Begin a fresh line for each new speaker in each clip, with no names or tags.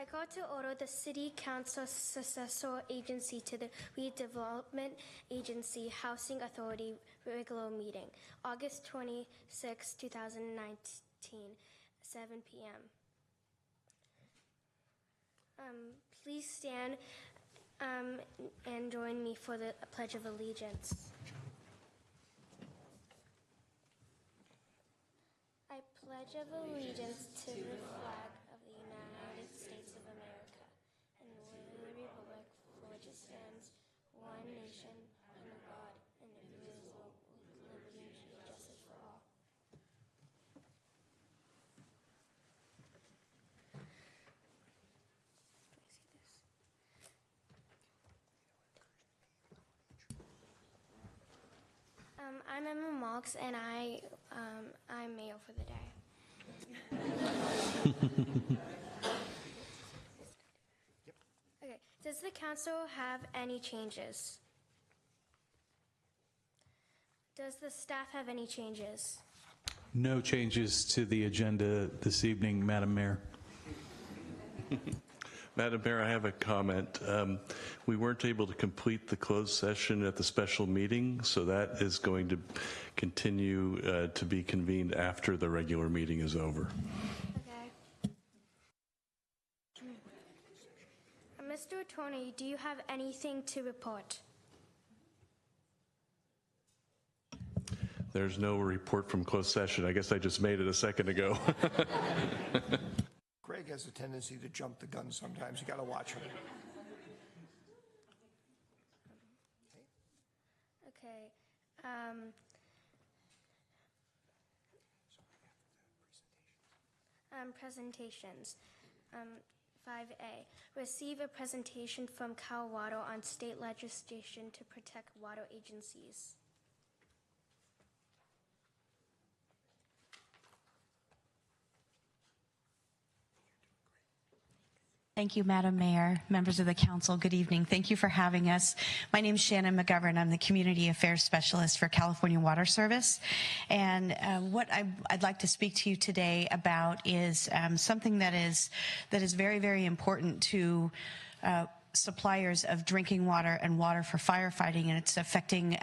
I call to order the City Council successor agency to the Redevelopment Agency Housing Authority regular meeting, August 26, 2019, 7 p.m. Please stand and join me for the Pledge of Allegiance. I pledge of allegiance to the flag of the United States of America and the republic for which it stands, one nation, under God, indivisible, with liberty and justice for all. I'm Emma Marks, and I'm mayor for the day. Okay. Does the council have any changes? Does the staff have any changes?
No changes to the agenda this evening, Madam Mayor.
Madam Mayor, I have a comment. We weren't able to complete the closed session at the special meeting, so that is going to continue to be convened after the regular meeting is over.
Okay. Mr. Attorney, do you have anything to report?
There's no report from closed session. I guess I just made it a second ago.
Greg has a tendency to jump the gun sometimes. You got to watch him.
Okay. Presentations. 5A. Receive a presentation from Colorado on state legislation to protect water agencies.
Thank you, Madam Mayor, members of the council. Good evening. Thank you for having us. My name is Shannon McGovern. I'm the Community Affairs Specialist for California Water Service. And what I'd like to speak to you today about is something that is very, very important to suppliers of drinking water and water for firefighting, and it's affecting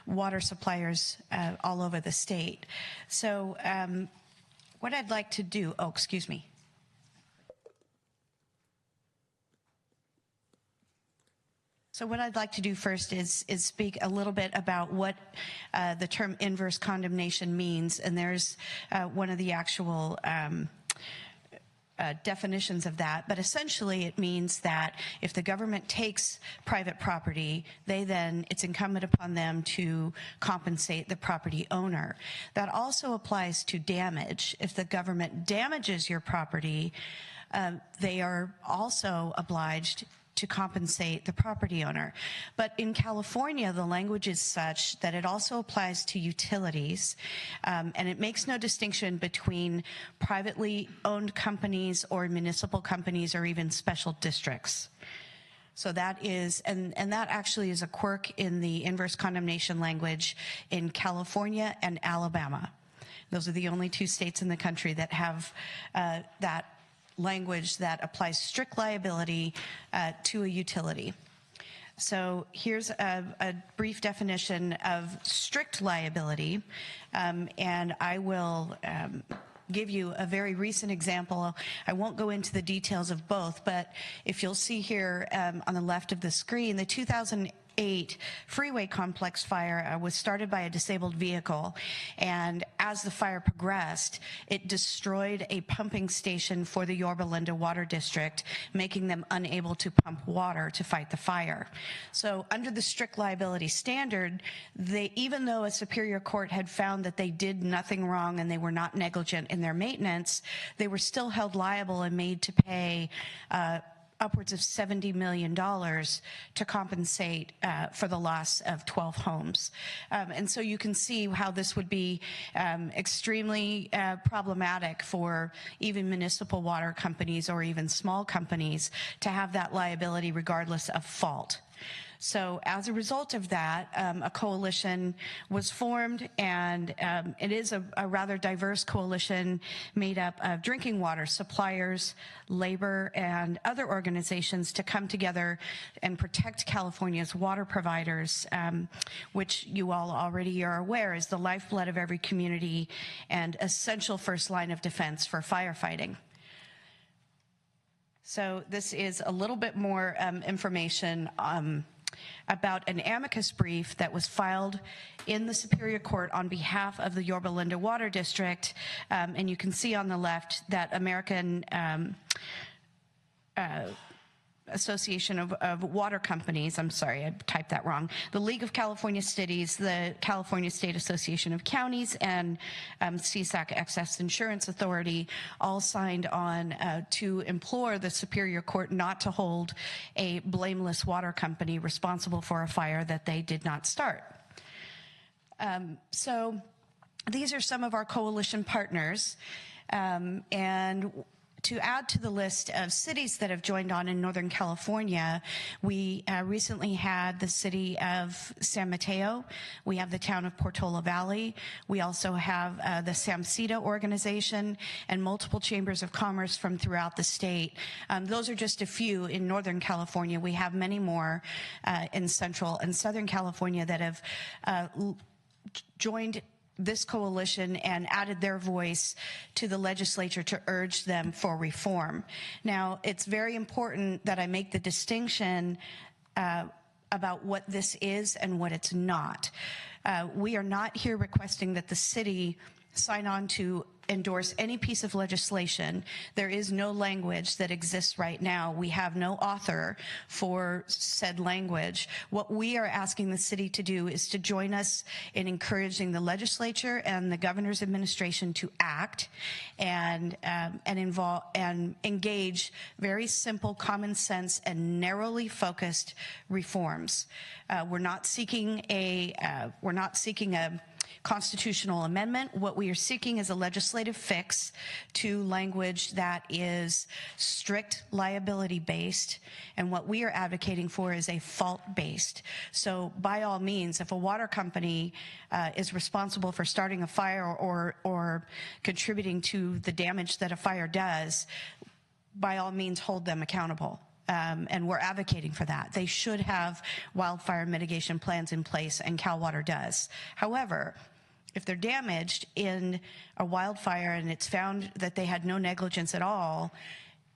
water suppliers all over the state. So what I'd like to do, excuse me. So what I'd like to do first is speak a little bit about what the term inverse condemnation means, and there's one of the actual definitions of that. But essentially it means that if the government takes private property, it's incumbent upon them to compensate the property owner. That also applies to damage. If the government damages your property, they are also obliged to compensate the property owner. But in California, the language is such that it also applies to utilities, and it makes no distinction between privately owned companies or municipal companies or even special districts. So that is, and that actually is a quirk in the inverse condemnation language in California and Alabama. Those are the only two states in the country that have that language that applies strict liability to a utility. So here's a brief definition of strict liability, and I will give you a very recent example. I won't go into the details of both, but if you'll see here on the left of the screen, the 2008 freeway complex fire was started by a disabled vehicle, and as the fire progressed, it destroyed a pumping station for the Yorba Linda Water District, making them unable to pump water to fight the fire. So under the strict liability standard, even though a superior court had found that they did nothing wrong and they were not negligent in their maintenance, they were still held liable and made to pay upwards of $70 million to compensate for the loss of 12 homes. And so you can see how this would be extremely problematic for even municipal water companies or even small companies to have that liability regardless of fault. So as a result of that, a coalition was formed, and it is a rather diverse coalition made up of drinking water suppliers, labor, and other organizations to come together and protect California's water providers, which you all already are aware is the lifeblood of every community and essential first line of defense for firefighting. So this is a little bit more information about an amicus brief that was filed in the Superior Court on behalf of the Yorba Linda Water District. And you can see on the left that American Association of Water Companies, I'm sorry, I typed that wrong, the League of California Cities, the California State Association of Counties, and CSAC Excess Insurance Authority all signed on to implore the Superior Court not to hold a blameless water company responsible for a fire that they did not start. So these are some of our coalition partners, and to add to the list of cities that have joined on in Northern California, we recently had the city of San Mateo. We have the town of Portola Valley. We also have the SAMCITA organization and multiple chambers of commerce from throughout the state. Those are just a few in Northern California. We have many more in Central and Southern California that have joined this coalition and added their voice to the legislature to urge them for reform. Now, it's very important that I make the distinction about what this is and what it's not. We are not here requesting that the city sign on to endorse any piece of legislation. There is no language that exists right now. We have no author for said language. What we are asking the city to do is to join us in encouraging the legislature and the governor's administration to act and involve and engage very simple, common sense, and narrowly focused reforms. We're not seeking a constitutional amendment. What we are seeking is a legislative fix to language that is strict liability based, and what we are advocating for is a fault based. So by all means, if a water company is responsible for starting a fire or contributing to the damage that a fire does, by all means hold them accountable. And we're advocating for that. They should have wildfire mitigation plans in place, and Cal Water does. However, if they're damaged in a wildfire and it's found that they had no negligence at all,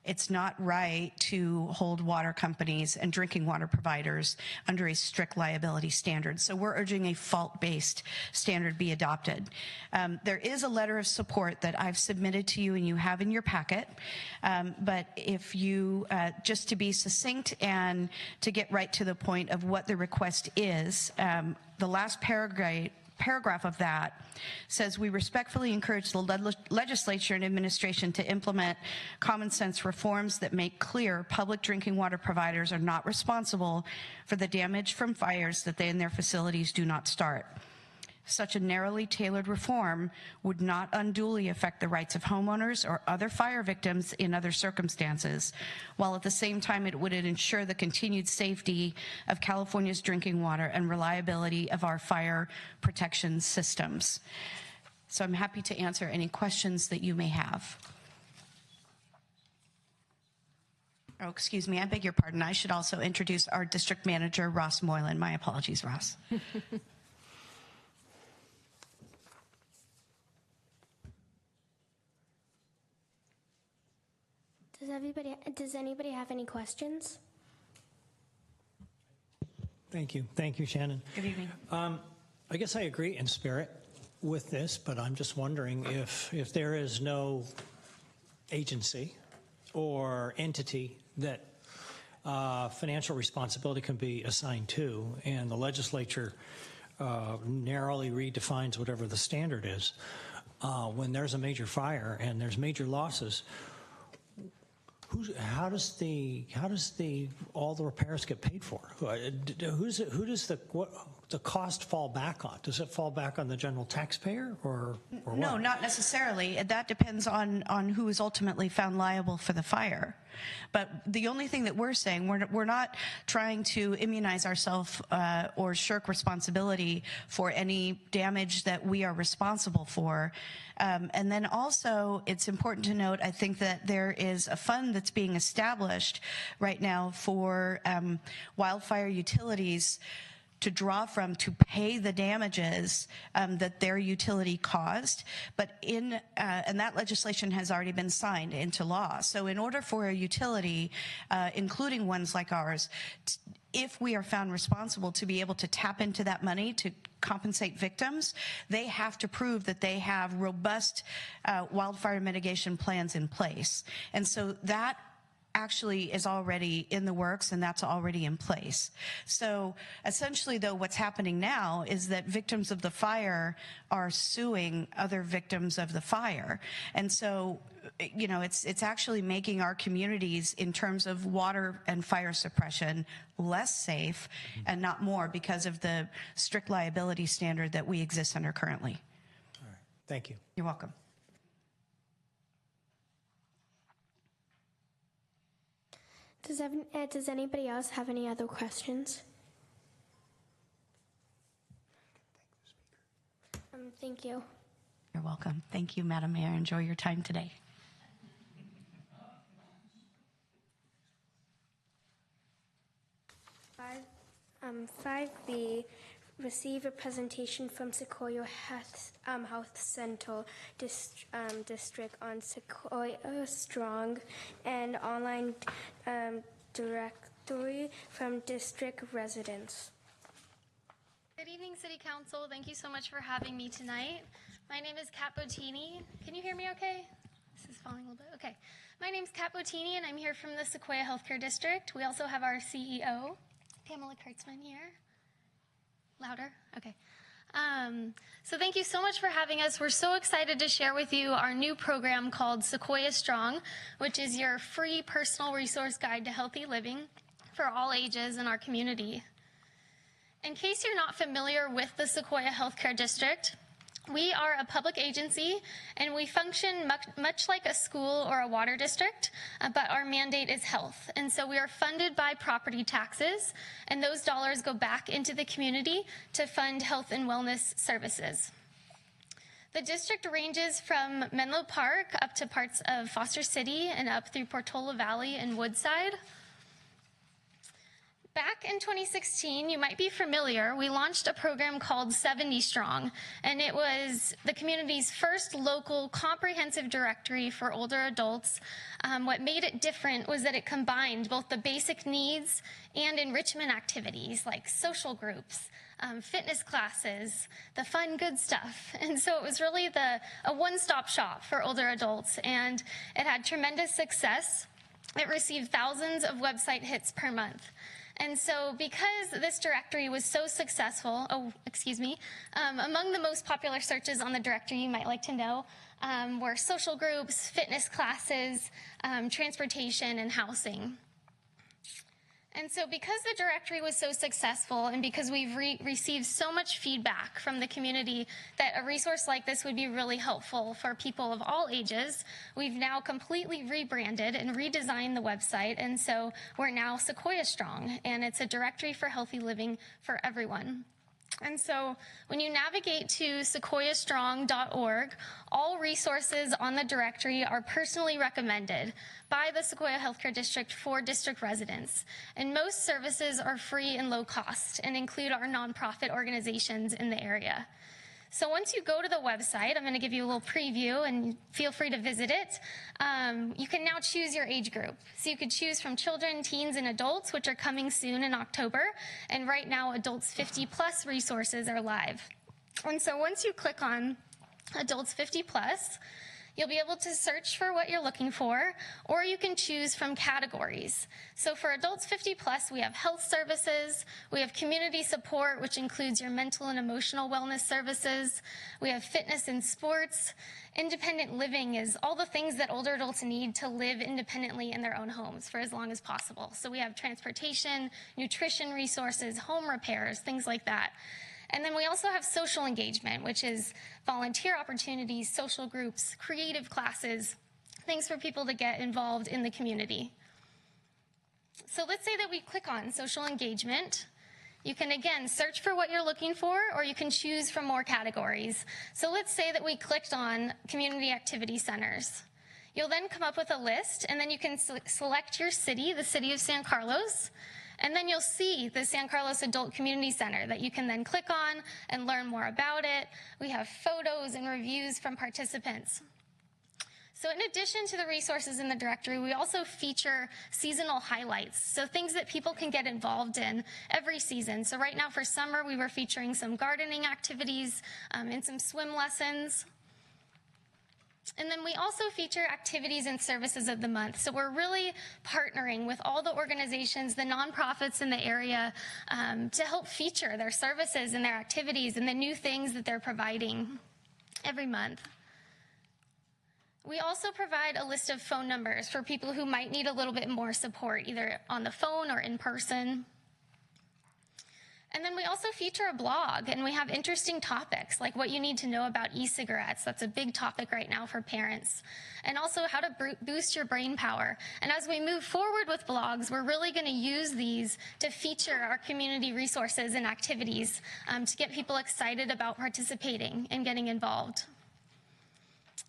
it's not right to hold water companies and drinking water providers under a strict liability standard. So we're urging a fault-based standard be adopted. There is a letter of support that I've submitted to you and you have in your packet. But if you, just to be succinct and to get right to the point of what the request is, the last paragraph of that says, we respectfully encourage the legislature and administration to implement common sense reforms that make clear public drinking water providers are not responsible for the damage from fires that they and their facilities do not start. Such a narrowly tailored reform would not unduly affect the rights of homeowners or other fire victims in other circumstances, while at the same time it would ensure the continued safety of California's drinking water and reliability of our fire protection systems. So I'm happy to answer any questions that you may have. Oh, excuse me, I beg your pardon. I should also introduce our district manager, Ross Moylan. My apologies, Ross.
Does anybody have any questions?
Thank you. Thank you, Shannon.
Good evening.
I guess I agree in spirit with this, but I'm just wondering if there is no agency or entity that financial responsibility can be assigned to, and the legislature narrowly redefines whatever the standard is, when there's a major fire and there's major losses, how does all the repairs get paid for? Who does the cost fall back on? Does it fall back on the general taxpayer or what?
No, not necessarily. That depends on who is ultimately found liable for the fire. But the only thing that we're saying, we're not trying to immunize ourselves or shirk responsibility for any damage that we are responsible for. And then also, it's important to note, I think that there is a fund that's being established right now for wildfire utilities to draw from to pay the damages that their utility caused. But and that legislation has already been signed into law. So in order for a utility, including ones like ours, if we are found responsible to be able to tap into that money to compensate victims, they have to prove that they have robust wildfire mitigation plans in place. And so that actually is already in the works, and that's already in place. So essentially, though, what's happening now is that victims of the fire are suing other victims of the fire. And so, you know, it's actually making our communities, in terms of water and fire suppression, less safe and not more, because of the strict liability standard that we exist under currently.
All right. Thank you.
You're welcome.
Does anybody else have any other questions? Thank you.
You're welcome. Thank you, Madam Mayor. Enjoy your time today.
5B, receive a presentation from Sequoia Health Center District on Sequoia Strong and online directory from district residents.
Good evening, City Council. Thank you so much for having me tonight. My name is Kat Bottini. Can you hear me okay? This is falling a little bit. Okay. My name is Kat Bottini, and I'm here from the Sequoia Healthcare District. We also have our CEO, Pamela Kurtzman, here. Louder? Okay. So thank you so much for having us. We're so excited to share with you our new program called Sequoia Strong, which is your free personal resource guide to healthy living for all ages in our community. In case you're not familiar with the Sequoia Healthcare District, we are a public agency, and we function much like a school or a water district, but our mandate is health. And so we are funded by property taxes, and those dollars go back into the community to fund health and wellness services. The district ranges from Menlo Park up to parts of Foster City and up through Portola Valley and Woodside. Back in 2016, you might be familiar, we launched a program called 70 Strong, and it was the community's first local comprehensive directory for older adults. What made it different was that it combined both the basic needs and enrichment activities like social groups, fitness classes, the fun, good stuff. And so it was really a one-stop shop for older adults, and it had tremendous success. It received thousands of website hits per month. And so because this directory was so successful, among the most popular searches on the directory you might like to know were social groups, fitness classes, transportation, and housing. And so because the directory was so successful and because we've received so much feedback from the community that a resource like this would be really helpful for people of all ages, we've now completely rebranded and redesigned the website. And so we're now Sequoia Strong, and it's a directory for healthy living for everyone. And so when you navigate to sequoiastrong.org, all resources on the directory are personally recommended by the Sequoia Healthcare District for district residents. And most services are free and low cost and include our nonprofit organizations in the area. So once you go to the website, I'm going to give you a little preview and feel free to visit it. You can now choose your age group. So you could choose from children, teens, and adults, which are coming soon in October. And right now, adults 50 plus resources are live. And so once you click on adults 50 plus, you'll be able to search for what you're looking for, or you can choose from categories. So for adults 50 plus, we have health services, we have community support, which includes your mental and emotional wellness services, we have fitness and sports. Independent living is all the things that older adults need to live independently in their own homes for as long as possible. So we have transportation, nutrition resources, home repairs, things like that. And then we also have social engagement, which is volunteer opportunities, social groups, creative classes, things for people to get involved in the community. So let's say that we click on social engagement. You can, again, search for what you're looking for, or you can choose from more categories. So let's say that we clicked on community activity centers. You'll then come up with a list, and then you can select your city, the city of San Carlos, and then you'll see the San Carlos Adult Community Center that you can then click on and learn more about it. We have photos and reviews from participants. So in addition to the resources in the directory, we also feature seasonal highlights, so things that people can get involved in every season. So right now for summer, we were featuring some gardening activities and some swim lessons. And then we also feature activities and services of the month. So we're really partnering with all the organizations, the nonprofits in the area, to help feature their services and their activities and the new things that they're providing every month. We also provide a list of phone numbers for people who might need a little bit more support, either on the phone or in person. And then we also feature a blog, and we have interesting topics like what you need to know about e-cigarettes. That's a big topic right now for parents. And also how to boost your brain power. And as we move forward with blogs, we're really going to use these to feature our community resources and activities to get people excited about participating and getting involved.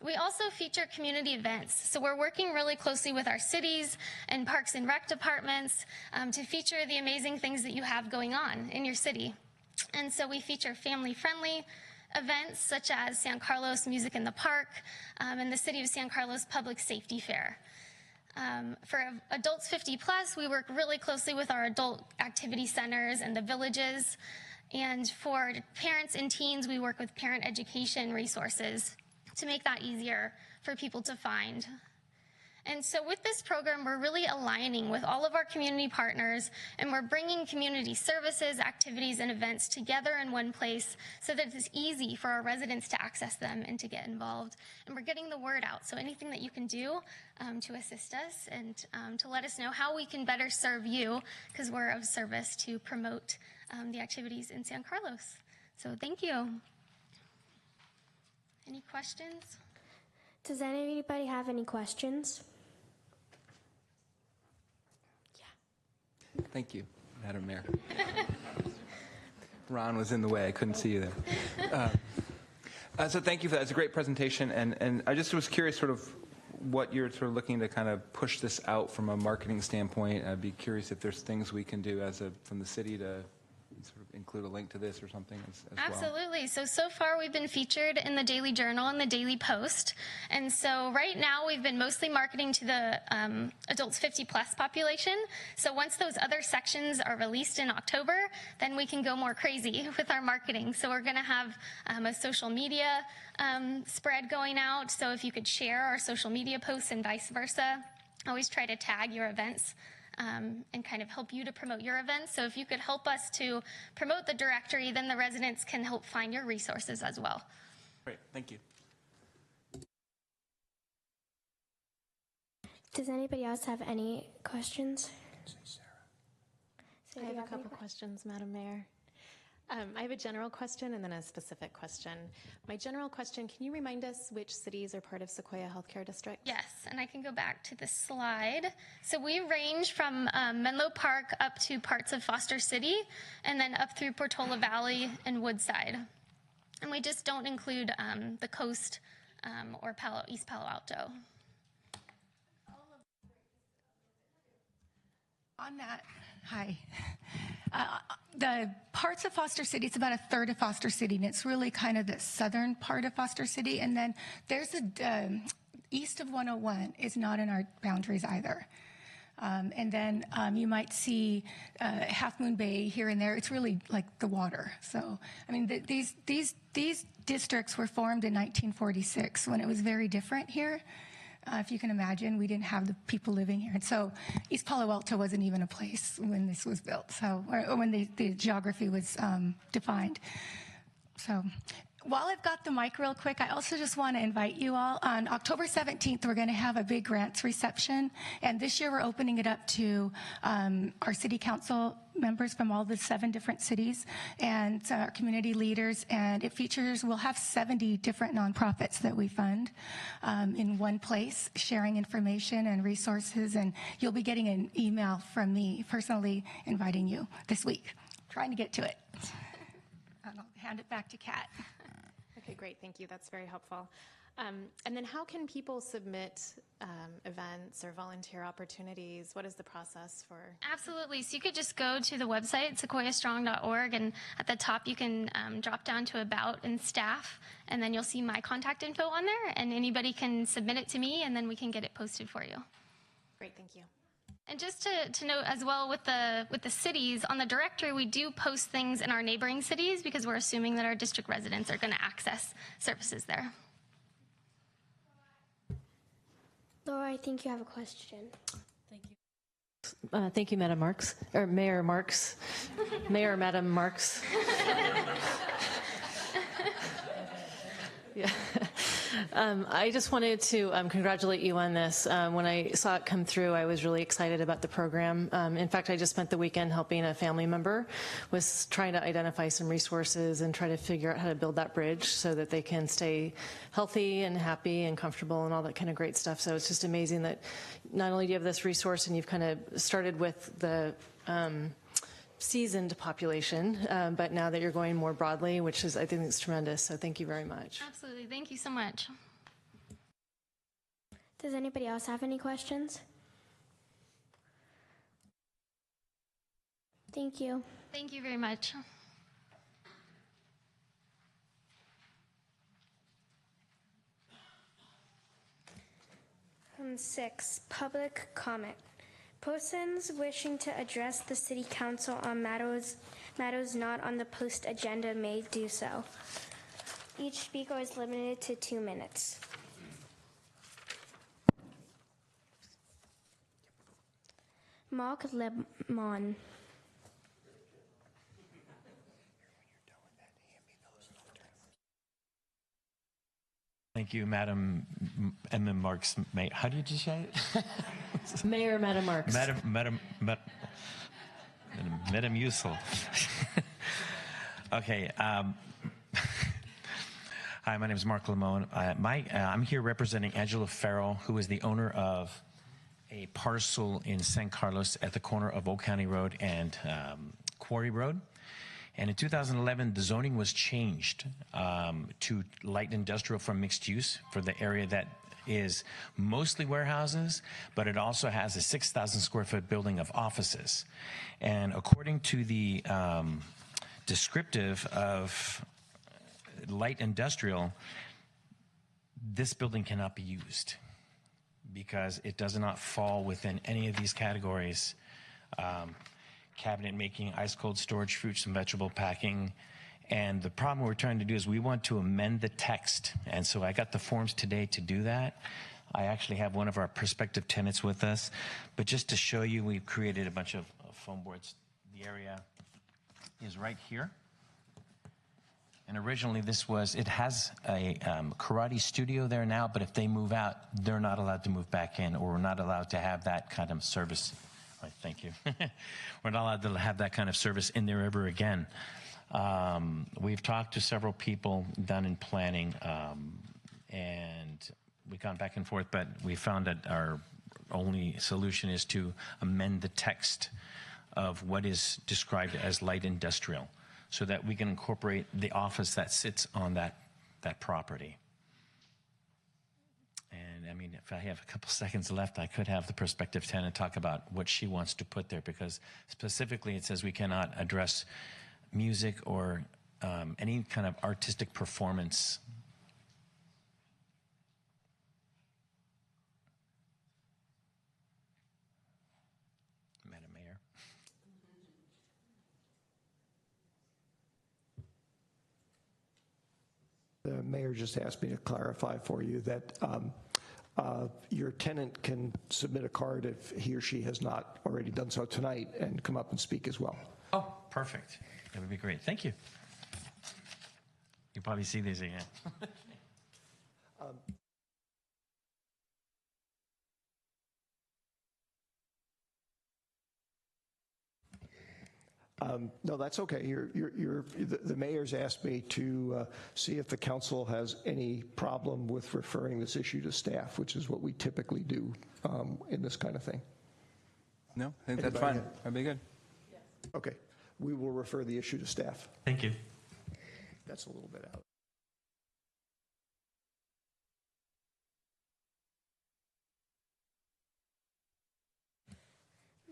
We also feature community events. So we're working really closely with our cities and parks and rec departments to feature the amazing things that you have going on in your city. And so we feature family-friendly events such as San Carlos Music in the Park and the City of San Carlos Public Safety Fair. For adults 50 plus, we work really closely with our adult activity centers and the villages. And for parents and teens, we work with parent education resources to make that easier for people to find. And so with this program, we're really aligning with all of our community partners, and we're bringing community services, activities, and events together in one place so that it's easy for our residents to access them and to get involved. And we're getting the word out, so anything that you can do to assist us and to let us know how we can better serve you, because we're of service to promote the activities in San Carlos. So thank you. Any questions?
Does anybody have any questions?
Thank you, Madam Mayor. Ron was in the way. I couldn't see you there. So thank you for that. It's a great presentation. And I just was curious sort of what you're sort of looking to kind of push this out from a marketing standpoint. I'd be curious if there's things we can do from the city to sort of include a link to this or something as well.
Absolutely. So far we've been featured in the Daily Journal and the Daily Post. And so right now we've been mostly marketing to the adults 50 plus population. So once those other sections are released in October, then we can go more crazy with our marketing. So we're going to have a social media spread going out. So if you could share our social media posts and vice versa, always try to tag your events and kind of help you to promote your events. So if you could help us to promote the directory, then the residents can help find your resources as well.
Great, thank you.
Does anybody else have any questions?
I have a couple questions, Madam Mayor. I have a general question and then a specific question. My general question, can you remind us which cities are part of Sequoia Healthcare District?
Yes, and I can go back to the slide. So we range from Menlo Park up to parts of Foster City, and then up through Portola Valley and Woodside. And we just don't include the coast or East Palo Alto.
On that, hi. The parts of Foster City, it's about a third of Foster City, and it's really kind of the southern part of Foster City. And then there's east of 101 is not in our boundaries either. And then you might see Half Moon Bay here and there. It's really like the water. So, I mean, these districts were formed in 1946 when it was very different here. If you can imagine, we didn't have the people living here. And so East Palo Alto wasn't even a place when this was built, so or when the geography was defined. So while I've got the mic real quick, I also just want to invite you all. On October 17th, we're going to have a big grants reception. And this year, we're opening it up to our city council members from all the 7 different cities and our community leaders. And it features, we'll have 70 different nonprofits that we fund in one place, sharing information and resources. And you'll be getting an email from me personally inviting you this week. Trying to get to it. And I'll hand it back to Kat.
Okay, great. Thank you. That's very helpful. And then how can people submit events or volunteer opportunities? What is the process for?
Absolutely. So you could just go to the website, sequoiastrong.org, and at the top you can drop down to About and Staff, and then you'll see my contact info on there, and anybody can submit it to me, and then we can get it posted for you.
Great, thank you.
And just to note as well with the cities, on the directory we do post things in our neighboring cities because we're assuming that our district residents are going to access services there.
Laura, I think you have a question.
Thank you, Madam Marks, or Mayor Marks, Mayor Madam Marks. Yeah. I just wanted to congratulate you on this. When I saw it come through, I was really excited about the program. In fact, I just spent the weekend helping a family member was trying to identify some resources and try to figure out how to build that bridge so that they can stay healthy and happy and comfortable and all that kind of great stuff. So it's just amazing that not only do you have this resource and you've kind of started with the seasoned population, but now that you're going more broadly, which is, I think it's tremendous. So thank you very much.
Absolutely. Thank you so much.
Does anybody else have any questions? Thank you.
Thank you very much.
Item 6, public comment. Persons wishing to address the City Council on matters not on the post agenda may do so. Each speaker is limited to 2 minutes. Mark Lemon.
Thank you, Madam Emma Marks. How did you say it?
Mayor Madam Marks.
Madam Usel. Okay. Hi, my name is Mark Lemon. I'm here representing Angela Farrell, who is the owner of a parcel in San Carlos at the corner of Oak County Road and Quarry Road. And in 2011, the zoning was changed to light industrial from mixed use for the area that is mostly warehouses, but it also has a 6,000 square foot building of offices. And according to the descriptive of light industrial, this building cannot be used because it does not fall within any of these categories. Cabinet making, ice cold storage, fruits and vegetable packing. And the problem we're trying to do is we want to amend the text. And so I got the forms today to do that. I actually have one of our prospective tenants with us. But just to show you, we've created a bunch of foam boards. The area is right here. And originally it has a karate studio there now, but if they move out, they're not allowed to move back in, or we're not allowed to have that kind of service. Right, thank you. We're not allowed to have that kind of service in there ever again. We've talked to several people done in planning, and we've gone back and forth, but we found that our only solution is to amend the text of what is described as light industrial so that we can incorporate the office that sits on that property. I mean, if I have a couple seconds left, I could have the prospective tenant talk about what she wants to put there, because specifically it says we cannot address music or any kind of artistic performance. Madam Mayor.
The mayor just asked me to clarify for you that your tenant can submit a card if he or she has not already done so tonight and come up and speak as well.
Oh, perfect. That would be great. Thank you. You probably see this again.
No, that's okay. The mayor's asked me to see if the council has any problem with referring this issue to staff, which is what we typically do in this kind of thing.
No, I think that's
Anybody
fine.
have-
That'd be good.
Okay. We will refer the issue to staff.
Thank you.
That's a little bit out.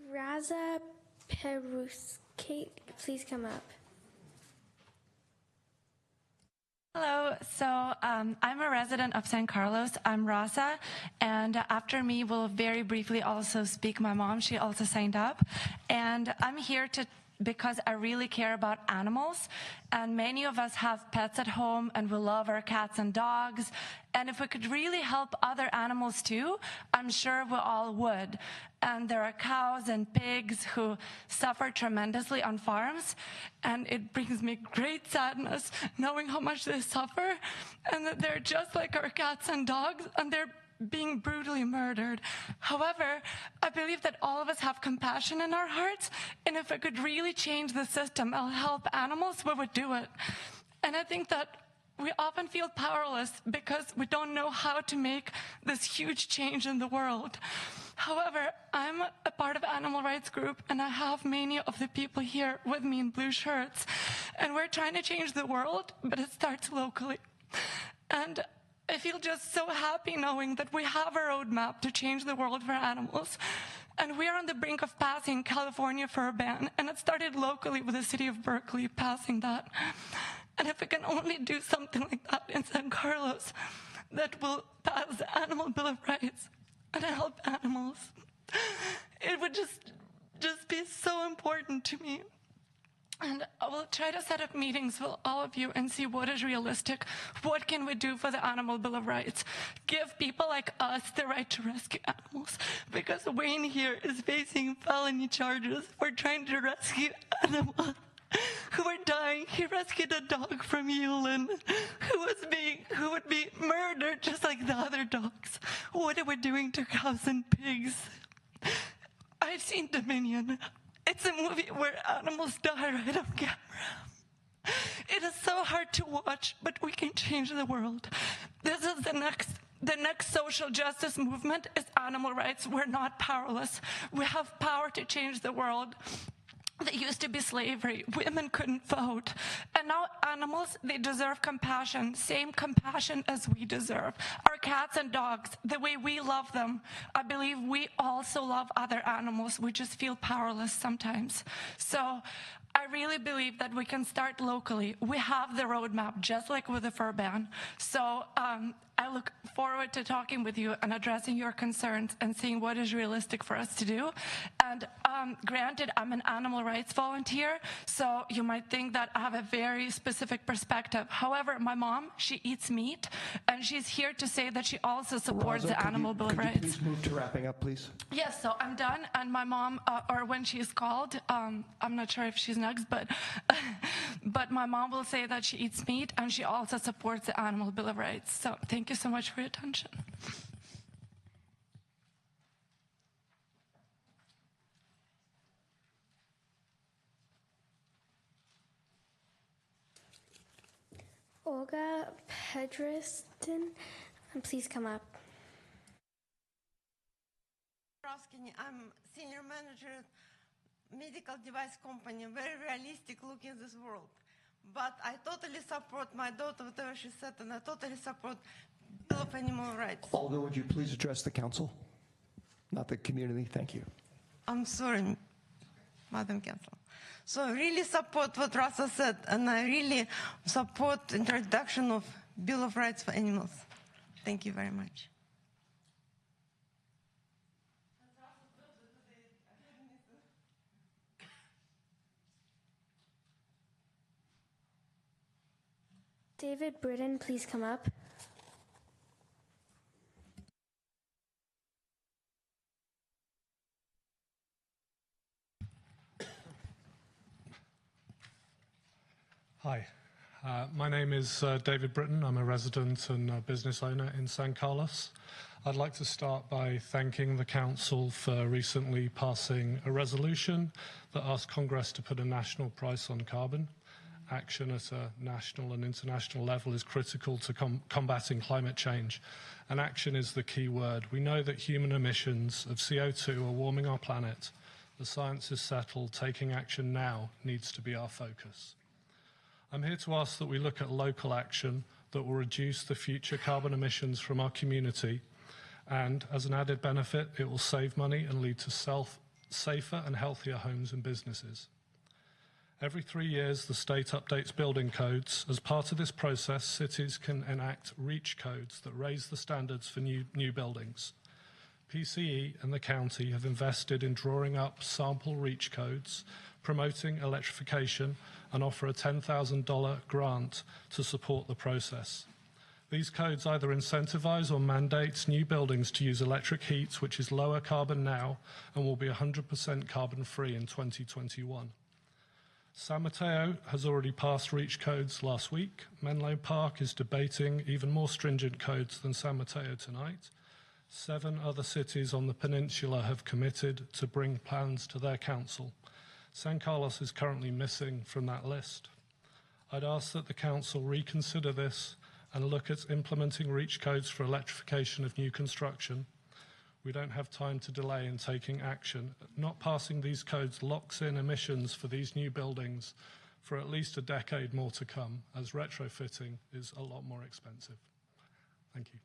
Raza Peruske, please come up.
Hello, so I'm a resident of San Carlos. I'm Raza, and after me will very briefly also speak my mom. She also signed up, and I'm here because I really care about animals, and many of us have pets at home, and we love our cats and dogs, and if we could really help other animals too, I'm sure we all would. And there are cows and pigs who suffer tremendously on farms, and it brings me great sadness knowing how much they suffer, and that they're just like our cats and dogs, and they're being brutally murdered. However, I believe that all of us have compassion in our hearts, and if I could really change the system and help animals, we would do it. And I think that we often feel powerless because we don't know how to make this huge change in the world. However, I'm a part of animal rights group, and I have many of the people here with me in blue shirts, and we're trying to change the world, but it starts locally. And I feel just so happy knowing that we have a roadmap to change the world for animals. And we are on the brink of passing California for a ban, and it started locally with the city of Berkeley passing that. And if we can only do something like that in San Carlos, that will pass the Animal Bill of Rights and help animals, it would just be so important to me. And I will try to set up meetings with all of you and see what is realistic. What can we do for the Animal Bill of Rights? Give people like us the right to rescue animals. Because Wayne here is facing felony charges for trying to rescue animals who are dying. He rescued a dog from Yulin who would be murdered just like the other dogs. What are we doing to cows and pigs? I've seen Dominion. It's a movie where animals die right on camera. It is so hard to watch, but we can change the world. This is the next social justice movement is animal rights. We're not powerless. We have power to change the world. There used to be slavery. Women couldn't vote. And now animals, they deserve compassion, same compassion as we deserve. Our cats and dogs, the way we love them, I believe we also love other animals. We just feel powerless sometimes. So I really believe that we can start locally. We have the roadmap, just like with the fur ban. So I look forward to talking with you and addressing your concerns and seeing what is realistic for us to do. And granted, I'm an animal rights volunteer, so you might think that I have a very specific perspective. However, my mom, she eats meat, and she's here to say that she also supports
Raza,
the Animal Bill of Rights.
Please move to wrapping up, please.
Yes, so I'm done, and my mom, or when she's called, I'm not sure if she's next, but my mom will say that she eats meat, and she also supports the Animal Bill of Rights. So thank you so much for your attention.
Olga Pedriston, please come up.
I'm senior manager at medical device company, very realistic look in this world. But I totally support my daughter, whatever she said, and I totally support Bill of Animal Rights.
Olga, would you please address the council, not the community? Thank you.
I'm sorry, Madam Council. So I really support what Raza said, and I really support introduction of Bill of Rights for animals. Thank you very much.
David Britton, please come up.
Hi, My name is David Britton. I'm a resident and a business owner in San Carlos. I'd like to start by thanking the Council for recently passing a resolution that asked Congress to put a national price on carbon. Action at a national and international level is critical to combating climate change, and action is the key word. We know that human emissions of CO2 are warming our planet. The science is settled. Taking action now needs to be our focus. I'm here to ask that we look at local action that will reduce the future carbon emissions from our community, and as an added benefit, it will save money and lead to safer and healthier homes and businesses. Every 3 years, the state updates building codes. As part of this process, cities can enact REACH codes that raise the standards for new buildings. PCE and the county have invested in drawing up sample REACH codes, promoting electrification, and offer a $10,000 grant to support the process. These codes either incentivize or mandate new buildings to use electric heat, which is lower carbon now and will be 100% carbon-free in 2021. San Mateo has already passed REACH codes last week. Menlo Park is debating even more stringent codes than San Mateo tonight. 7 other cities on the peninsula have committed to bring plans to their council. San Carlos is currently missing from that list. I'd ask that the council reconsider this and look at implementing REACH codes for electrification of new construction. We don't have time to delay in taking action. Not passing these codes locks in emissions for these new buildings for at least a decade more to come, as retrofitting is a lot more expensive. Thank you.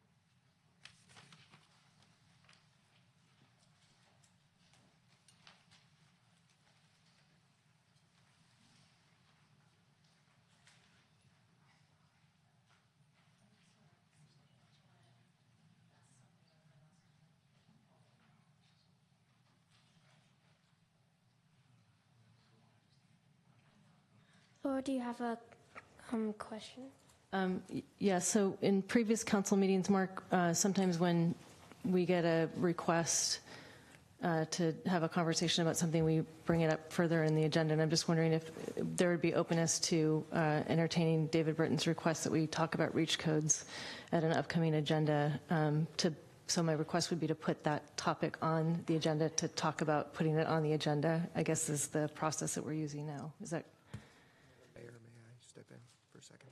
Or do you have a question?
Yeah, so in previous council meetings, Mark, sometimes when we get a request to have a conversation about something, we bring it up further in the agenda. And I'm just wondering if there would be openness to entertaining David Britton's request that we talk about REACH codes at an upcoming agenda. So my request would be to put that topic on the agenda, to talk about putting it on the agenda, I guess is the process that we're using now. Is that?
Mayor, may I step in for a second?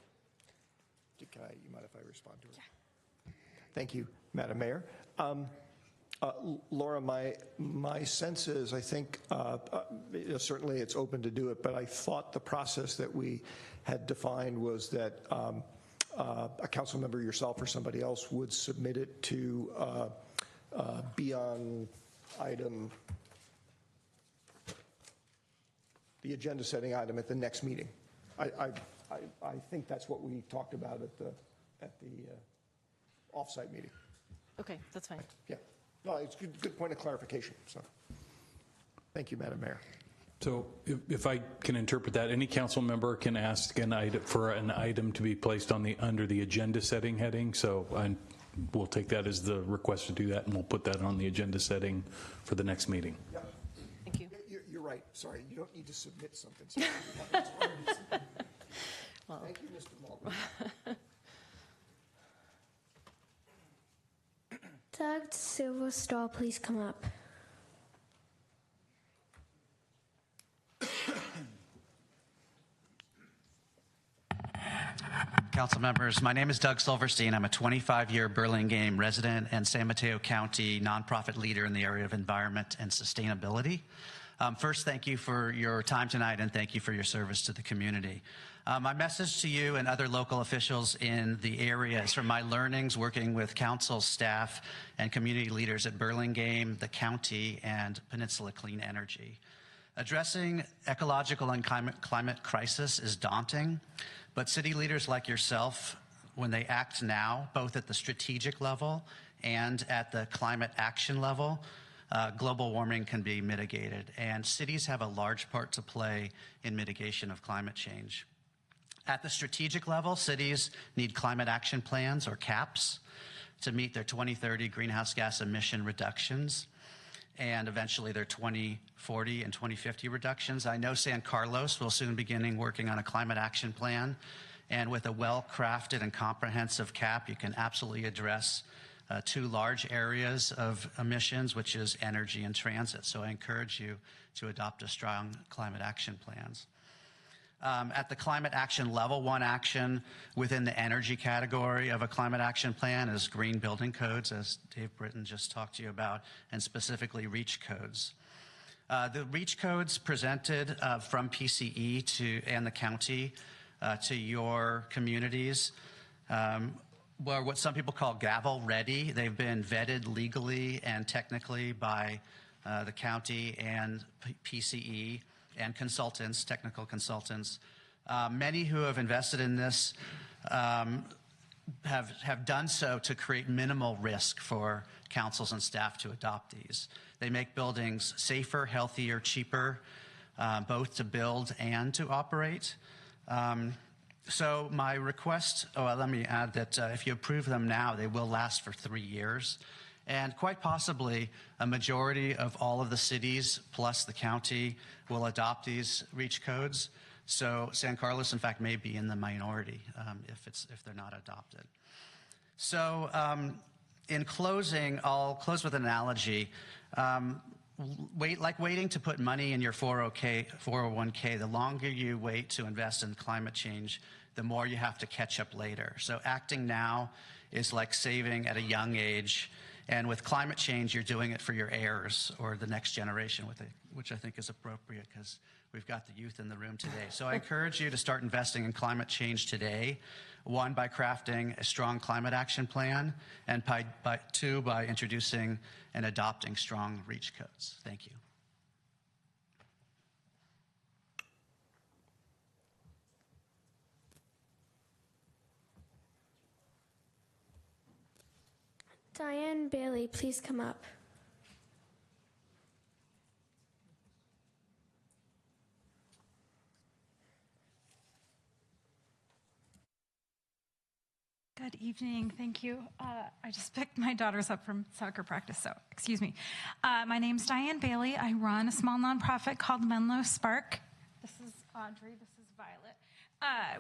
You mind if I respond to it? Yeah. Thank you, Madam Mayor. Laura, my sense is, I think, certainly it's open to do it, but I thought the process that we had defined was that a council member, yourself or somebody else, would submit it to be on item, the agenda setting item at the next meeting. I think that's what we talked about at the offsite meeting.
Okay, that's fine.
Yeah. No, it's a good point of clarification. So, thank you, Madam Mayor.
So if I can interpret that, any council member can ask for an item to be placed on under the agenda setting heading. So we'll take that as the request to do that, and we'll put that on the agenda setting for the next meeting.
Yeah.
Thank you.
You're right. Sorry, you don't need to submit something. Well, thank you, Mr. Malton.
Doug Silverstraw, please come up.
Council members, my name is Doug Silverstein. I'm a 25-year Burlingame resident and San Mateo County nonprofit leader in the area of environment and sustainability. First, thank you for your time tonight, and thank you for your service to the community. My message to you and other local officials in the area is from my learnings working with council staff and community leaders at Burlingame, the county, and Peninsula Clean Energy. Addressing ecological and climate crisis is daunting, but city leaders like yourself, when they act now, both at the strategic level and at the climate action level, global warming can be mitigated, and cities have a large part to play in mitigation of climate change. At the strategic level, cities need climate action plans, or CAPs, to meet their 2030 greenhouse gas emission reductions and eventually their 2040 and 2050 reductions. I know San Carlos will soon begin working on a climate action plan, And with a well-crafted and comprehensive cap, you can absolutely address two large areas of emissions, which is energy and transit. So I encourage you to adopt a strong climate action plans. At the climate action level, one action within the energy category of a climate action plan is green building codes, as Dave Britton just talked to you about, and specifically REACH codes. The REACH codes presented from PCE and the county to your communities were what some people call gavel ready. They've been vetted legally and technically by the county and PCE and consultants, technical consultants. Many who have invested in this have done so to create minimal risk for councils and staff to adopt these. They make buildings safer, healthier, cheaper, both to build and to operate. So my request, let me add that if you approve them now, they will last for 3 years. And quite possibly, a majority of all of the cities plus the county will adopt these REACH codes. So San Carlos, in fact, may be in the minority if they're not adopted. So in closing, I'll close with an analogy. Like waiting to put money in your 401k, the longer you wait to invest in climate change, the more you have to catch up later. So acting now is like saving at a young age. And with climate change, you're doing it for your heirs or the next generation, which I think is appropriate because we've got the youth in the room today. So I encourage you to start investing in climate change today. One, by crafting a strong climate action plan, and two, by introducing and adopting strong REACH codes. Thank you.
Diane Bailey, please come up.
Good evening. Thank you. I just picked my daughters up from soccer practice, so excuse me. My name's Diane Bailey. I run a small nonprofit called Menlo Spark. This is Audrey. This is Violet.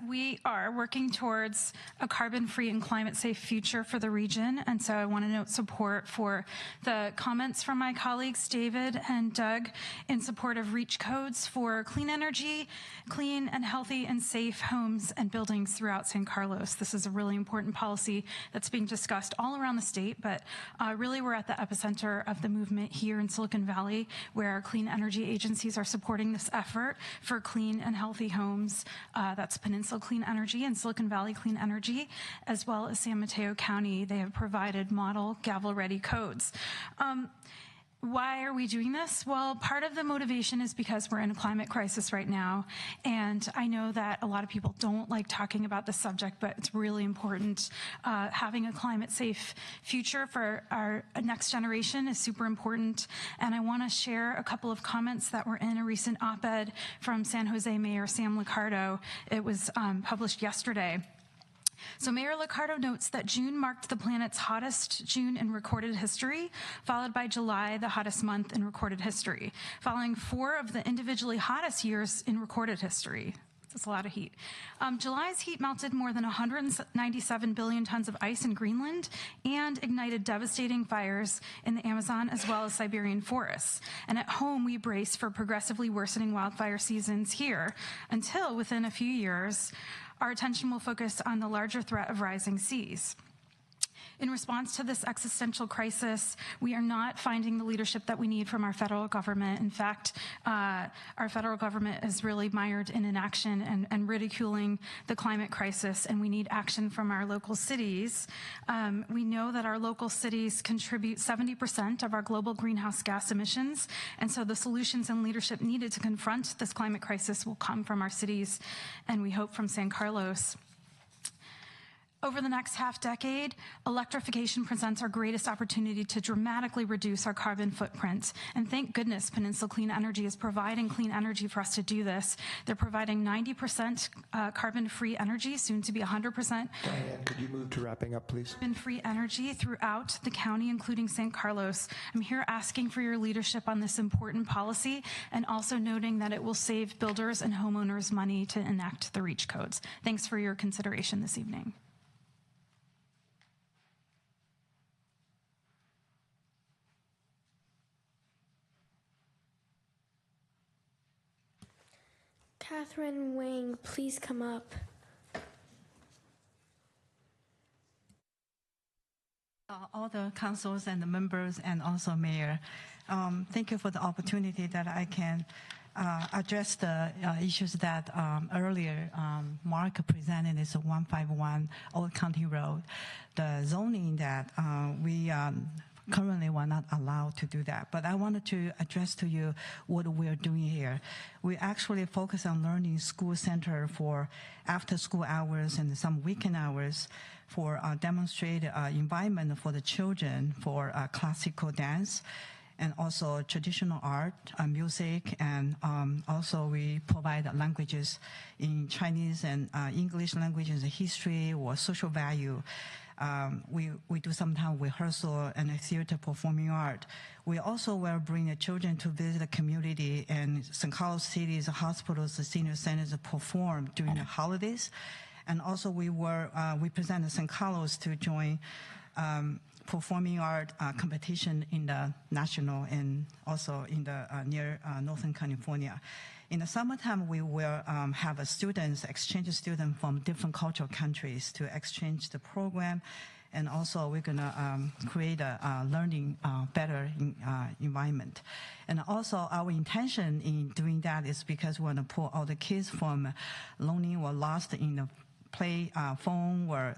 We are working towards a carbon-free and climate-safe future for the region, and so I want to note support for the comments from my colleagues David and Doug in support of REACH codes for clean energy, clean and healthy and safe homes and buildings throughout San Carlos. This is a really important policy that's being discussed all around the state, but really we're at the epicenter of the movement here in Silicon Valley, where our clean energy agencies are supporting this effort for clean and healthy homes. That's Peninsula Clean Energy and Silicon Valley Clean Energy, as well as San Mateo County. They have provided model gavel-ready codes. Why are we doing this? Well, part of the motivation is because we're in a climate crisis right now, and I know that a lot of people don't like talking about this subject, but it's really important. Having a climate-safe future for our next generation is super important, and I want to share a couple of comments that were in a recent op-ed from San Jose Mayor Sam Liccardo. It was published yesterday. So Mayor Liccardo notes that June marked the planet's hottest June in recorded history, followed by July, the hottest month in recorded history, following 4 of the individually hottest years in recorded history. That's a lot of heat. July's heat melted more than 197 billion tons of ice in Greenland and ignited devastating fires in the Amazon as well as Siberian forests. And at home, we brace for progressively worsening wildfire seasons here until within a few years, our attention will focus on the larger threat of rising seas. In response to this existential crisis, we are not finding the leadership that we need from our federal government. In fact, our federal government is really mired in inaction and ridiculing the climate crisis, and we need action from our local cities. We know that our local cities contribute 70% of our global greenhouse gas emissions, and so the solutions and leadership needed to confront this climate crisis will come from our cities, and we hope from San Carlos. Over the next half decade, electrification presents our greatest opportunity to dramatically reduce our carbon footprint. And thank goodness Peninsula Clean Energy is providing clean energy for us to do this. They're providing 90% carbon-free energy, soon to be 100%.
Diane, could you move to wrapping up, please?
Carbon-free energy throughout the county, including San Carlos. I'm here asking for your leadership on this important policy and also noting that it will save builders and homeowners money to enact the REACH codes. Thanks for your consideration this evening.
Catherine Wang, please come up.
All the councils and the members and also mayor, thank you for the opportunity that I can address the issues that earlier Mark presented is 151 Old County Road. The zoning that we currently we're not allowed to do that. But I wanted to address to you what we're doing here. We actually focus on learning school center for after school hours and some weekend hours for demonstrate environment for the children for classical dance and also traditional art, music, and also we provide languages in Chinese and English languages, history or social value. We do sometimes rehearsal and theater performing art. We also will bring the children to visit the community and San Carlos City's hospitals, the senior centers perform during the holidays. And also we present the San Carlos to join performing art competition in the national and also in the near Northern California. In the summertime, we will have exchange students from different cultural countries to exchange the program. And also we're going to create a learning better environment. And also our intention in doing that is because we want to pull all the kids from lonely or lost in the play phone or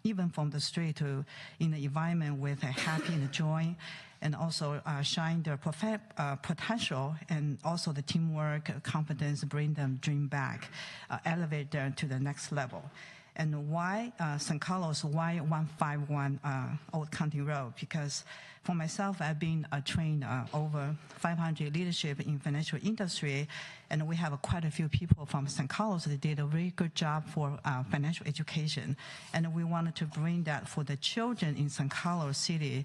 even from the street to in the environment with a happy and joy, and also shine their potential and also the teamwork, confidence, bring them dream back, elevate them to the next level. And why San Carlos? Why 151 Old County Road? Because for myself, I've been trained over 500 leadership in financial industry, and we have quite a few people from San Carlos that did a very good job for financial education. And we wanted to bring that for the children in San Carlos City.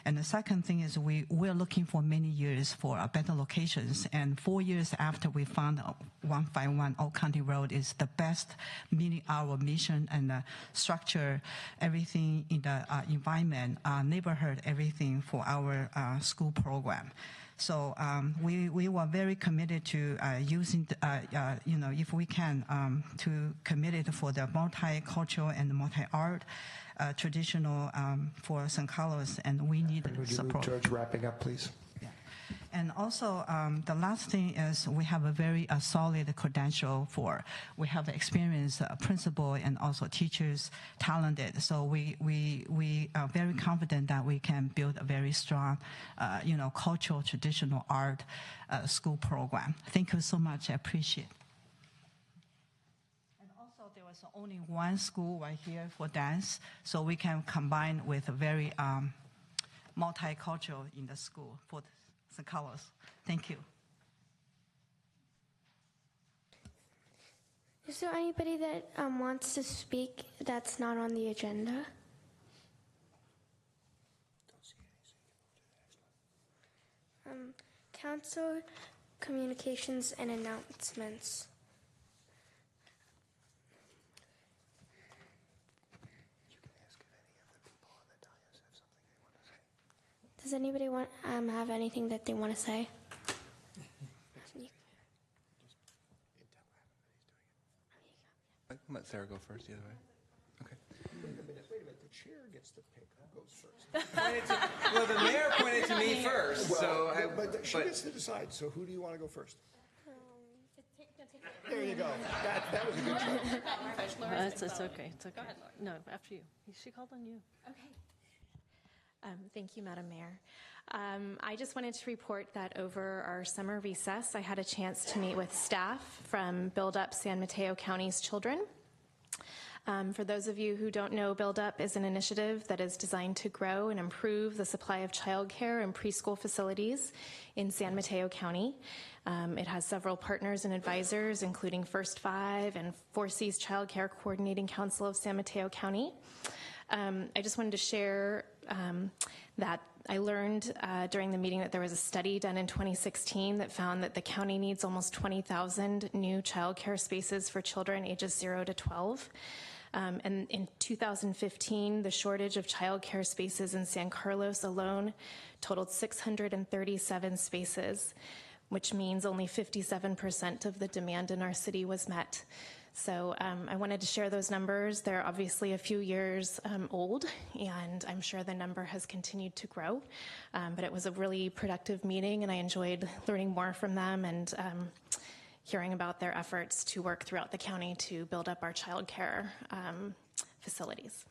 And the second thing is we're looking for many years for better locations. And 4 years after we found 151 Old County Road is the best, meeting our mission and structure, everything in the environment, neighborhood, everything for our school program. So we were very committed to using, if we can, to committed for the multicultural and multi-art traditional for San Carlos, and we need
support. Would you move towards wrapping up, please?
And also, the last thing is we have a very solid credential for, we have experienced principal and also teachers, talented. So we are very confident that we can build a very strong, cultural, traditional art school program. Thank you so much. I appreciate it. And also, there was only one school right here for dance, so we can combine with a very multicultural in the school for San Carlos. Thank you.
Is there anybody that wants to speak that's not on the agenda? Council communications and announcements. Does anybody want have anything that they want to say?
I can let Sarah go first, either way. Okay.
Wait a minute. The chair gets to pick who goes first.
Well, the mayor pointed to me first, so
but she gets to decide. So who do you want to go first? There you go. That was a good choice.
It's okay. It's okay. No, after you. She called on you.
Okay. Thank you, Madam Mayor. I just wanted to report that over our summer recess, I had a chance to meet with staff from Build Up San Mateo County's children. For those of you who don't know, Build Up is an initiative that is designed to grow and improve the supply of childcare and preschool facilities in San Mateo County. It has several partners and advisors, including First Five and Four Cs Child Care Coordinating Council of San Mateo County. I just wanted to share that I learned during the meeting that there was a study done in 2016 that found that the county needs almost 20,000 new childcare spaces for children ages 0 to 12. And in 2015, the shortage of childcare spaces in San Carlos alone totaled 637 spaces, which means only 57% of the demand in our city was met. So I wanted to share those numbers. They're obviously a few years old, and I'm sure the number has continued to grow. But it was a really productive meeting, and I enjoyed learning more from them and hearing about their efforts to work throughout the county to build up our child care facilities.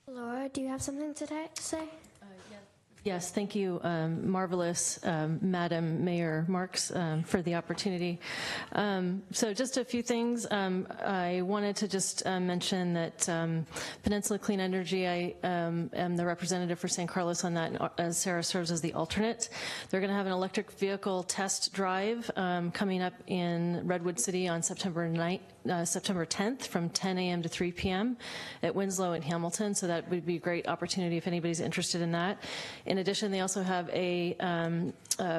Laura, do you have something to say?
Yes, thank you, marvelous Madam Mayor Marks, for the opportunity. So just a few things. I wanted to just mention that Peninsula Clean Energy, I am the representative for San Carlos on that, and Sarah serves as the alternate. They're going to have an electric vehicle test drive coming up in Redwood City on September 10th from 10 a.m. to 3 p.m. at Winslow and Hamilton, so that would be a great opportunity if anybody's interested in that. In addition, they also have a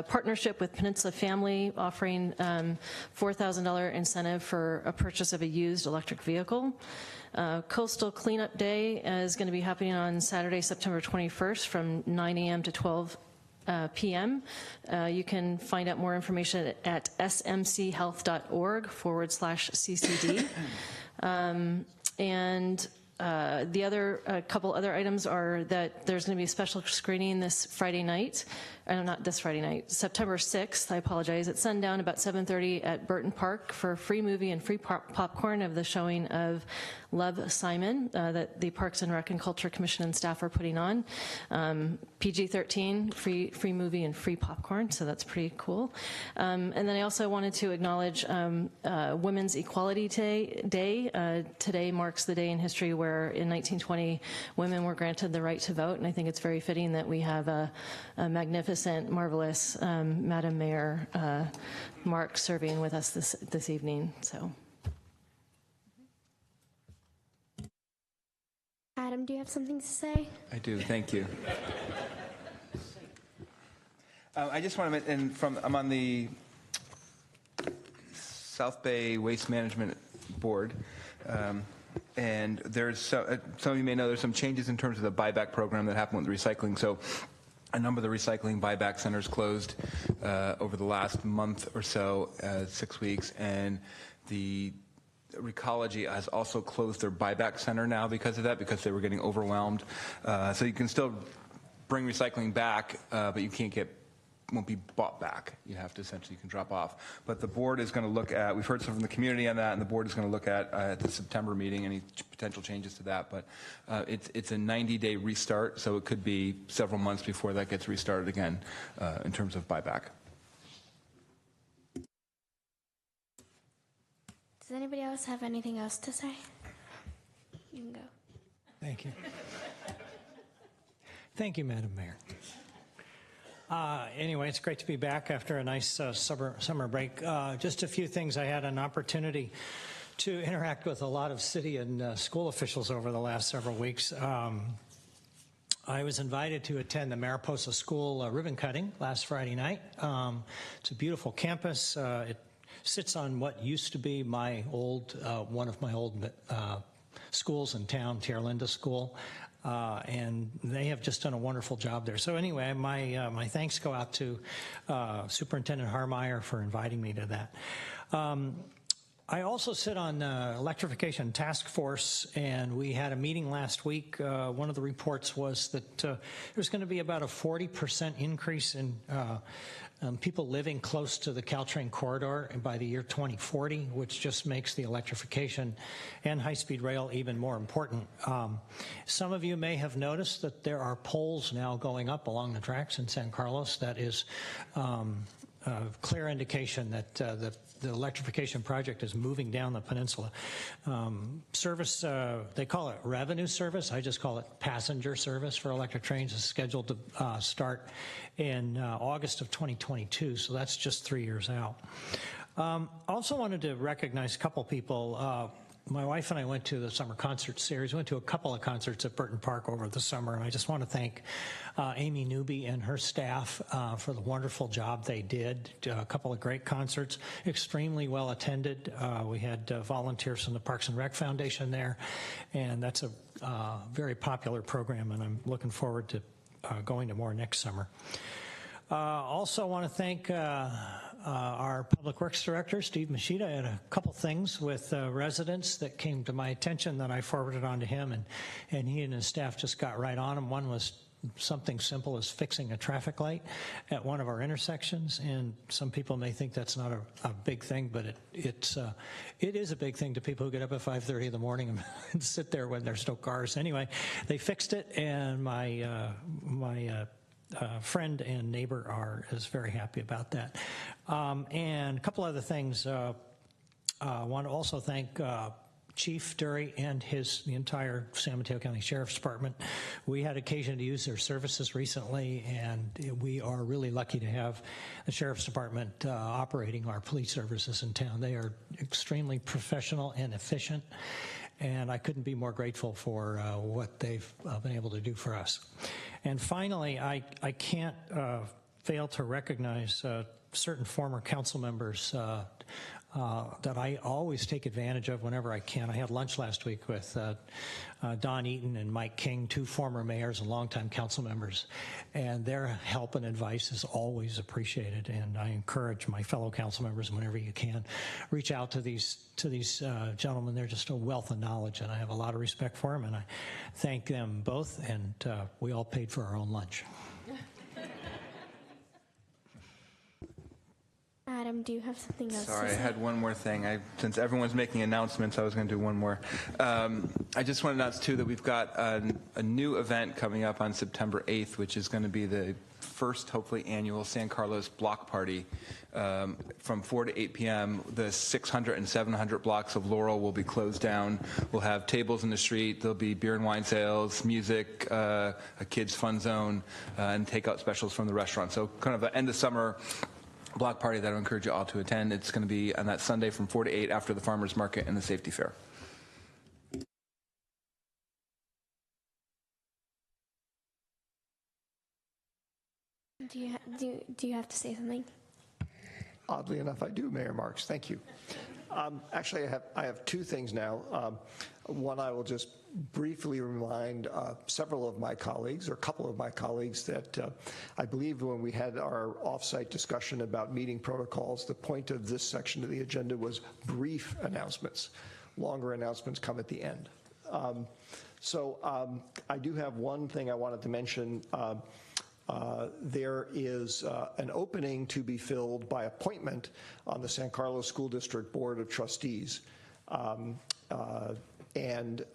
partnership with Peninsula Family offering $4,000 incentive for a purchase of a used electric vehicle. Coastal Cleanup Day is going to be happening on Saturday, September 21st from 9 a.m. to 12 p.m. You can find out more information at smchealth.org/CCD. The other couple other items are that there's going to be a special screening this Friday night. Not this Friday night, September 6th, I apologize, at sundown about 7:30 at Burton Park for a free movie and free popcorn of the showing of Love, Simon that the Parks and Rec and Culture Commission and staff are putting on. PG-13, free movie and free popcorn, so that's pretty cool. And then I also wanted to acknowledge Women's Equality Day. Today marks the day in history where in 1920 women were granted the right to vote, and I think it's very fitting that we have a magnificent, marvelous Madam Mayor Mark serving with us this evening. So.
Adam, do you have something to say?
I do, thank you. I just want to mention, I'm on the South Bay Waste Management Board, and there's some of you may know there's some changes in terms of the buyback program that happened with recycling. So a number of the recycling buyback centers closed over the last month or so, 6 weeks, and the Recology has also closed their buyback center now because of that, because they were getting overwhelmed. So you can still bring recycling back, but you won't be bought back. You have to essentially, you can drop off. But the board is going to look at, we've heard some from the community on that, and the board is going to look at the September meeting, any potential changes to that. But it's a 90-day restart, so it could be several months before that gets restarted again in terms of buyback.
Does anybody else have anything else to say? You can go.
Thank you. Thank you, Madam Mayor. Anyway, it's great to be back after a nice summer break. Just a few things. I had an opportunity to interact with a lot of city and school officials over the last several weeks. I was invited to attend the Mariposa School ribbon cutting last Friday night. It's a beautiful campus. It sits on what used to be my old, one of my old schools in town, Tierra Linda School. And they have just done a wonderful job there. So anyway, my thanks go out to Superintendent Harmeyer for inviting me to that. I also sit on electrification task force, and we had a meeting last week. One of the reports was that there's going to be about a 40% increase in people living close to the Caltrain corridor by the year 2040, which just makes the electrification and high-speed rail even more important. Some of you may have noticed that there are poles now going up along the tracks in San Carlos that is clear indication that the electrification project is moving down the peninsula. Service, they call it revenue service. I just call it passenger service for electric trains. Is scheduled to start in August of 2022, so that's just 3 years out. Also wanted to recognize a couple people. My wife and I went to the summer concert series, went to a couple of concerts at Burton Park over the summer, and I just want to thank Amy Newby and her staff for the wonderful job they did. A couple of great concerts, extremely well attended. We had volunteers from the Parks and Rec Foundation there, and that's a very popular program, and I'm looking forward to going to more next summer. Also want to thank our Public Works Director, Steve Machida. I had a couple things with residents that came to my attention that I forwarded on to him, and he and his staff just got right on them. One was something simple as fixing a traffic light at one of our intersections, and some people may think that's not a big thing, but it is a big thing to people who get up at 5:30 in the morning and sit there when there's no cars. Anyway, they fixed it, and my friend and neighbor is very happy about that. And a couple other things. I want to also thank Chief Dury and the entire San Mateo County Sheriff's Department. We had occasion to use their services recently, and we are really lucky to have the Sheriff's Department operating our police services in town. They are extremely professional and efficient, and I couldn't be more grateful for what they've been able to do for us. And finally, I can't fail to recognize certain former council members that I always take advantage of whenever I can. I had lunch last week with Don Eaton and Mike King, two former mayors and longtime council members, and their help and advice is always appreciated. And I encourage my fellow council members, whenever you can, reach out to these gentlemen. They're just a wealth of knowledge, and I have a lot of respect for them, and I thank them both. And we all paid for our own lunch.
Adam, do you have something else
Sorry,
to say?
I had one more thing. Since everyone's making announcements, I was going to do one more. I just want to announce, too, that we've got a new event coming up on September 8th, which is going to be the first, hopefully, annual San Carlos Block Party from 4 to 8 p.m. The 600 and 700 blocks of Laurel will be closed down. We'll have tables in the street. There'll be beer and wine sales, music, a kids' fun zone, and takeout specials from the restaurant. So kind of an end of summer block party that I encourage you all to attend. It's going to be on that Sunday from 4 to 8 after the farmers market and the safety fair.
Do you have to say something?
Oddly enough, I do, Mayor Marks. Thank you. Actually, I have two things now. One, I will just briefly remind several of my colleagues, or a couple of my colleagues, that I believe when we had our offsite discussion about meeting protocols, the point of this section of the agenda was brief announcements. Longer announcements come at the end. So I do have one thing I wanted to mention. There is an opening to be filled by appointment on the San Carlos School District Board of Trustees. And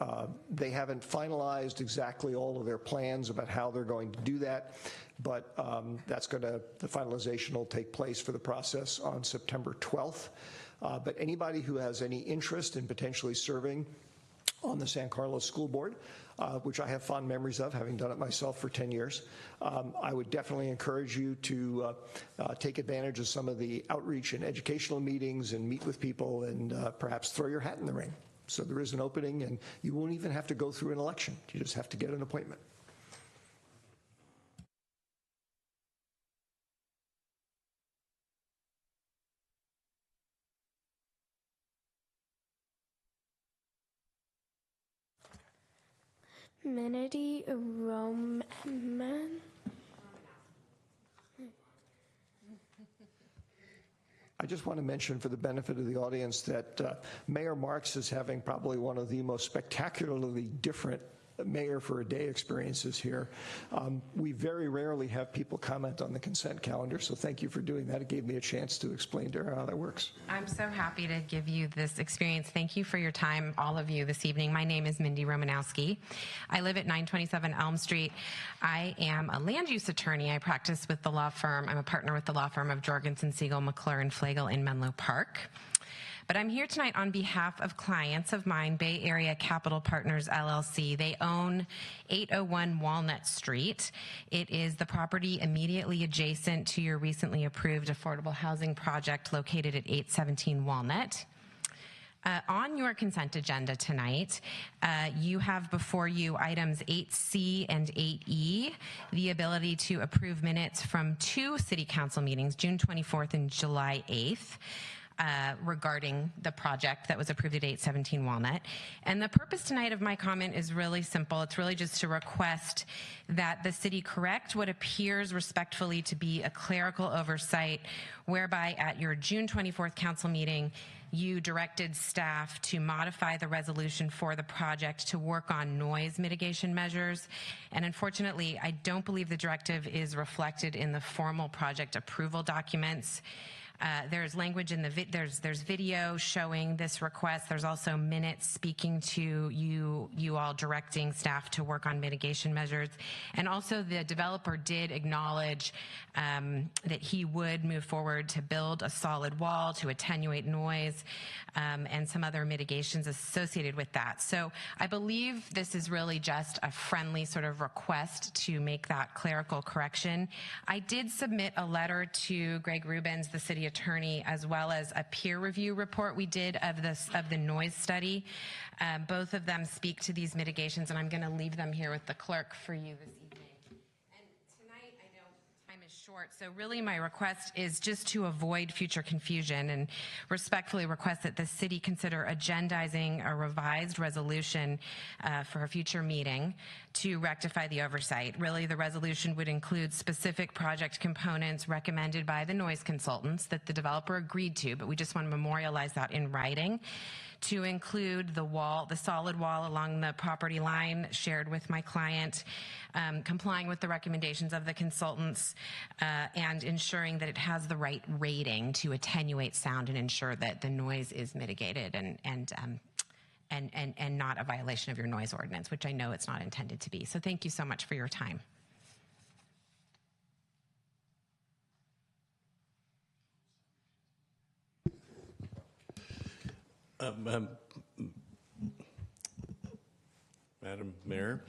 they haven't finalized exactly all of their plans about how they're going to do that, but the finalization will take place for the process on September 12th. But anybody who has any interest in potentially serving on the San Carlos School Board, which I have fond memories of, having done it myself for 10 years. I would definitely encourage you to take advantage of some of the outreach and educational meetings and meet with people and perhaps throw your hat in the ring. So there is an opening, and you won't even have to go through an election. You just have to get an appointment.
Menady Roman.
I just want to mention for the benefit of the audience that Mayor Marks is having probably one of the most spectacularly different mayor for a day experiences here. We very rarely have people comment on the consent calendar, so thank you for doing that. It gave me a chance to explain to her how that works.
I'm so happy to give you this experience. Thank you for your time, all of you, this evening. My name is Mindy Romanowski. I live at 927 Elm Street. I am a land use attorney. I practice with the law firm. I'm a partner with the law firm of Jorgensen, Siegel, McClure, and Flegel in Menlo Park. But I'm here tonight on behalf of clients of mine, Bay Area Capital Partners, LLC. They own 801 Walnut Street. It is the property immediately adjacent to your recently approved affordable housing project located at 817 Walnut. On your consent agenda tonight, you have before you items 8C and 8E, the ability to approve minutes from 2 city council meetings, June 24th and July 8th. Regarding the project that was approved at 817 Walnut. And the purpose tonight of my comment is really simple. It's really just to request that the city correct what appears respectfully to be a clerical oversight, whereby at your June 24th council meeting, you directed staff to modify the resolution for the project to work on noise mitigation measures. And unfortunately, I don't believe the directive is reflected in the formal project approval documents. There's language in the there's video showing this request. There's also minutes speaking to you all directing staff to work on mitigation measures. And also the developer did acknowledge that he would move forward to build a solid wall to attenuate noise and some other mitigations associated with that. So I believe this is really just a friendly sort of request to make that clerical correction. I did submit a letter to Greg Rubens, the city attorney, as well as a peer review report we did of the noise study. Both of them speak to these mitigations, and I'm going to leave them here with the clerk for you this evening. And tonight, I know time is short, so really my request is just to avoid future confusion and respectfully request that the city consider agendizing a revised resolution for a future meeting to rectify the oversight. Really, the resolution would include specific project components recommended by the noise consultants that the developer agreed to, but we just want to memorialize that in writing, to include the wall, the solid wall along the property line shared with my client, complying with the recommendations of the consultants, and ensuring that it has the right rating to attenuate sound and ensure that the noise is mitigated and not a violation of your noise ordinance, which I know it's not intended to be. So thank you so much for your time.
Madam Mayor,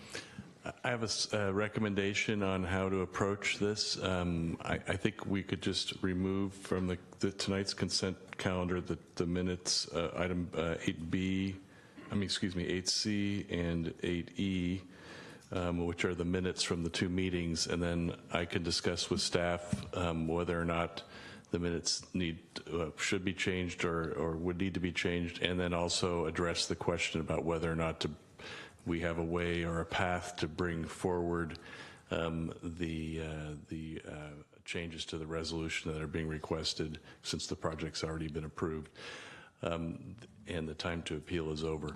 I have a recommendation on how to approach this. I think we could just remove from the tonight's consent calendar the minutes, item 8B, excuse me, 8C and 8E, which are the minutes from the 2 meetings, and then I can discuss with staff whether or not the minutes should be changed or would need to be changed, and then also address the question about whether or not we have a way or a path to bring forward the changes to the resolution that are being requested since the project's already been approved and the time to appeal is over.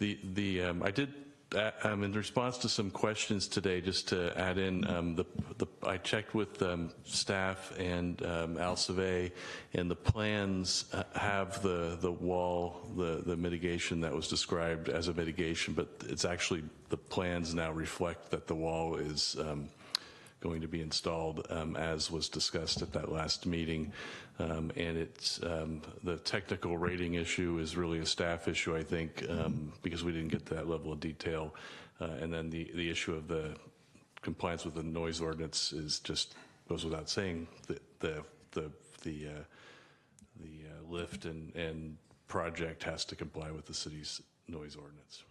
I did, in response to some questions today, just to add in, I checked with staff and Al Savet, and the plans have the wall, the mitigation that was described as a mitigation, but it's actually, the plans now reflect that the wall is going to be installed as was discussed at that last meeting. And it's the technical rating issue is really a staff issue, I think, because we didn't get to that level of detail. And then the issue of the compliance with the noise ordinance is just goes without saying. The lift and project has to comply with the city's noise ordinance.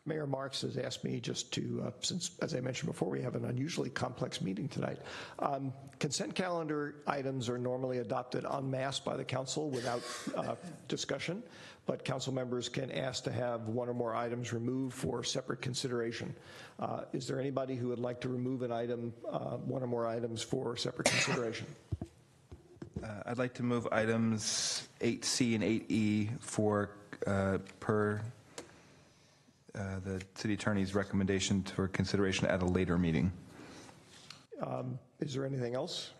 Mayor Marks has asked me just to, since, as I mentioned before, we have an unusually complex meeting tonight. Consent calendar items are normally adopted en masse by the council without discussion, but council members can ask to have one or more items removed for separate consideration. Is there anybody who would like to remove an item, one or more items for separate consideration?
I'd like to move items 8C and 8E for per the city attorney's recommendation for consideration at a later meeting.
Is there anything else?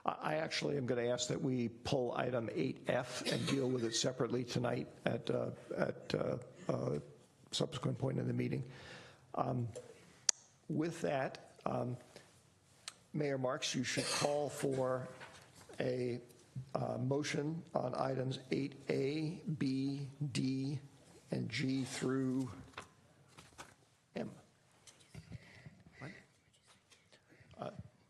I actually am going to ask that we pull item 8F and deal with it separately tonight at a subsequent point in the meeting. With that, Mayor Marks, you should call for a motion on items 8A, B, D, and G through M. What?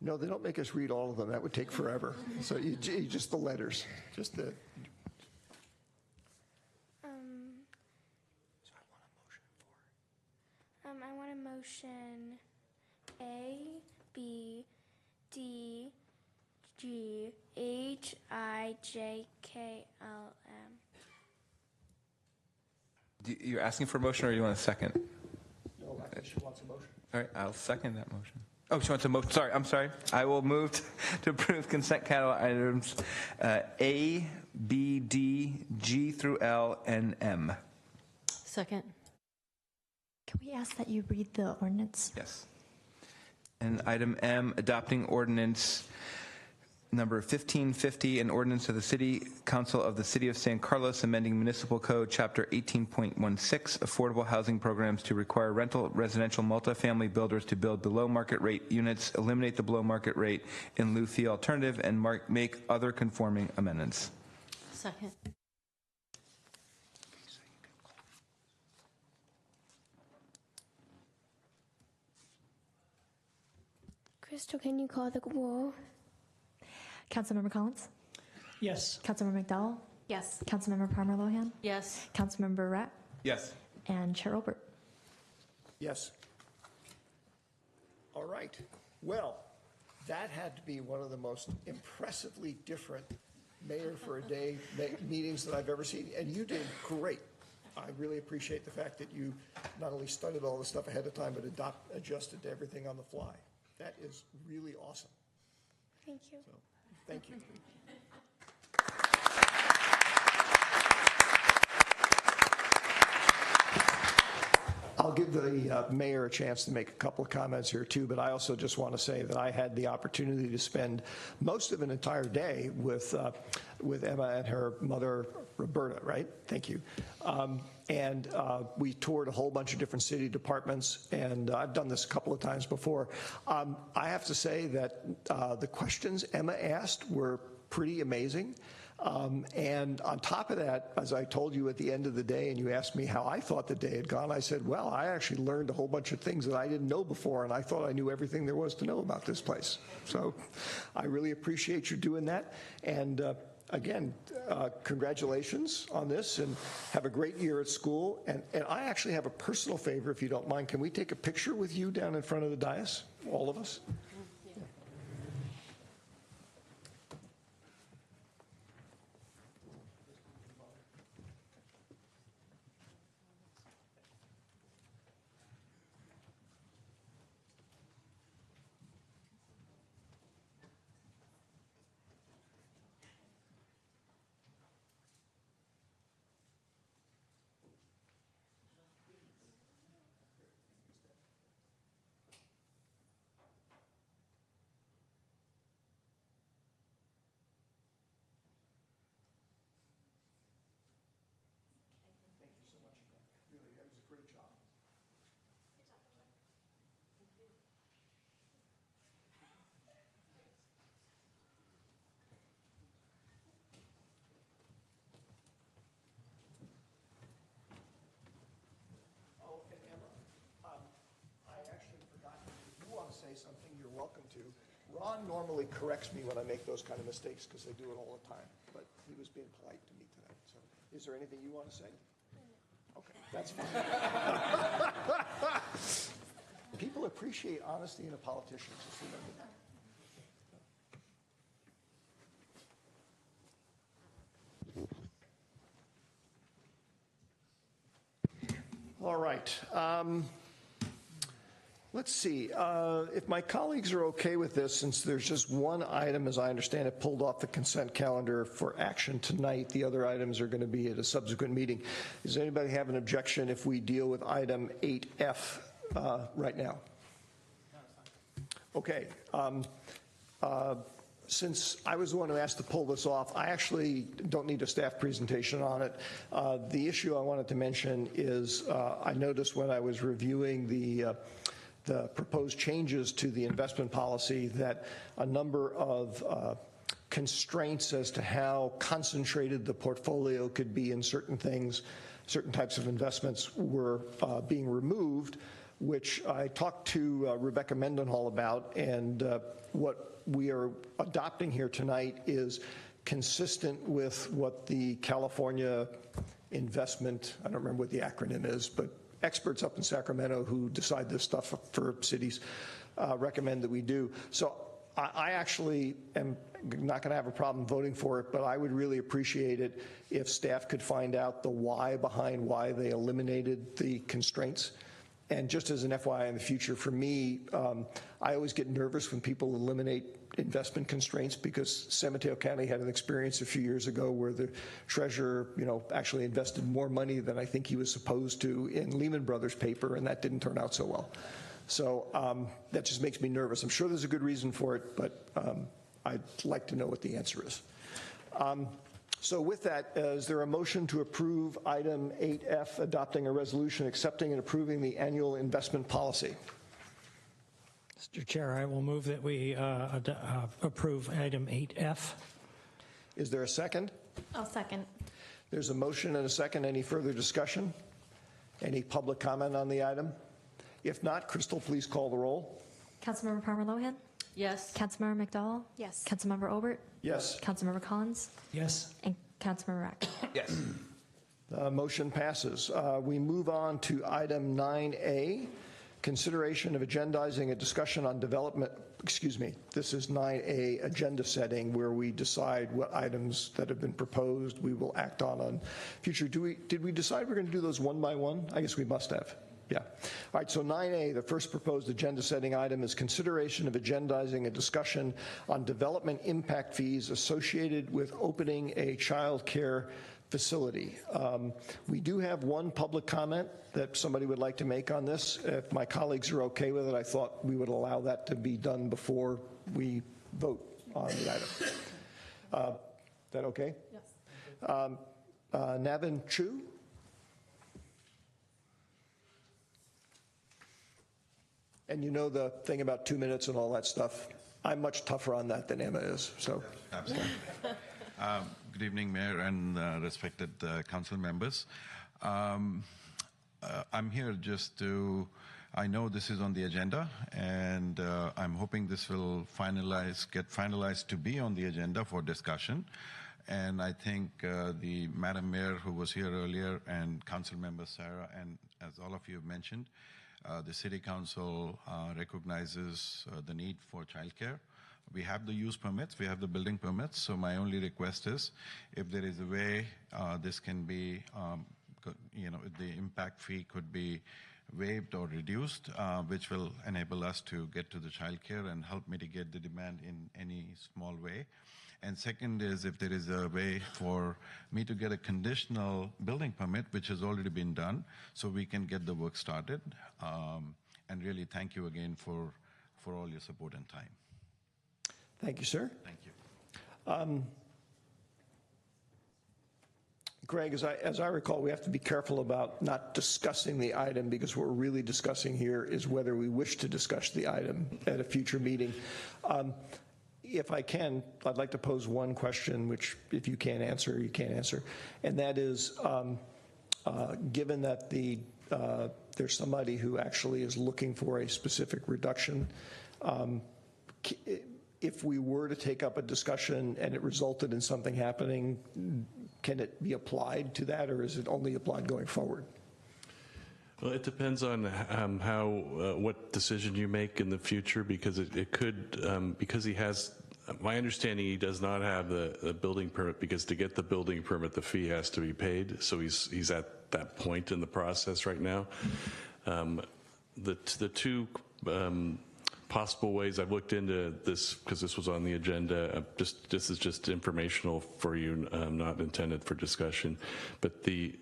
No, they don't make us read all of them. That would take forever. So you just the letters, just the.
I want a motion A, B, D, G, H, I, J, K, L, M.
You're asking for a motion, or you want a second?
No, I think she wants a motion.
All right, I'll second that motion. Oh, she wants a motion. Sorry, I'm sorry. I will move to approve consent calendar items A, B, D, G through L, and M.
Second. Can we ask that you read the ordinance?
Yes. And item M, adopting ordinance number 1550, an ordinance of the City Council of the City of San Carlos amending Municipal Code Chapter 18.16, affordable housing programs to require rental residential multifamily builders to build below market rate units, eliminate the below market rate in lieu fee alternative, and make other conforming amendments.
Second.
Crystal, can you call the roll?
Councilmember Collins?
Yes.
Councilmember McDowell?
Yes.
Councilmember Palmer Lohan?
Yes.
Councilmember Ratt?
Yes.
And Chair Obert?
Yes. All right. Well, that had to be one of the most impressively different mayor for a day meetings that I've ever seen, and you did great. I really appreciate the fact that you not only studied all the stuff ahead of time, but adjusted to everything on the fly. That is really awesome.
Thank you.
So, thank you. I'll give the mayor a chance to make a couple of comments here too, but I also just want to say that I had the opportunity to spend most of an entire day with Emma and her mother, Roberta, right? Thank you. And we toured a whole bunch of different city departments, and I've done this a couple of times before. I have to say that the questions Emma asked were pretty amazing. And on top of that, as I told you at the end of the day, and you asked me how I thought the day had gone, I said, well, I actually learned a whole bunch of things that I didn't know before, and I thought I knew everything there was to know about this place. So I really appreciate you doing that. And again, congratulations on this, and have a great year at school. And I actually have a personal favor, if you don't mind. Can we take a picture with you down in front of the dais, all of us? Something you're welcome to. Ron normally corrects me when I make those kind of mistakes because I do it all the time, but he was being polite to me tonight. So is there anything you want to say? Okay, that's fine. People appreciate honesty in a politician, just remember that. All right. Let's see. If my colleagues are okay with this, since there's just one item, as I understand it, pulled off the consent calendar for action tonight, the other items are going to be at a subsequent meeting. Does anybody have an objection if we deal with item 8F right now? Okay. Since I was the one who asked to pull this off, I actually don't need a staff presentation on it. The issue I wanted to mention is I noticed when I was reviewing the proposed changes to the investment policy that a number of constraints as to how concentrated the portfolio could be in certain things, certain types of investments were being removed, which I talked to Rebecca Mendenhall about, and what we are adopting here tonight is consistent with what the California Investment, I don't remember what the acronym is, but experts up in Sacramento who decide this stuff for cities recommend that we do. So I actually am not going to have a problem voting for it, but I would really appreciate it if staff could find out the why behind why they eliminated the constraints. And just as an FYI in the future, for me, I always get nervous when people eliminate investment constraints, because San Mateo County had an experience a few years ago where the treasurer, actually invested more money than I think he was supposed to in Lehman Brothers paper, and that didn't turn out so well. So that just makes me nervous. I'm sure there's a good reason for it, but I'd like to know what the answer is. So with that, is there a motion to approve item 8F, adopting a resolution accepting and approving the annual investment policy?
Mr. Chair, I will move that we approve item 8F.
Is there a second?
I'll second.
There's a motion and a second. Any further discussion? Any public comment on the item? If not, Crystal, please call the roll.
Councilmember Palmer Lohan?
Yes.
Councilmember McDowell?
Yes.
Councilmember Obert?
Yes.
Councilmember Collins?
Yes.
And Councilmember Rack?
Yes.
Motion passes. We move on to item 9A, consideration of agendizing a discussion on development, this is 9A, agenda setting, where we decide what items that have been proposed we will act on future. Did we decide we're going to do those one by one? I guess we must have. Yeah. All right, so 9A, the first proposed agenda setting item is consideration of agendizing a discussion on development impact fees associated with opening a child care facility. We do have one public comment that somebody would like to make on this. If my colleagues are okay with it, I thought we would allow that to be done before we vote on the item. Is that okay? Yes. Navin Chu? And you know the thing about 2 minutes and all that stuff. I'm much tougher on that than Emma is. So.
Absolutely. Good evening, Mayor and respected council members. I'm here just to, I know this is on the agenda, and I'm hoping this will get finalized to be on the agenda for discussion. And I think the Madam Mayor, who was here earlier, and Council Member Sarah, and as all of you have mentioned, the City Council recognizes the need for childcare. We have the use permits, we have the building permits, so my only request is if there is a way this can be, the impact fee could be waived or reduced, which will enable us to get to the childcare and help mitigate the demand in any small way. And second is if there is a way for me to get a conditional building permit, which has already been done, so we can get the work started. And really thank you again for all your support and time.
Thank you, sir.
Thank you.
Greg, as I recall, we have to be careful about not discussing the item, because what we're really discussing here is whether we wish to discuss the item at a future meeting. If I can, I'd like to pose one question, which if you can't answer, you can't answer. And that is, given that there's somebody who actually is looking for a specific reduction, if we were to take up a discussion and it resulted in something happening, can it be applied to that, or is it only applied going forward?
Well, it depends on what decision you make in the future, because it could, because he has My understanding, he does not have the building permit, because to get the building permit, the fee has to be paid. So he's at that point in the process right now. The two possible ways, I've looked into this because this was on the agenda. This is just informational for you, not intended for discussion. But the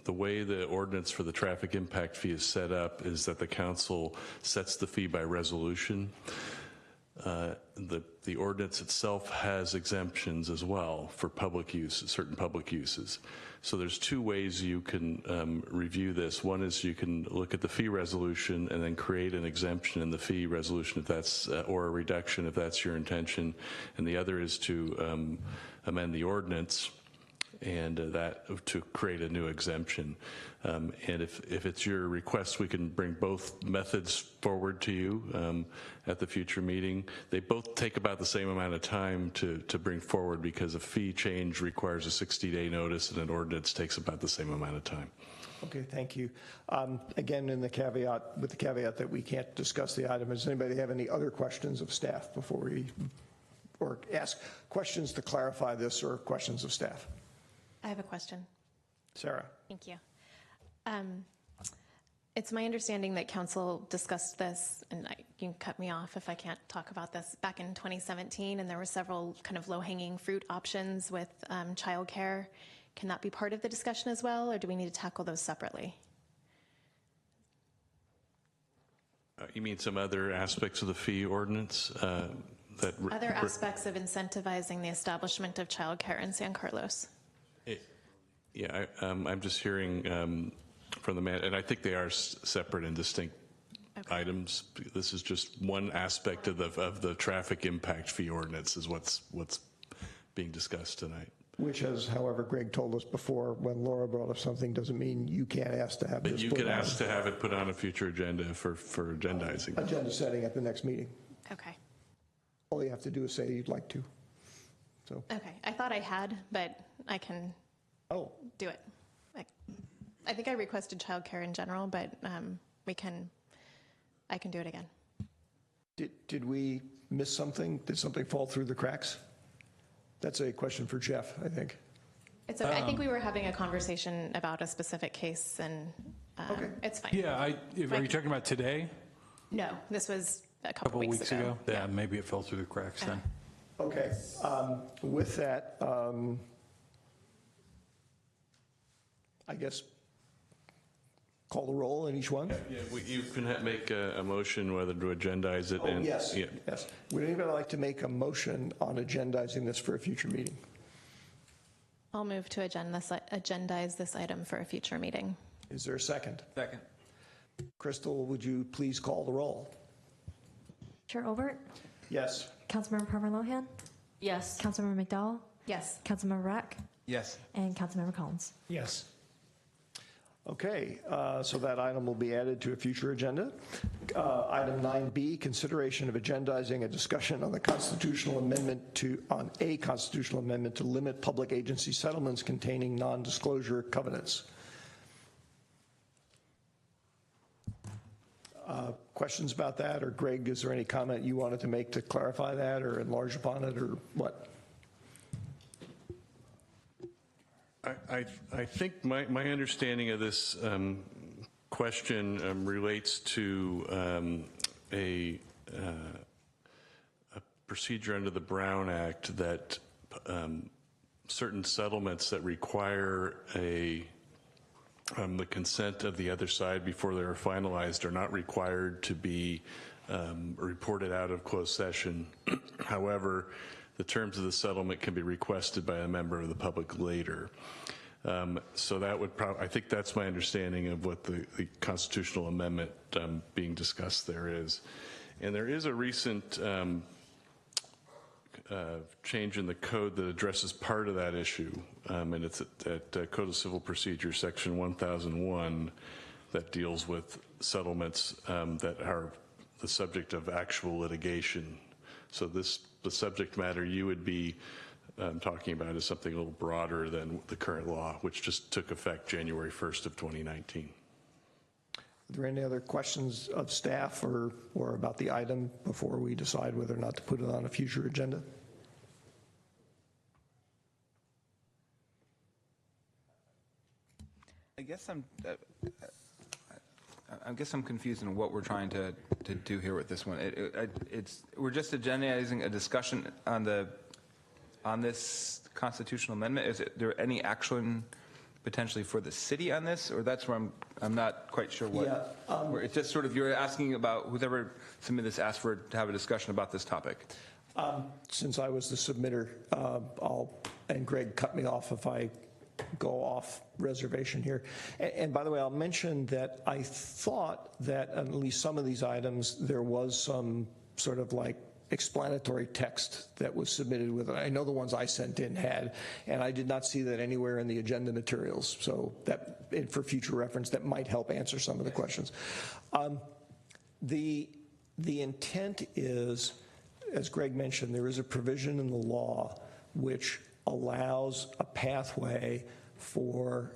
way the ordinance for the traffic impact fee is set up is that the council sets the fee by resolution. The ordinance itself has exemptions as well for public use, certain public uses. So there's two ways you can review this. One is you can look at the fee resolution and then create an exemption in the fee resolution if that's, or a reduction if that's your intention. And the other is to amend the ordinance and that to create a new exemption. And if it's your request, we can bring both methods forward to you at the future meeting. They both take about the same amount of time to bring forward, because a fee change requires a 60-day notice and an ordinance takes about the same amount of time.
Okay, thank you. Again, with the caveat that we can't discuss the item, does anybody have any other questions of staff before we, or ask questions to clarify this or questions of staff?
I have a question.
Sarah.
Thank you. It's my understanding that council discussed this, and you can cut me off if I can't talk about this, back in 2017, and there were several kind of low-hanging fruit options with childcare. Can that be part of the discussion as well, or do we need to tackle those separately?
You mean some other aspects of the fee ordinance?
Other aspects of incentivizing the establishment of childcare in San Carlos?
Yeah, I'm just hearing from the man, and I think they are separate and distinct items. This is just one aspect of the traffic impact fee ordinance is what's being discussed tonight.
Which, as however Greg told us before, when Laura brought up something, doesn't mean you can't ask to have this.
But you can ask to have it put on a future agenda for agendizing.
Agenda setting at the next meeting.
Okay.
All you have to do is say you'd like to. So.
Okay, I thought I had, but I can do it. I think I requested childcare in general, but I can do it again.
Did we miss something? Did something fall through the cracks? That's a question for Jeff, I think.
It's okay. I think we were having a conversation about a specific case, and it's fine.
Yeah, are you talking about today?
No, this was a couple
weeks ago. Yeah, maybe it fell through the cracks then.
Okay. With that, I guess call the roll in each one.
Yeah, you can make a motion whether to agendize it.
Yes. Would anybody like to make a motion on agendizing this for a future meeting?
I'll move to agendize this item for a future meeting.
Is there a second?
Second.
Crystal, would you please call the roll?
Chair Obert?
Yes.
Councilmember Palmer Lohan?
Yes.
Councilmember McDowell?
Yes.
Councilmember Rack?
Yes.
And Councilmember Collins?
Yes.
Okay, so that item will be added to a future agenda. Item 9B, consideration of agendizing a discussion on a constitutional amendment to limit public agency settlements containing non-disclosure covenants. Questions about that, or Greg, is there any comment you wanted to make to clarify that or enlarge upon it, or what?
I think my understanding of this question relates to a procedure under the Brown Act that certain settlements that require the consent of the other side before they are finalized are not required to be reported out of closed session. However, the terms of the settlement can be requested by a member of the public later. So that would I think that's my understanding of what the constitutional amendment being discussed there is. And there is a recent change in the code that addresses part of that issue, and it's at Code of Civil Procedure, Section 1001, that deals with settlements that are the subject of actual litigation. So the subject matter you would be talking about is something a little broader than the current law, which just took effect January 1st of 2019.
Are there any other questions of staff or about the item before we decide whether or not to put it on a future agenda?
I guess I'm confused in what we're trying to do here with this one. We're just agendizing a discussion on this constitutional amendment. Is there any action potentially for the city on this, or that's where I'm not quite sure what.
Yeah,
where it's just sort of you're asking about whoever submitted this asked for to have a discussion about this topic.
Since I was the submitter, and Greg cut me off if I go off reservation here. And by the way, I'll mention that I thought that at least some of these items, there was some sort of like explanatory text that was submitted with it. I know the ones I sent in had, and I did not see that anywhere in the agenda materials. So that, for future reference, that might help answer some of the questions. The intent is, as Greg mentioned, there is a provision in the law which allows a pathway for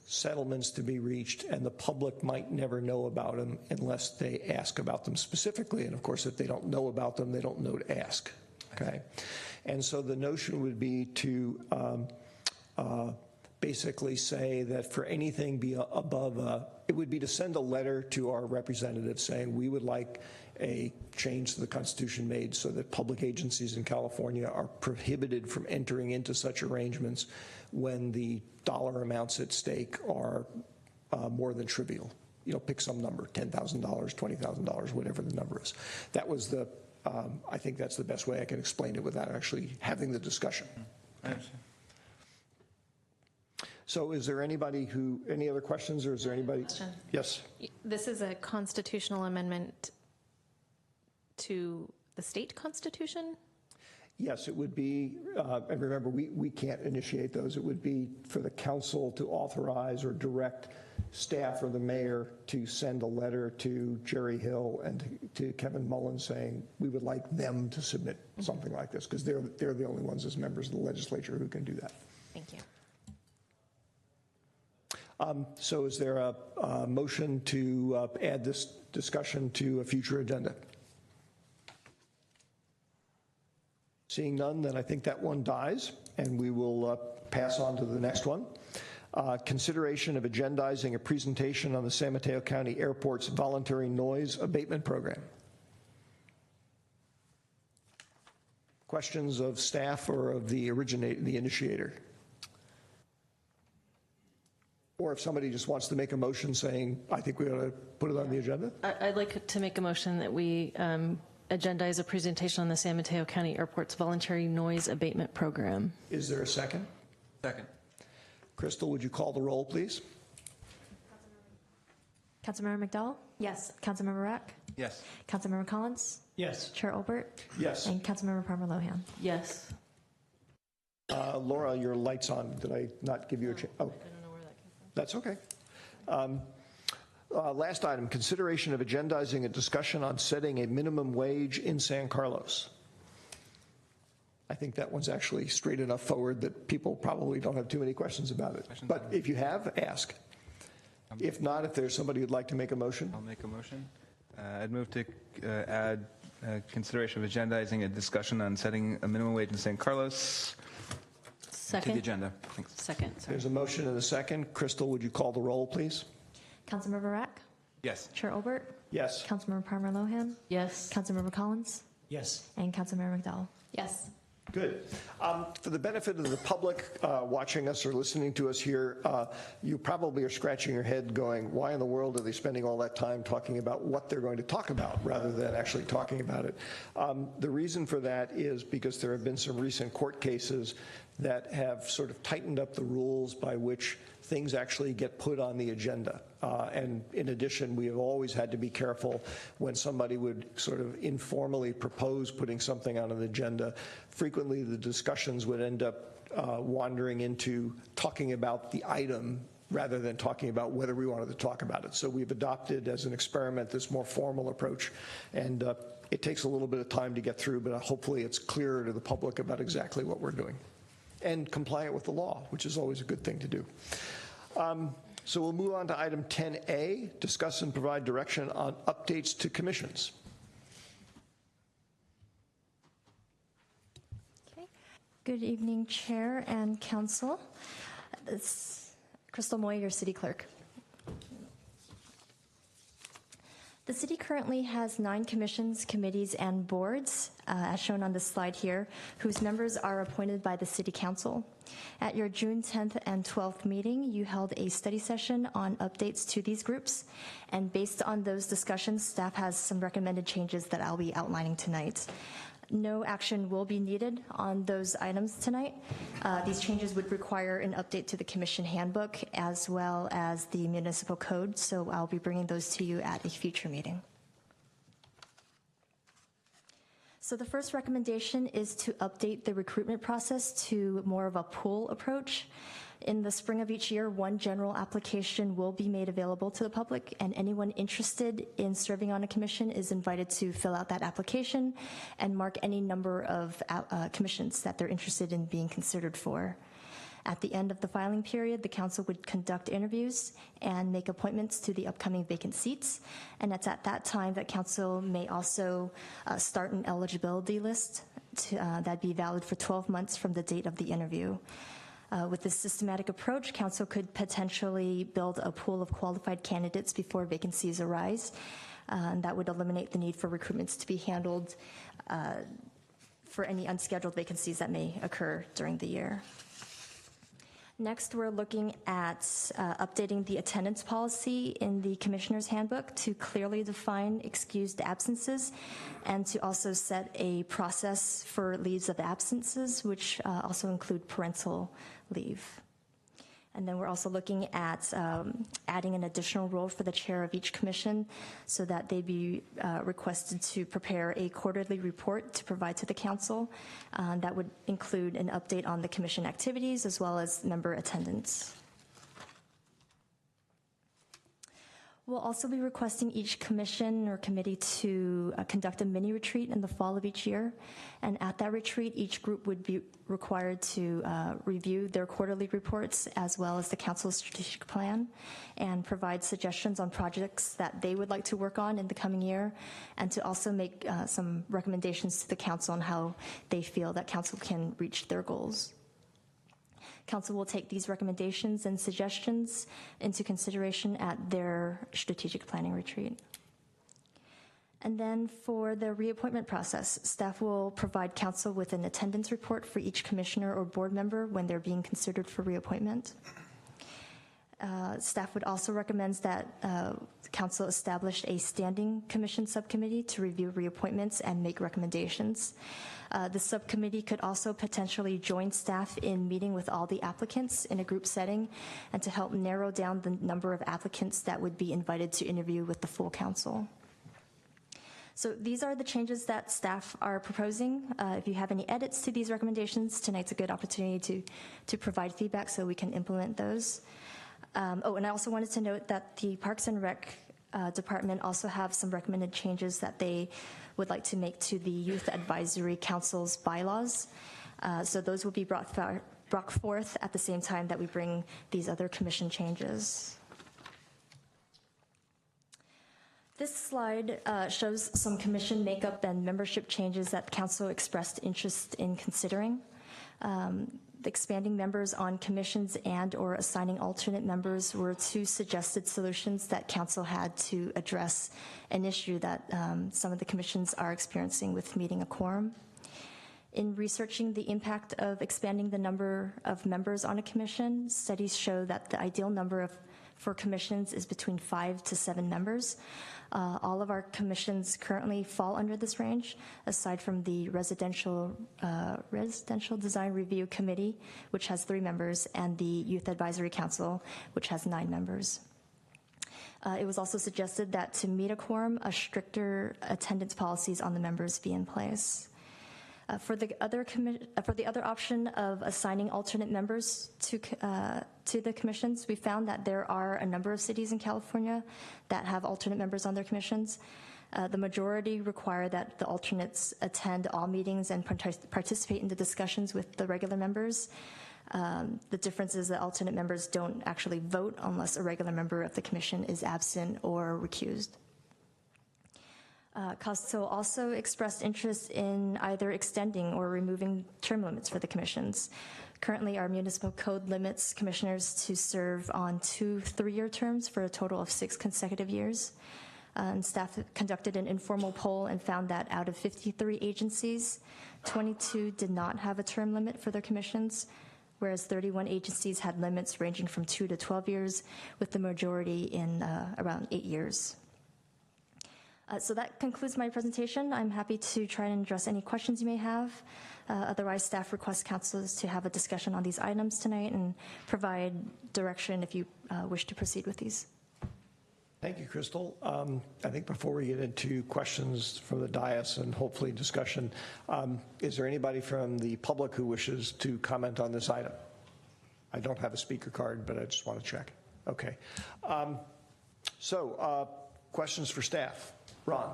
settlements to be reached, and the public might never know about them unless they ask about them specifically. And of course, if they don't know about them, they don't know to ask. Okay, and so the notion would be to basically say that for anything above, it would be to send a letter to our representatives saying we would like a change to the Constitution made so that public agencies in California are prohibited from entering into such arrangements when the dollar amounts at stake are more than trivial. You know, pick some number, $10,000, $20,000, whatever the number is. That was the, I think that's the best way I can explain it without actually having the discussion.
I understand.
So is there anybody any other questions, or is there anybody?
Question.
Yes.
This is a constitutional amendment to the state constitution?
Yes, it would be, and remember, we can't initiate those. It would be for the council to authorize or direct staff or the mayor to send a letter to Jerry Hill and to Kevin Mullen saying we would like them to submit something like this, because they're the only ones as members of the legislature who can do that.
Thank you.
So is there a motion to add this discussion to a future agenda? Seeing none, then I think that one dies, and we will pass on to the next one. Consideration of agendizing a presentation on the San Mateo County Airport's voluntary noise abatement program. Questions of staff or of the initiator? Or if somebody just wants to make a motion saying, I think we ought to put it on the agenda?
I'd like to make a motion that we agendize a presentation on the San Mateo County Airport's voluntary noise abatement program.
Is there a second?
Second.
Crystal, would you call the roll, please?
Councilmember McDowell? Yes. Councilmember Rack?
Yes.
Councilmember Collins?
Yes.
Chair Olbert?
Yes.
And Councilmember Palmer Lohan?
Yes.
Laura, your light's on. Did I not give you a chance? Oh. I don't know where that came from. That's okay. Last item, consideration of agendizing a discussion on setting a minimum wage in San Carlos. I think that one's actually straight enough forward that people probably don't have too many questions about it. But if you have, ask. If not, if there's somebody who'd like to make a motion.
I'll make a motion. I'd move to add consideration of agendizing a discussion on setting a minimum wage in San Carlos
Second.
to the agenda. Thanks.
Second. Sorry.
There's a motion and a second. Crystal, would you call the roll, please?
Councilmember Rack?
Yes.
Chair Olbert?
Yes.
Councilmember Palmer Lohan?
Yes.
Councilmember Collins?
Yes.
And Councilmember McDowell? Yes.
Good. For the benefit of the public watching us or listening to us here, you probably are scratching your head going, why in the world are they spending all that time talking about what they're going to talk about rather than actually talking about it? The reason for that is because there have been some recent court cases that have sort of tightened up the rules by which things actually get put on the agenda. And in addition, we have always had to be careful when somebody would sort of informally propose putting something on an agenda. Frequently, the discussions would end up wandering into talking about the item rather than talking about whether we wanted to talk about it. So we've adopted as an experiment this more formal approach. And it takes a little bit of time to get through, but hopefully it's clearer to the public about exactly what we're doing. And compliant with the law, which is always a good thing to do. So we'll move on to item 10A, discuss and provide direction on updates to commissions.
Okay. Good evening, Chair and Council. It's Crystal Moy, your City Clerk. The City currently has 9 commissions, committees, and boards, as shown on this slide here, whose members are appointed by the City Council. At your June 10th and 12th meeting, you held a study session on updates to these groups, and based on those discussions, staff has some recommended changes that I'll be outlining tonight. No action will be needed on those items tonight. These changes would require an update to the Commission Handbook as well as the Municipal Code, so I'll be bringing those to you at a future meeting. So the first recommendation is to update the recruitment process to more of a pool approach. In the spring of each year, one general application will be made available to the public, and anyone interested in serving on a commission is invited to fill out that application and mark any number of commissions that they're interested in being considered for. At the end of the filing period, the council would conduct interviews and make appointments to the upcoming vacant seats, and it's at that time that council may also start an eligibility list that'd be valid for 12 months from the date of the interview. With this systematic approach, council could potentially build a pool of qualified candidates before vacancies arise. And that would eliminate the need for recruitments to be handled for any unscheduled vacancies that may occur during the year. Next, we're looking at updating the attendance policy in the Commissioner's Handbook to clearly define excused absences and to also set a process for leaves of absences, which also include parental leave. And then we're also looking at adding an additional role for the chair of each commission so that they be requested to prepare a quarterly report to provide to the council. That would include an update on the commission activities as well as member attendance. We'll also be requesting each commission or committee to conduct a mini retreat in the fall of each year. And at that retreat, each group would be required to review their quarterly reports as well as the council's strategic plan and provide suggestions on projects that they would like to work on in the coming year, and to also make some recommendations to the council on how they feel that council can reach their goals. Council will take these recommendations and suggestions into consideration at their strategic planning retreat. And then for the reappointment process, staff will provide council with an attendance report for each commissioner or board member when they're being considered for reappointment. Staff would also recommend that council establish a standing commission subcommittee to review reappointments and make recommendations. The subcommittee could also potentially join staff in meeting with all the applicants in a group setting and to help narrow down the number of applicants that would be invited to interview with the full council. So these are the changes that staff are proposing. If you have any edits to these recommendations, tonight's a good opportunity to provide feedback so we can implement those. And I also wanted to note that the Parks and Rec Department also have some recommended changes that they would like to make to the Youth Advisory Council's bylaws. So those will be brought forth at the same time that we bring these other commission changes. This slide shows some commission makeup and membership changes that council expressed interest in considering. Expanding members on commissions and or assigning alternate members were two suggested solutions that council had to address an issue that some of the commissions are experiencing with meeting a quorum. In researching the impact of expanding the number of members on a commission, studies show that the ideal number for commissions is between 5 to 7 members. All of our commissions currently fall under this range, aside from the Residential Design Review Committee, which has 3 members, and the Youth Advisory Council, which has 9 members. It was also suggested that to meet a quorum, a stricter attendance policies on the members be in place. For the other option of assigning alternate members to the commissions, we found that there are a number of cities in California that have alternate members on their commissions. The majority require that the alternates attend all meetings and participate in the discussions with the regular members. The difference is that alternate members don't actually vote unless a regular member of the commission is absent or recused. COSTO also expressed interest in either extending or removing term limits for the commissions. Currently, our municipal code limits commissioners to serve on 2 3-year terms for a total of 6 consecutive years. And staff conducted an informal poll and found that out of 53 agencies, 22 did not have a term limit for their commissions, whereas 31 agencies had limits ranging from 2 to 12 years, with the majority in around 8 years. So that concludes my presentation. I'm happy to try and address any questions you may have. Otherwise, staff requests councilors to have a discussion on these items tonight and provide direction if you wish to proceed with these.
Thank you, Crystal. I think before we get into questions from the dais and hopefully discussion, is there anybody from the public who wishes to comment on this item? I don't have a speaker card, but I just want to check. Okay. So questions for staff. Ron.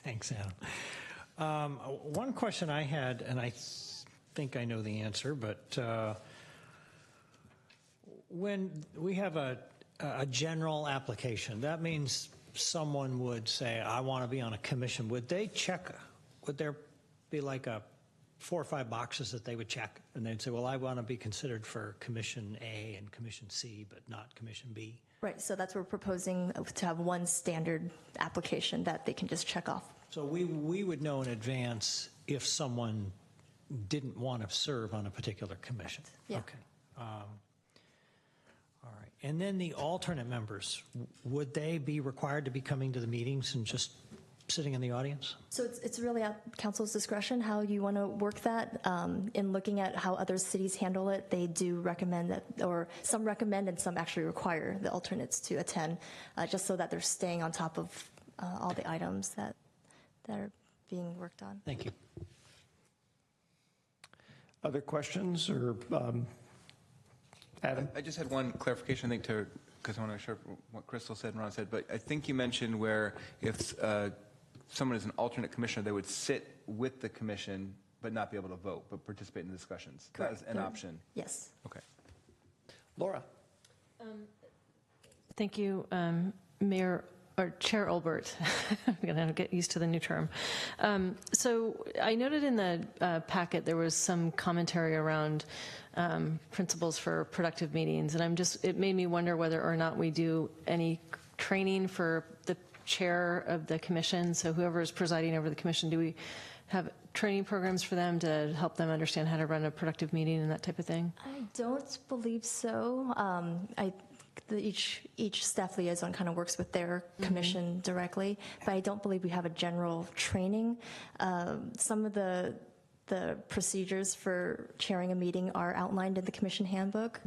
Thanks, Adam. One question I had, and I think I know the answer, but when we have a general application, that means someone would say, I want to be on a commission. Would they check, would there be like 4 or 5 boxes that they would check? And they'd say, well, I want to be considered for Commission A and Commission C, but not Commission B.
Right, so that's what we're proposing, to have one standard application that they can just check off.
So we would know in advance if someone didn't want to serve on a particular commission.
Yeah.
Okay. All right. And then the alternate members, would they be required to be coming to the meetings and just sitting in the audience?
So it's really at council's discretion how you want to work that. In looking at how other cities handle it, they do recommend that, or some recommend and some actually require the alternates to attend, just so that they're staying on top of all the items that are being worked on.
Thank you.
Other questions, or Adam?
I just had one clarification, I think, because I want to make sure what Crystal said and Ron said, but I think you mentioned where if someone is an alternate commissioner, they would sit with the commission but not be able to vote, but participate in the discussions.
Correct.
That is an option.
Yes.
Okay.
Laura.
Thank you, Mayor or Chair Olbert. I'm going to get used to the new term. So I noted in the packet there was some commentary around principles for productive meetings, and it made me wonder whether or not we do any training for the chair of the commission. So whoever is presiding over the commission, do we have training programs for them to help them understand how to run a productive meeting and that type of thing?
I don't believe so. Each staff liaison kind of works with their commission directly, but I don't believe we have a general training. Some of the procedures for chairing a meeting are outlined in the commission handbook.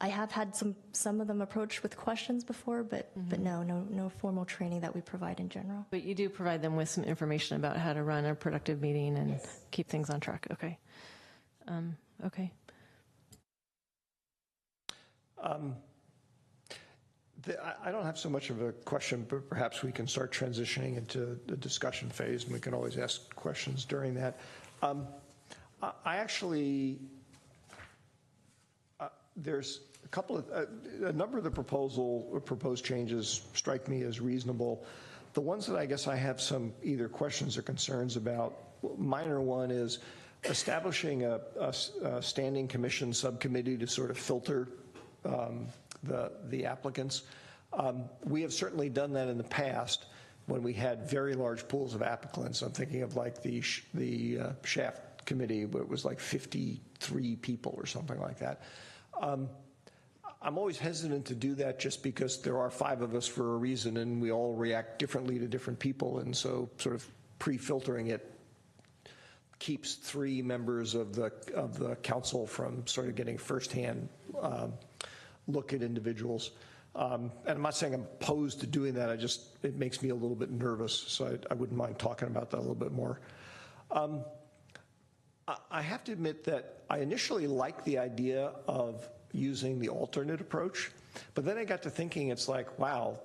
I have had some of them approached with questions before, but no formal training that we provide in general.
But you do provide them with some information about how to run a productive meeting and keep things on track. Okay. Okay.
I don't have so much of a question, but perhaps we can start transitioning into the discussion phase, and we can always ask questions during that. I actually, there's a number of the proposed changes strike me as reasonable. The ones that I guess I have some either questions or concerns about, minor one is establishing a standing commission subcommittee to sort of filter the applicants. We have certainly done that in the past when we had very large pools of applicants. I'm thinking of like the Shaft Committee, where it was like 53 people or something like that. I'm always hesitant to do that just because there are 5 of us for a reason, and we all react differently to different people, and so sort of pre-filtering it keeps 3 members of the council from sort of getting firsthand look at individuals. And I'm not saying I'm opposed to doing that, it makes me a little bit nervous, so I wouldn't mind talking about that a little bit more. I have to admit that I initially liked the idea of using the alternate approach, But then I got to thinking, it's like, wow,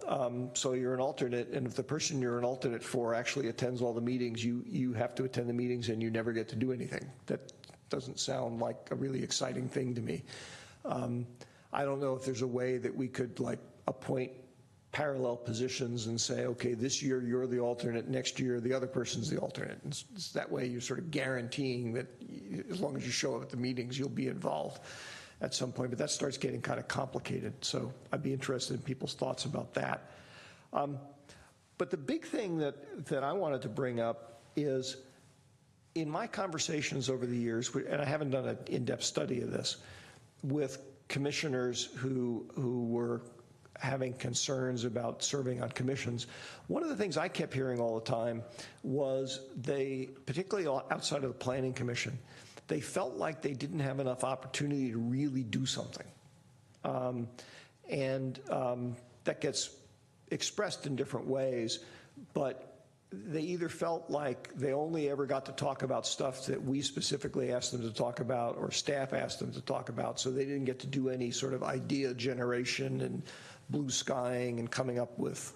so you're an alternate, and if the person you're an alternate for actually attends all the meetings, you have to attend the meetings and you never get to do anything. That doesn't sound like a really exciting thing to me. I don't know if there's a way that we could like appoint parallel positions and say, okay, this year you're the alternate, next year the other person's the alternate. And that way you're sort of guaranteeing that as long as you show up at the meetings, you'll be involved at some point, but that starts getting kind of complicated. So I'd be interested in people's thoughts about that. But the big thing that I wanted to bring up is in my conversations over the years, and I haven't done an in-depth study of this, with commissioners who were having concerns about serving on commissions, one of the things I kept hearing all the time was they, particularly outside of the Planning Commission, they felt like they didn't have enough opportunity to really do something. That gets expressed in different ways, but they either felt like they only ever got to talk about stuff that we specifically asked them to talk about or staff asked them to talk about, so they didn't get to do any sort of idea generation and blue skying and coming up with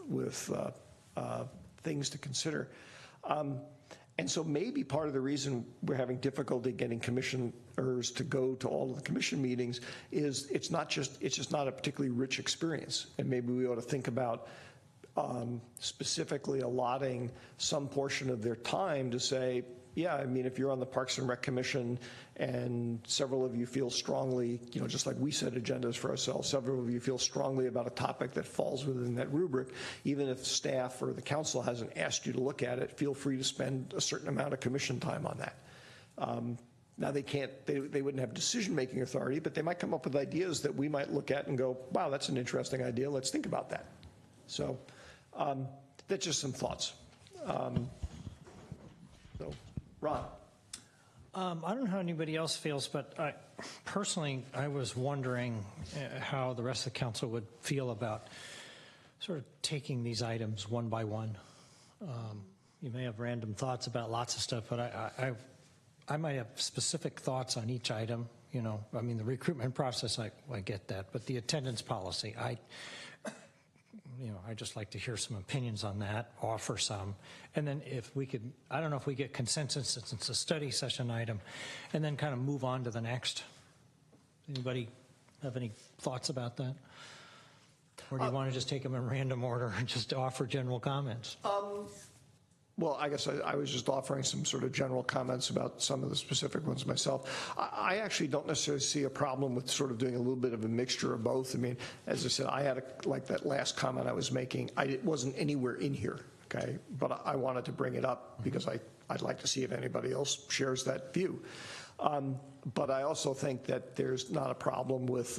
things to consider. And so maybe part of the reason we're having difficulty getting commissioners to go to all of the commission meetings is it's just not a particularly rich experience. And maybe we ought to think about specifically allotting some portion of their time to say, yeah, I mean, if you're on the Parks and Rec Commission and several of you feel strongly, you know, just like we set agendas for ourselves, several of you feel strongly about a topic that falls within that rubric, even if staff or the council hasn't asked you to look at it, feel free to spend a certain amount of commission time on that. Now they wouldn't have decision-making authority, but they might come up with ideas that we might look at and go, wow, that's an interesting idea, let's think about that. So that's just some thoughts. Ron.
I don't know how anybody else feels, but personally, I was wondering how the rest of the council would feel about sort of taking these items one by one. You may have random thoughts about lots of stuff, but I might have specific thoughts on each item. You know, I mean, the recruitment process, I get that, but the attendance policy, I'd just like to hear some opinions on that, offer some. And then if we could, I don't know if we get consensus since it's a study session item, and then kind of move on to the next. Anybody have any thoughts about that? Or do you want to just take them in random order and just offer general comments?
Well, I guess I was just offering some sort of general comments about some of the specific ones myself. I actually don't necessarily see a problem with sort of doing a little bit of a mixture of both. I mean, as I said, I had like that last comment I was making, it wasn't anywhere in here, okay? But I wanted to bring it up because I'd like to see if anybody else shares that view. But I also think that there's not a problem with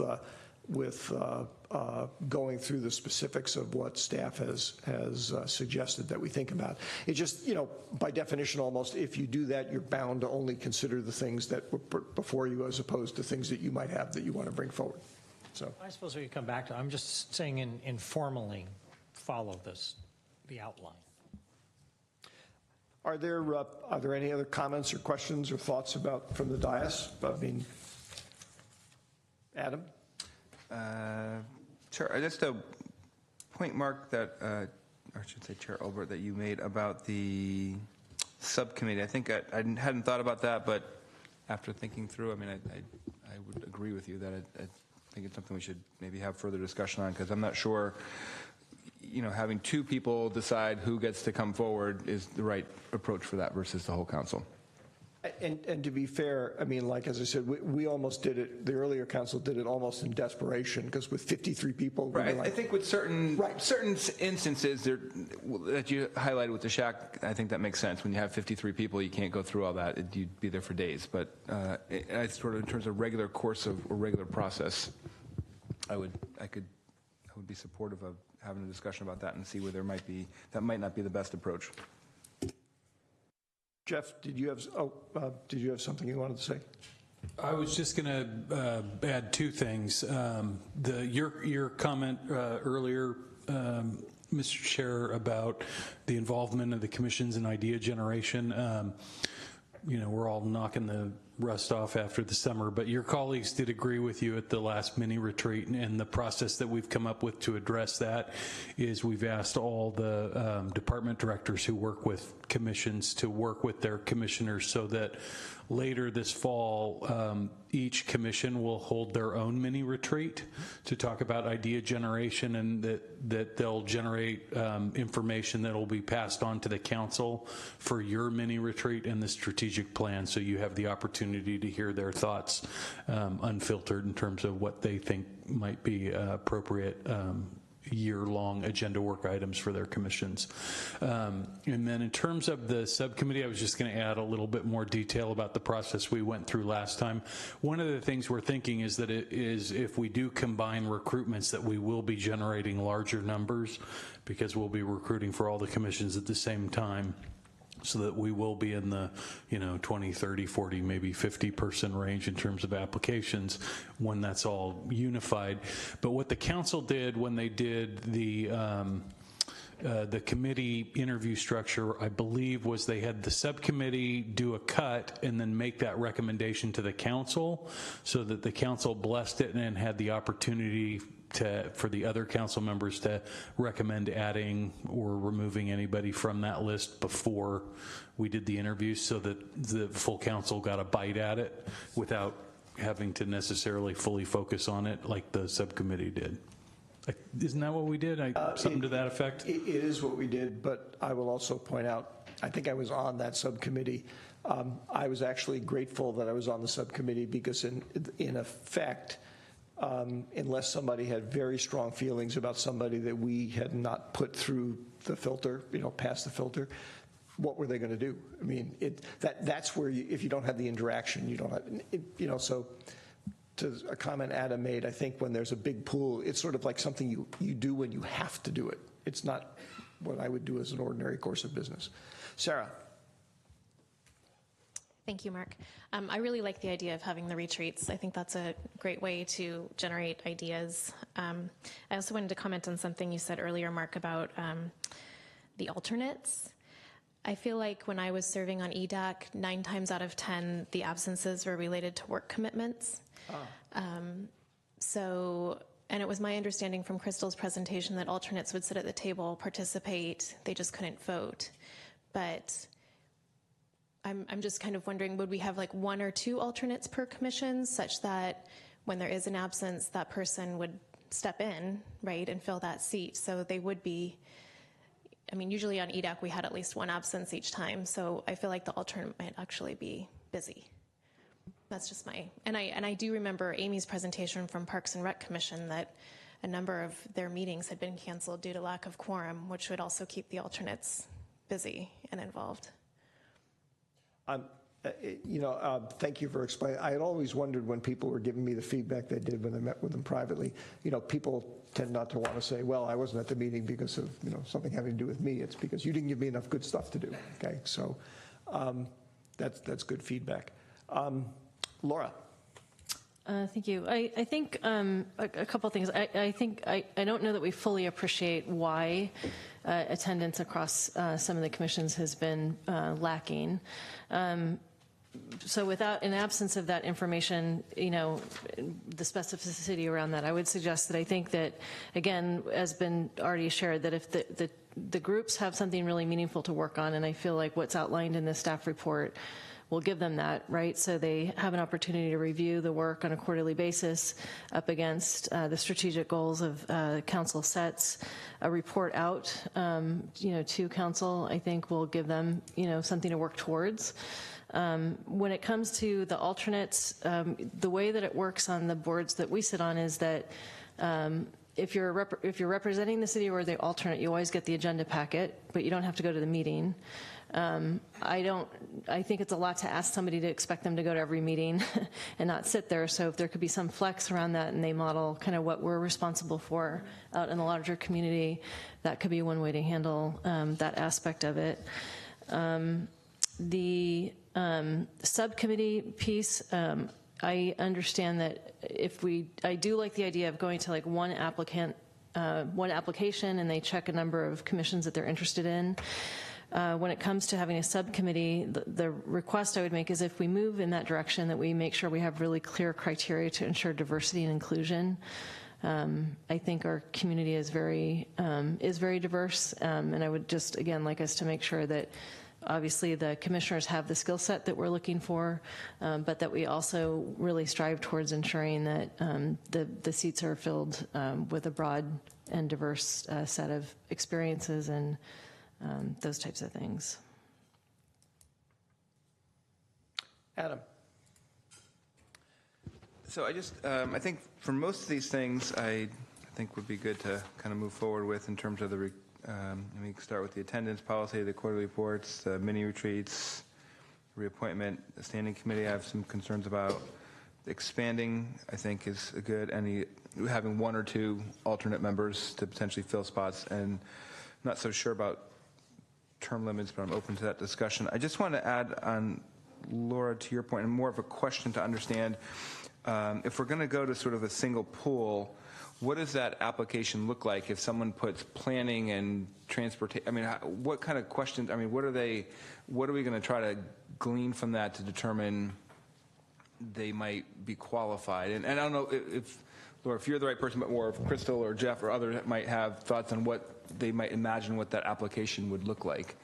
going through the specifics of what staff has suggested that we think about. It just, you know, by definition almost, if you do that, you're bound to only consider the things that were put before you as opposed to things that you might have that you want to bring forward. So
I suppose we could come back to, I'm just saying informally follow the outline.
Are there any other comments or questions or thoughts from the dais? I mean, Adam?
Sure. Just a point, Mark, that, or I should say, Chair Olbert, that you made about the subcommittee. I think I hadn't thought about that, but after thinking through, I mean, I would agree with you that I think it's something we should maybe have further discussion on, because I'm not sure, you know, having two people decide who gets to come forward is the right approach for that versus the whole council.
And to be fair, I mean, like, as I said, we almost did it, the earlier council did it almost in desperation, because with 53 people.
Right, I think with certain instances that you highlighted with the shack, I think that makes sense. When you have 53 people, you can't go through all that. You'd be there for days. But I sort of, in terms of regular course or regular process, I would be supportive of having a discussion about that and see where that might not be the best approach.
Jeff, did you have something you wanted to say?
I was just going to add two things. Your comment earlier, Mr. Chair, about the involvement of the commissions in idea generation. we're all knocking the rust off after the summer, but your colleagues did agree with you at the last mini retreat, and the process that we've come up with to address that is we've asked all the department directors who work with commissions to work with their commissioners so that later this fall, each commission will hold their own mini retreat to talk about idea generation, and that they'll generate information that will be passed on to the council for your mini retreat and the strategic plan, so you have the opportunity to hear their thoughts unfiltered in terms of what they think might be appropriate year-long agenda work items for their commissions. And then in terms of the subcommittee, I was just going to add a little bit more detail about the process we went through last time. One of the things we're thinking is that if we do combine recruitments, that we will be generating larger numbers because we'll be recruiting for all the commissions at the same time, so that we will be in the 20, 30, 40, maybe 50 person range in terms of applications when that's all unified. But what the council did when they did the committee interview structure, I believe, was they had the subcommittee do a cut and then make that recommendation to the council, so that the council blessed it and had the opportunity for the other council members to recommend adding or removing anybody from that list before we did the interviews, so that the full council got a bite at it without having to necessarily fully focus on it like the subcommittee did. Isn't that what we did? Something to that effect? It is what we did, but I will also point out, I think I was on that subcommittee. I was actually grateful that I was on the subcommittee because in effect, unless somebody had very strong feelings about somebody that we had not put through the filter, past the filter, what were they going to do? I mean, that's where if you don't have the interaction, you don't have, so to a comment Adam made, I think when there's a big pool, it's sort of like something you do when you have to do it. It's not what I would do as an ordinary course of business. Sarah.
Thank you, Mark. I really like the idea of having the retreats. I think that's a great way to generate ideas. I also wanted to comment on something you said earlier, Mark, about the alternates. I feel like when I was serving on EDAC, 9 times out of 10, the absences were related to work commitments. And it was my understanding from Crystal's presentation that alternates would sit at the table, participate, they just couldn't vote. But I'm just kind of wondering, would we have like 1 or 2 alternates per commission, such that when there is an absence, that person would step in, right, and fill that seat? So they would be, usually on EDAC we had at least 1 absence each time, so I feel like the alternate might actually be busy. That's just and I do remember Amy's presentation from Parks and Rec Commission that a number of their meetings had been canceled due to lack of quorum, which would also keep the alternates busy and involved.
Thank you for explaining. I had always wondered when people were giving me the feedback they did when I met with them privately. People tend not to want to say, well, I wasn't at the meeting because of something having to do with me. It's because you didn't give me enough good stuff to do. Okay, so that's good feedback. Laura.
Thank you. I think a couple of things. I don't know that we fully appreciate why attendance across some of the commissions has been lacking. So in absence of that information, the specificity around that, I would suggest that I think that, again, as been already shared, that if the groups have something really meaningful to work on, and I feel like what's outlined in the staff report will give them that, right? So they have an opportunity to review the work on a quarterly basis up against the strategic goals of council sets. A report out, to council, I think will give them, something to work towards. When it comes to the alternates, the way that it works on the boards that we sit on is that if you're representing the city or the alternate, you always get the agenda packet, but you don't have to go to the meeting. I think it's a lot to ask somebody to expect them to go to every meeting and not sit there. So if there could be some flex around that and they model kind of what we're responsible for out in the larger community, that could be one way to handle that aspect of it. The subcommittee piece, I understand that I do like the idea of going to like one application and they check a number of commissions that they're interested in. when it comes to having a subcommittee, the request I would make is if we move in that direction, that we make sure we have really clear criteria to ensure diversity and inclusion. I think our community is very diverse, and I would just, again, like us to make sure that obviously the commissioners have the skill set that we're looking for, but that we also really strive towards ensuring that the seats are filled with a broad and diverse set of experiences and those types of things.
Adam.
So I think for most of these things, I think would be good to kind of move forward with in terms of the, we can start with the attendance policy, the quarterly reports, the mini retreats, reappointment, the standing committee I have some concerns about. Expanding, I think, is a good, and having 1 or 2 alternate members to potentially fill spots, and I'm not so sure about term limits, but I'm open to that discussion. I just want to add on, Laura, to your point, and more of a question to understand, if we're going to go to sort of a single pool, what does that application look like if someone puts planning and transportation? I mean, what kind of questions? I mean, what are we going to try to glean from that to determine they might be qualified? And I don't know if Laura, if you're the right person, but more if Crystal or Jeff or others might have thoughts on what they might imagine what that application would look like.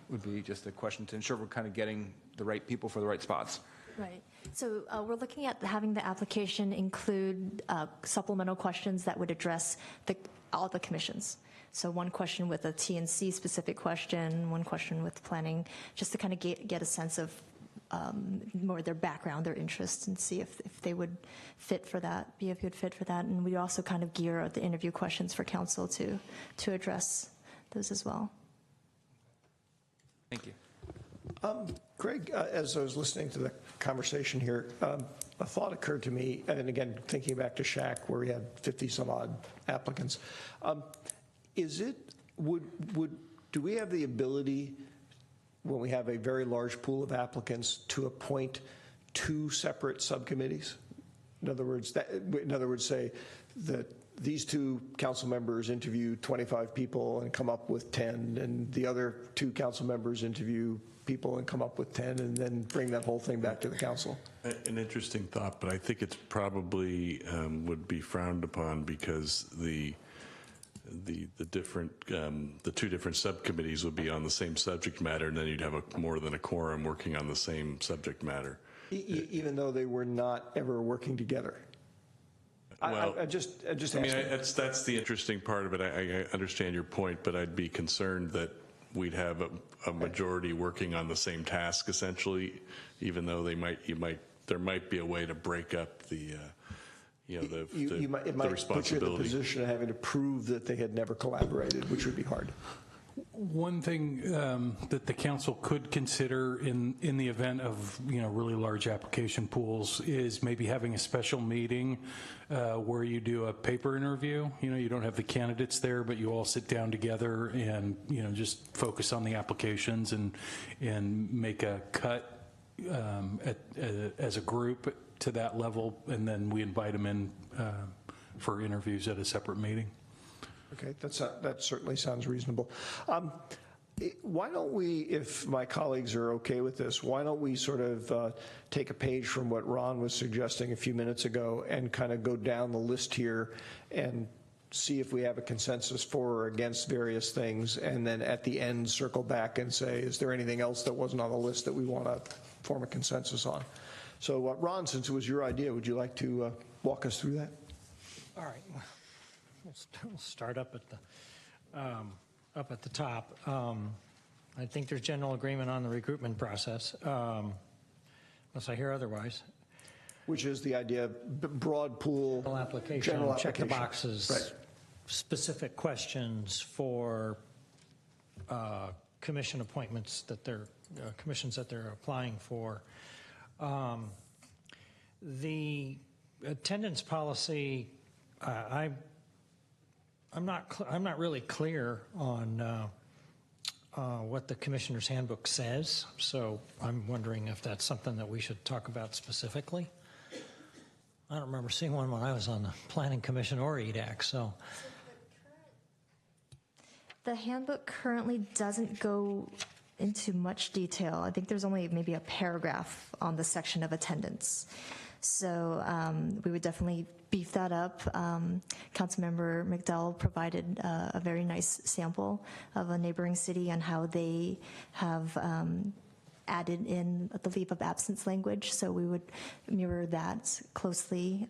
Would be just a question to ensure we're kind of getting the right people for the right spots.
Right. So we're looking at having the application include supplemental questions that would address all the commissions. So one question with a TNC specific question, one question with planning, just to kind of get a sense of more their background, their interests, and see if they would fit for that, be a good fit for that. And we also kind of gear the interview questions for council to address those as well.
Thank you.
Greg, as I was listening to the conversation here, a thought occurred to me, and again, thinking back to SHAC where we had 50 some odd applicants. Do we have the ability, when we have a very large pool of applicants, to appoint 2 separate subcommittees? In other words, say that these 2 council members interview 25 people and come up with 10, and the other 2 council members interview people and come up with 10, and then bring that whole thing back to the council.
An interesting thought, but I think it's probably would be frowned upon because the 2 different subcommittees would be on the same subject matter, and then you'd have more than a quorum working on the same subject matter.
Even though they were not ever working together.
Well,
I just
I mean, that's the interesting part of it. I understand your point, but I'd be concerned that we'd have a majority working on the same task essentially, even though there might be a way to break up the
it might put you in the position of having to prove that they had never collaborated, which would be hard.
One thing that the council could consider in the event of really large application pools is maybe having a special meeting where you do a paper interview. You don't have the candidates there, but you all sit down together and just focus on the applications and make a cut as a group to that level, and then we invite them in for interviews at a separate meeting.
Okay, that certainly sounds reasonable. Why don't we, if my colleagues are okay with this, why don't we sort of take a page from what Ron was suggesting a few minutes ago and kind of go down the list here and see if we have a consensus for or against various things, and then at the end circle back and say, is there anything else that wasn't on the list that we want to form a consensus on? So Ron, since it was your idea, would you like to walk us through that?
All right. We'll start up at the top. I think there's general agreement on the recruitment process, unless I hear otherwise.
Which is the idea of broad pool,
general application, check the boxes, right. Specific questions for commission appointments that they're commissions that they're applying for. The attendance policy, I'm not really clear on what the Commissioner's Handbook says, so I'm wondering if that's something that we should talk about specifically. I don't remember seeing one when I was on the Planning Commission or EDAC, so.
The handbook currently doesn't go into much detail. I think there's only maybe a paragraph on the section of attendance. So we would definitely beef that up. Councilmember McDowell provided a very nice sample of a neighboring city and how they have added in the leave of absence language. So we would mirror that closely.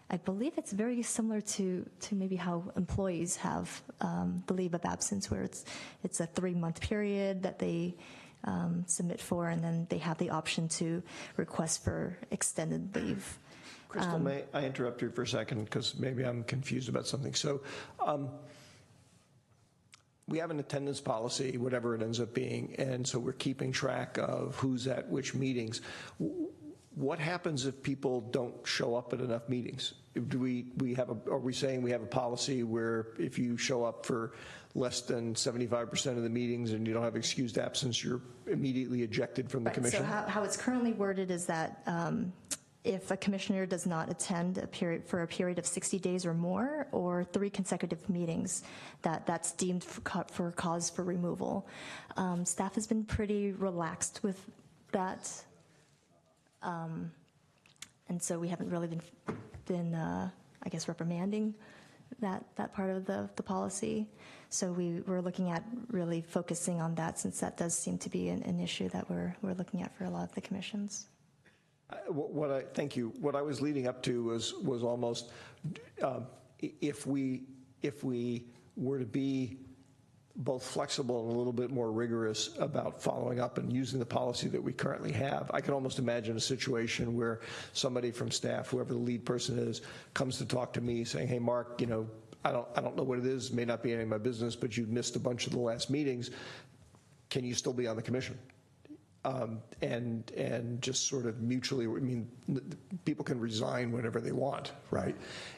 I believe it's very similar to maybe how employees have the leave of absence, where it's a 3-month period that they submit for, and then they have the option to request for extended leave.
Crystal, may I interrupt you for a second, because maybe I'm confused about something. So we have an attendance policy, whatever it ends up being, and so we're keeping track of who's at which meetings. What happens if people don't show up at enough meetings? Are we saying we have a policy where if you show up for less than 75% of the meetings and you don't have excused absence, you're immediately ejected from the commission?
So how it's currently worded is that if a commissioner does not attend for a period of 60 days or more, or 3 consecutive meetings, that's deemed for cause for removal. Staff has been pretty relaxed with that. And so we haven't really been I guess, reprimanding that part of the policy. So we're looking at really focusing on that, since that does seem to be an issue that we're looking at for a lot of the commissions.
Thank you. What I was leading up to was almost if we were to be both flexible and a little bit more rigorous about following up and using the policy that we currently have. I can almost imagine a situation where somebody from staff, whoever the lead person is, comes to talk to me saying, hey, Mark, I don't know what it is, may not be any of my business, but you've missed a bunch of the last meetings. Can you still be on the commission? And just sort of mutually, people can resign whenever they want, right?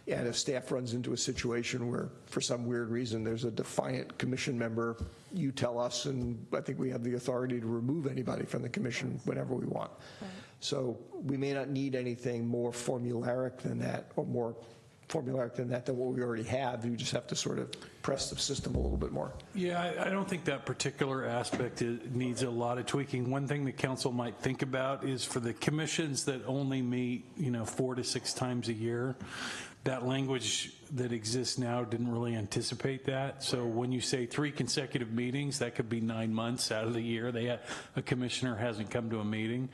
And if staff runs into a situation where, for some weird reason, there's a defiant commission member, you tell us, and I think we have the authority to remove anybody from the commission whenever we want. Right. So we may not need anything more formulaic than that, or more formulaic than what we already have. You just have to sort of press the system a little bit more.
Yeah, I don't think that particular aspect needs a lot of tweaking. One thing the council might think about is for the commissions that only meet 4 to 6 times a year, that language that exists now didn't really anticipate that. So when you say 3 consecutive meetings, that could be 9 months out of the year a commissioner hasn't come to a meeting.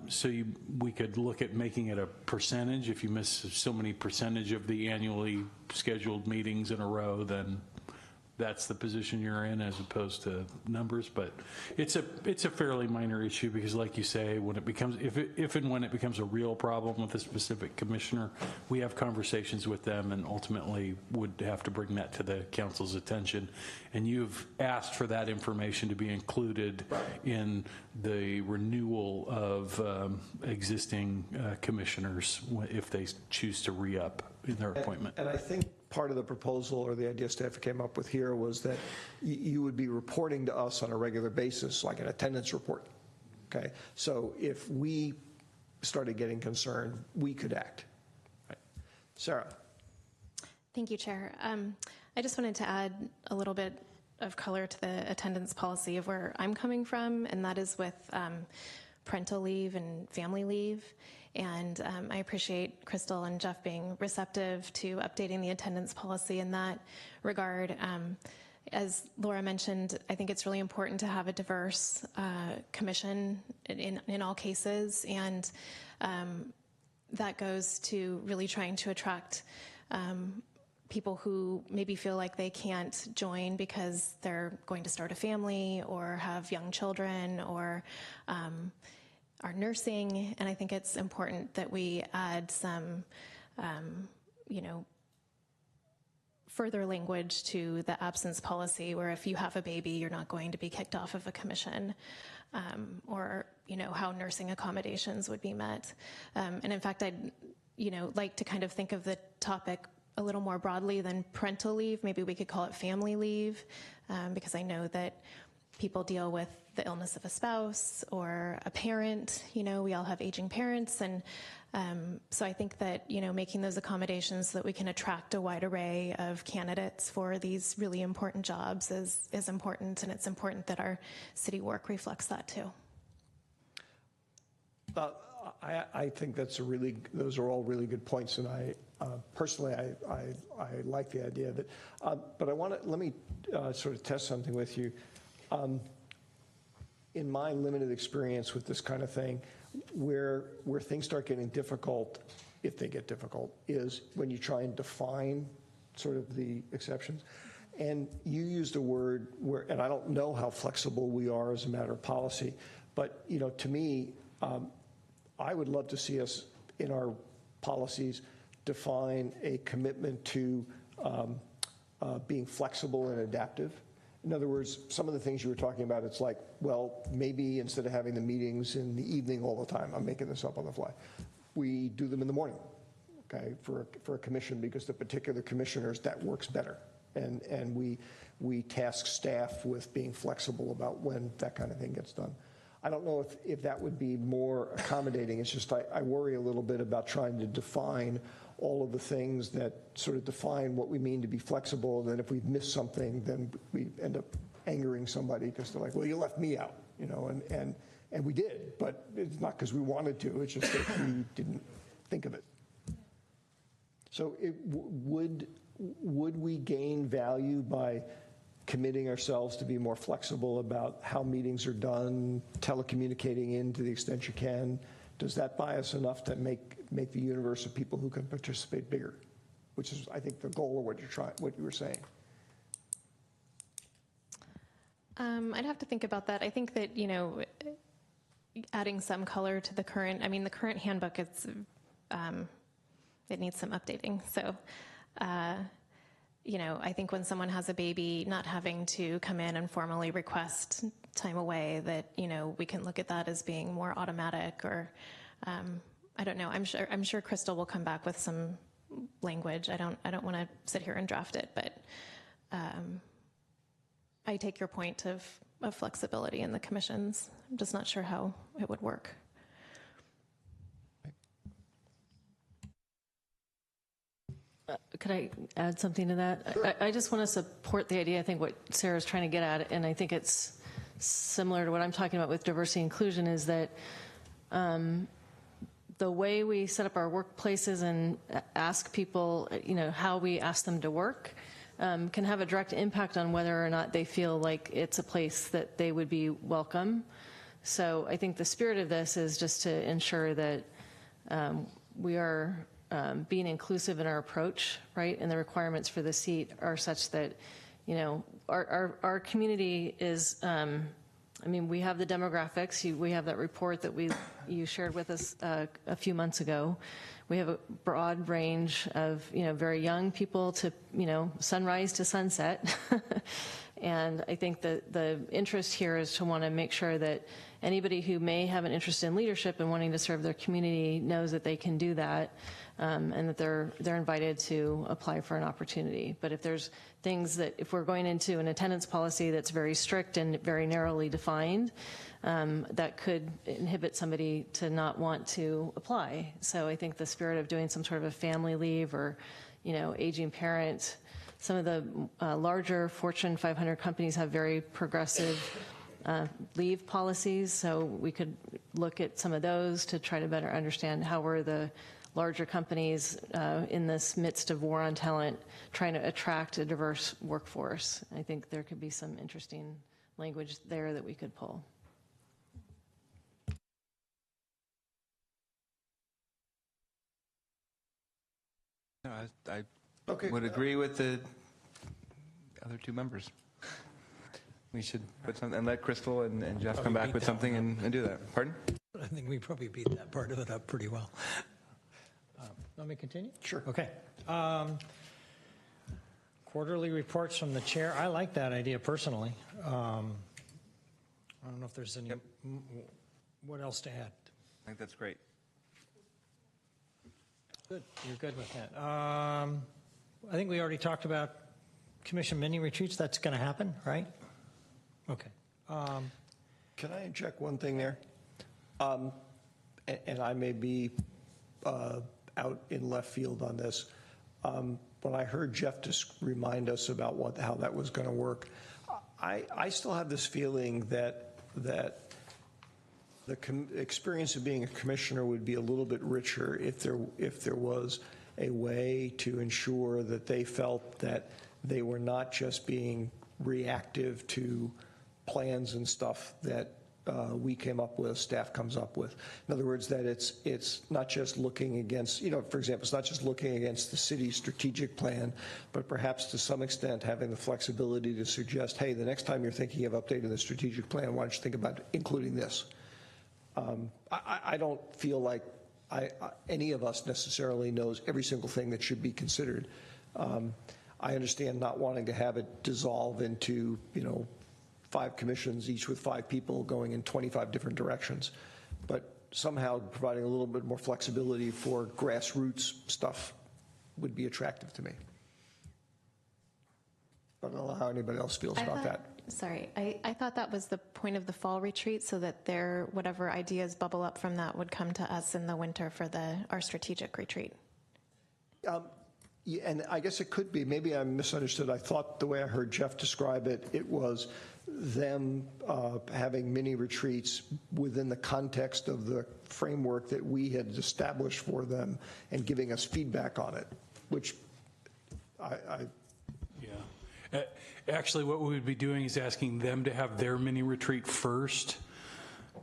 So we could look at making it a percentage. If you miss so many percentage of the annually scheduled meetings in a row, then that's the position you're in, as opposed to numbers. But it's a fairly minor issue, because, like you say, when it becomes if and when it becomes a real problem with a specific commissioner, we have conversations with them and ultimately would have to bring that to the council's attention. And you've asked for that information to be included in the renewal of existing commissioners if they choose to re-up in their appointment.
And I think part of the proposal, or the idea staff came up with here, was that you would be reporting to us on a regular basis, like an attendance report. Okay, so if we started getting concerned, we could act. Right. Sarah.
Thank you, Chair. I just wanted to add a little bit of color to the attendance policy of where I'm coming from, and that is with parental leave and family leave. And I appreciate Crystal and Jeff being receptive to updating the attendance policy in that regard. As Laura mentioned, I think it's really important to have a diverse commission in all cases, and that goes to really trying to attract people who maybe feel like they can't join because they're going to start a family or have young children or are nursing. And I think it's important that we add some, further language to the absence policy, where if you have a baby, you're not going to be kicked off of a commission, or how nursing accommodations would be met. And in fact, I'd like to kind of think of the topic a little more broadly than parental leave. Maybe we could call it family leave, because I know that people deal with the illness of a spouse or a parent. You know, we all have aging parents, and so I think that, you know, making those accommodations so that we can attract a wide array of candidates for these really important jobs is important, and it's important that our city work reflects that too.
I think those are all really good points, and I personally I like the idea that, but let me sort of test something with you. In my limited experience with this kind of thing, where things start getting difficult, if they get difficult, is when you try and define sort of the exceptions. And you used a word where, and I don't know how flexible we are as a matter of policy, but you know, to me, I would love to see us in our policies define a commitment to being flexible and adaptive. In other words, some of the things you were talking about, it's like, well, maybe instead of having the meetings in the evening all the time, I'm making this up on the fly, we do them in the morning, okay, for a commission, because the particular commissioners, that works better. And we task staff with being flexible about when that kind of thing gets done. I don't know if that would be more accommodating. It's just I worry a little bit about trying to define all of the things that sort of define what we mean to be flexible. And then if we've missed something, then we end up angering somebody because they're like, well, you left me out, you know, and we did, but it's not because we wanted to. It's just that we didn't think of it. So would we gain value by committing ourselves to be more flexible about how meetings are done, telecommunicating in to the extent you can? Does that buy us enough to make the universe of people who can participate bigger? Which is, I think, the goal of what you were saying.
I'd have to think about that. I think that, you know, adding some color to the current handbook, it needs some updating. So, you know, I think when someone has a baby, not having to come in and formally request time away, that, you know, we can look at that as being more automatic, or I don't know. I'm sure Crystal will come back with some language. I don't want to sit here and draft it, but I take your point of flexibility in the commissions. I'm just not sure how it would work.
Could I add something to that? Sure. I just want to support the idea, I think what Sarah's trying to get at, and I think it's similar to what I'm talking about with diversity and inclusion, is that the way we set up our workplaces and ask people, you know, how we ask them to work can have a direct impact on whether or not they feel like it's a place that they would be welcome. So I think the spirit of this is just to ensure that we are being inclusive in our approach, right? And the requirements for the seat are such that, you know, our community is, I mean, we have the demographics. We have that report that you shared with us a few months ago. We have a broad range of, you know, very young people to, you know, sunrise to sunset. And I think that the interest here is to want to make sure that anybody who may have an interest in leadership and wanting to serve their community knows that they can do that, and that they're invited to apply for an opportunity. But if there's things that, if we're going into an attendance policy that's very strict and very narrowly defined, that could inhibit somebody to not want to apply. So I think the spirit of doing some sort of a family leave, or, you know, aging parent, some of the larger Fortune 500 companies have very progressive leave policies, so we could look at some of those to try to better understand how we're the larger companies in this midst of war on talent trying to attract a diverse workforce. I think there could be some interesting language there that we could pull.
No, I would agree with the other two members. We should put something, and let Crystal and Jeff come back with something and do that. Pardon?
I think we probably beat that part of it up pretty well. Let me continue?
Sure.
Okay. Quarterly reports from the chair. I like that idea personally. I don't know if there's any, what else to add?
I think that's great.
Good. You're good with that. I think we already talked about commission mini retreats. That's going to happen, right? Okay.
Can I inject one thing there? And I may be out in left field on this. When I heard Jeff just remind us about how that was going to work, I still have this feeling that the experience of being a commissioner would be a little bit richer if there was a way to ensure that they felt that they were not just being reactive to plans and stuff that we came up with, staff comes up with. In other words, that it's not just looking against, for example, it's not just looking against the city's strategic plan, but perhaps to some extent having the flexibility to suggest, hey, the next time you're thinking of updating the strategic plan, why don't you think about including this? I don't feel like any of us necessarily knows every single thing that should be considered. I understand not wanting to have it dissolve into, 5 commissions, each with 5 people going in 25 different directions, but somehow providing a little bit more flexibility for grassroots stuff would be attractive to me. I don't know how anybody else feels about that.
Sorry, I thought that was the point of the fall retreat, so that whatever ideas bubble up from that would come to us in the winter for our strategic retreat.
Yeah, and I guess it could be. Maybe I misunderstood. I thought the way I heard Jeff describe it, it was them having mini retreats within the context of the framework that we had established for them and giving us feedback on it, which
Yeah. Actually, what we would be doing is asking them to have their mini retreat first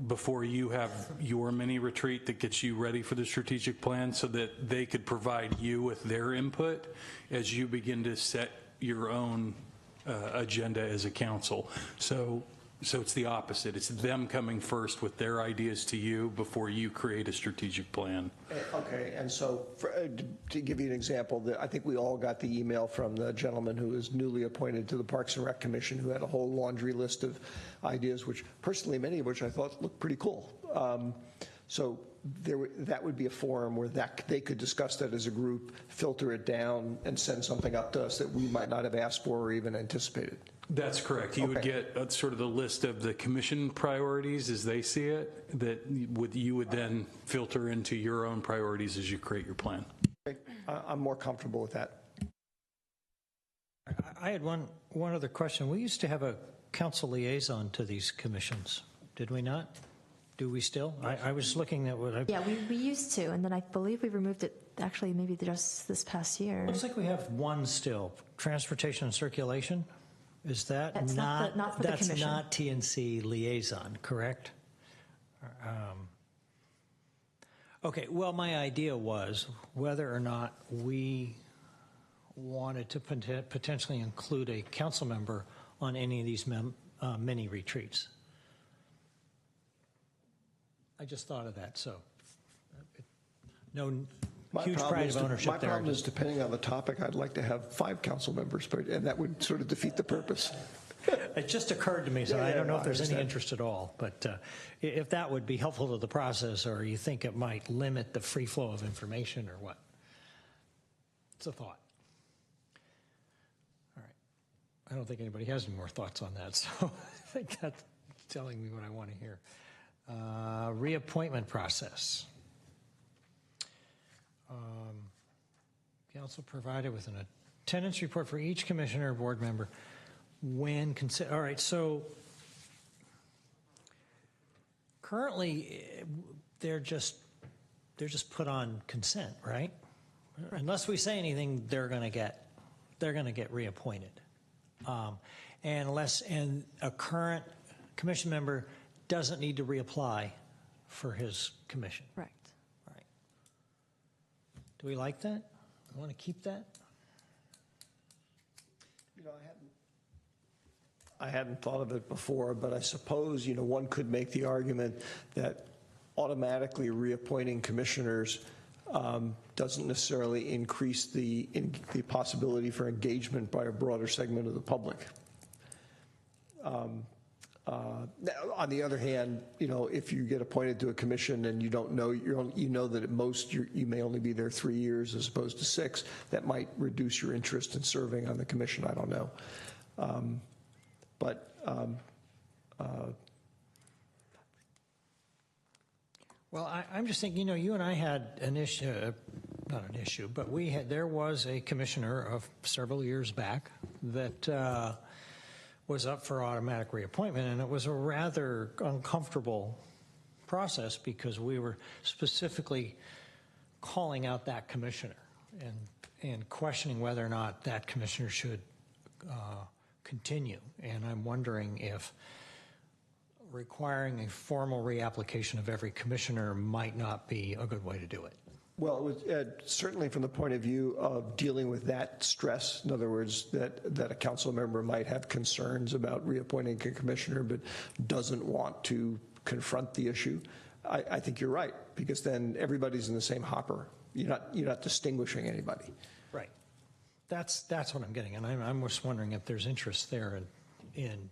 before you have your mini retreat that gets you ready for the strategic plan, so that they could provide you with their input as you begin to set your own agenda as a council. So it's the opposite. It's them coming first with their ideas to you before you create a strategic plan.
Okay, and so to give you an example, I think we all got the email from the gentleman who was newly appointed to the Parks and Rec Commission, who had a whole laundry list of ideas, which personally, many of which I thought looked pretty cool. So that would be a forum where they could discuss that as a group, filter it down, and send something up to us that we might not have asked for or even anticipated.
That's correct. You would get sort of the list of the commission priorities as they see it, that you would then filter into your own priorities as you create your plan.
Okay. I'm more comfortable with that.
I had one other question. We used to have a council liaison to these commissions, did we not? Do we still? I was looking at what I...
Yeah, we used to, and then I believe we removed it actually maybe just this past year.
Looks like we have one still, transportation and circulation. Is that
that's not for the commission?
That's not TNC liaison, correct? Okay, well, my idea was whether or not we wanted to potentially include a council member on any of these mini retreats. I just thought of that, so no huge pride of ownership
my
there.
My problem is, depending on the topic, I'd like to have 5 council members, and that would sort of defeat the purpose.
It just occurred to me, so I don't know if there's any interest at all, but if that would be helpful to the process, or you think it might limit the free flow of information, or what? It's a thought. All right. I don't think anybody has any more thoughts on that, so I think that's telling me what I want to hear. Reappointment process. Council provided with an attendance report for each commissioner or board member when consider. All right, so currently they're just put on consent, right? Unless we say anything, they're going to get reappointed, and a current commission member doesn't need to reapply for his commission.
Right.
All right. Do we like that? I want to keep that?
I hadn't thought of it before, but I suppose, one could make the argument that automatically reappointing commissioners doesn't necessarily increase the possibility for engagement by a broader segment of the public. On the other hand, if you get appointed to a commission and you don't know, you know that at most you may only be there 3 years as opposed to 6, that might reduce your interest in serving on the commission. I don't know. But
Well, I'm just thinking, you and I had an issue, not an issue, but there was a commissioner of several years back that was up for automatic reappointment, and it was a rather uncomfortable process because we were specifically calling out that commissioner and questioning whether or not that commissioner should continue. And I'm wondering if requiring a formal reapplication of every commissioner might not be a good way to do it.
Well, it was, certainly from the point of view of dealing with that stress, in other words, that a council member might have concerns about reappointing a commissioner but doesn't want to confront the issue, I think you're right, because then everybody's in the same hopper. You're not distinguishing anybody.
Right. That's what I'm getting, and I'm just wondering if there's interest there in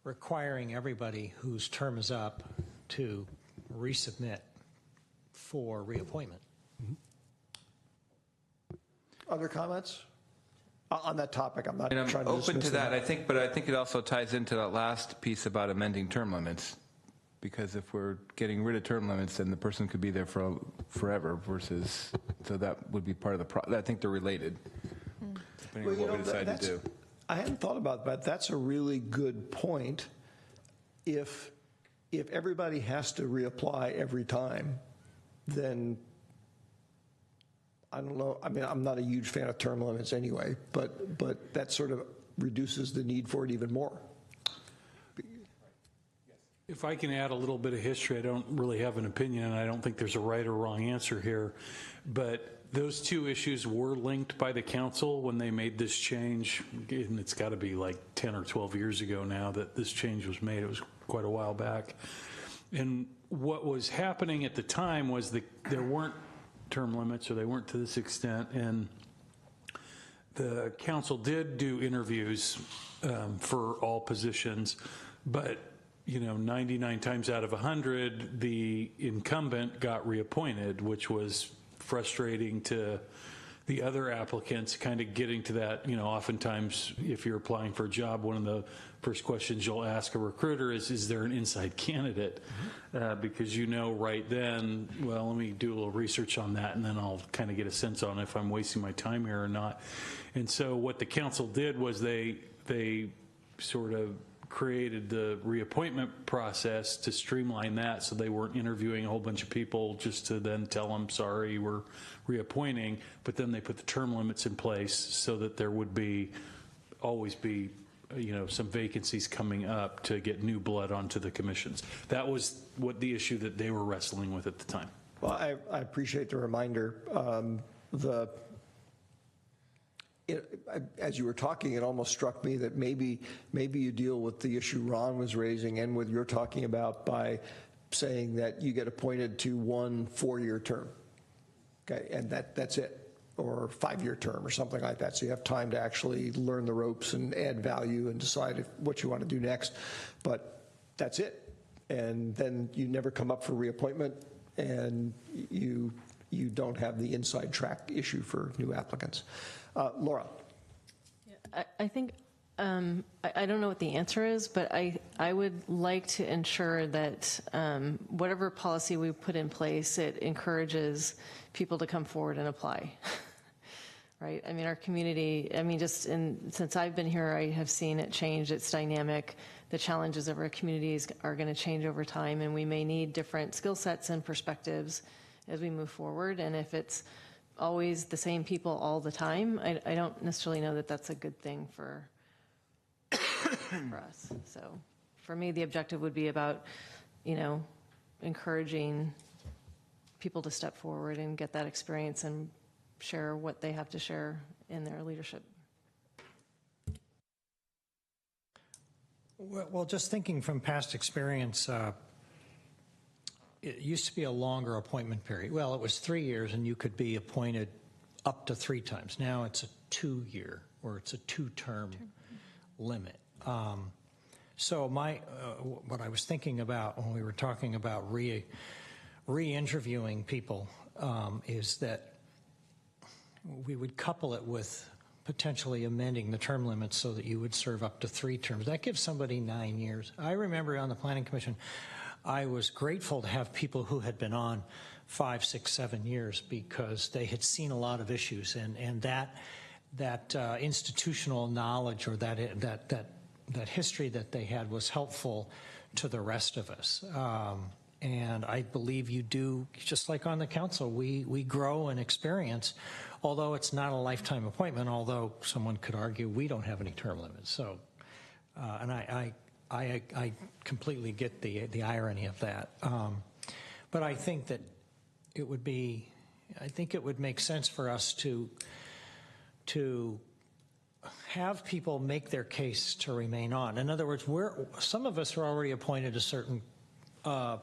requiring everybody whose term is up to resubmit for reappointment.
Mm-hmm. Other comments on that topic? I'm not
And I'm
trying to
open
dismiss
to that,
them.
but I think it also ties into that last piece about amending term limits. Because if we're getting rid of term limits, then the person could be there for forever versus, so that would be part of the I think they're related, depending on what we decide to do.
I hadn't thought about that. That's a really good point. If everybody has to reapply every time, then I don't know. I mean, I'm not a huge fan of term limits anyway, but that sort of reduces the need for it even more.
If I can add a little bit of history, I don't really have an opinion, and I don't think there's a right or wrong answer here, but those two issues were linked by the council when they made this change, and it's got to be like 10 or 12 years ago now that this change was made. It was quite a while back. And what was happening at the time was there weren't term limits, or they weren't to this extent, and the council did do interviews for all positions, but 99 times out of 100, the incumbent got reappointed, which was frustrating to the other applicants, kind of getting to that. Oftentimes, if you're applying for a job, one of the first questions you'll ask a recruiter is there an inside candidate? Because right then, well, let me do a little research on that, and then I'll kind of get a sense on if I'm wasting my time here or not. And so what the council did was they sort of created the reappointment process to streamline that, so they weren't interviewing a whole bunch of people just to then tell them, sorry, we're reappointing, but then they put the term limits in place so that there would always be some vacancies coming up to get new blood onto the commissions. That was the issue that they were wrestling with at the time.
Well, I appreciate the reminder. As you were talking, it almost struck me that maybe you deal with the issue Ron was raising and what you're talking about by saying that you get appointed to 1 4-year term, okay, and that's it, or 5-year term or something like that. So you have time to actually learn the ropes and add value and decide what you want to do next. But that's it, and then you never come up for reappointment, and you don't have the inside track issue for new applicants. Laura.
I think, I don't know what the answer is, but I would like to ensure that whatever policy we put in place, it encourages people to come forward and apply. Right? I mean, our community, since I've been here, I have seen it change. It's dynamic. The challenges of our communities are going to change over time, and we may need different skill sets and perspectives as we move forward. And if it's always the same people all the time, I don't necessarily know that that's a good thing for us. So for me, the objective would be about, encouraging people to step forward and get that experience and share what they have to share in their leadership.
Well, just thinking from past experience, it used to be a longer appointment period. Well, it was 3 years, and you could be appointed up to 3 times. Now it's a 2-year, or it's a 2-term limit. So what I was thinking about when we were talking about re-interviewing people is that we would couple it with potentially amending the term limits so that you would serve up to 3 terms. That gives somebody 9 years. I remember on the Planning Commission, I was grateful to have people who had been on 5, 6, 7 years because they had seen a lot of issues, and that institutional knowledge or that history that they had was helpful to the rest of us. And I believe you do, just like on the council, we grow and experience, although it's not a lifetime appointment, although someone could argue we don't have any term limits. So, and I completely get the irony of that. But I think that it would make sense for us to have people make their case to remain on. In other words, some of us are already appointed to certain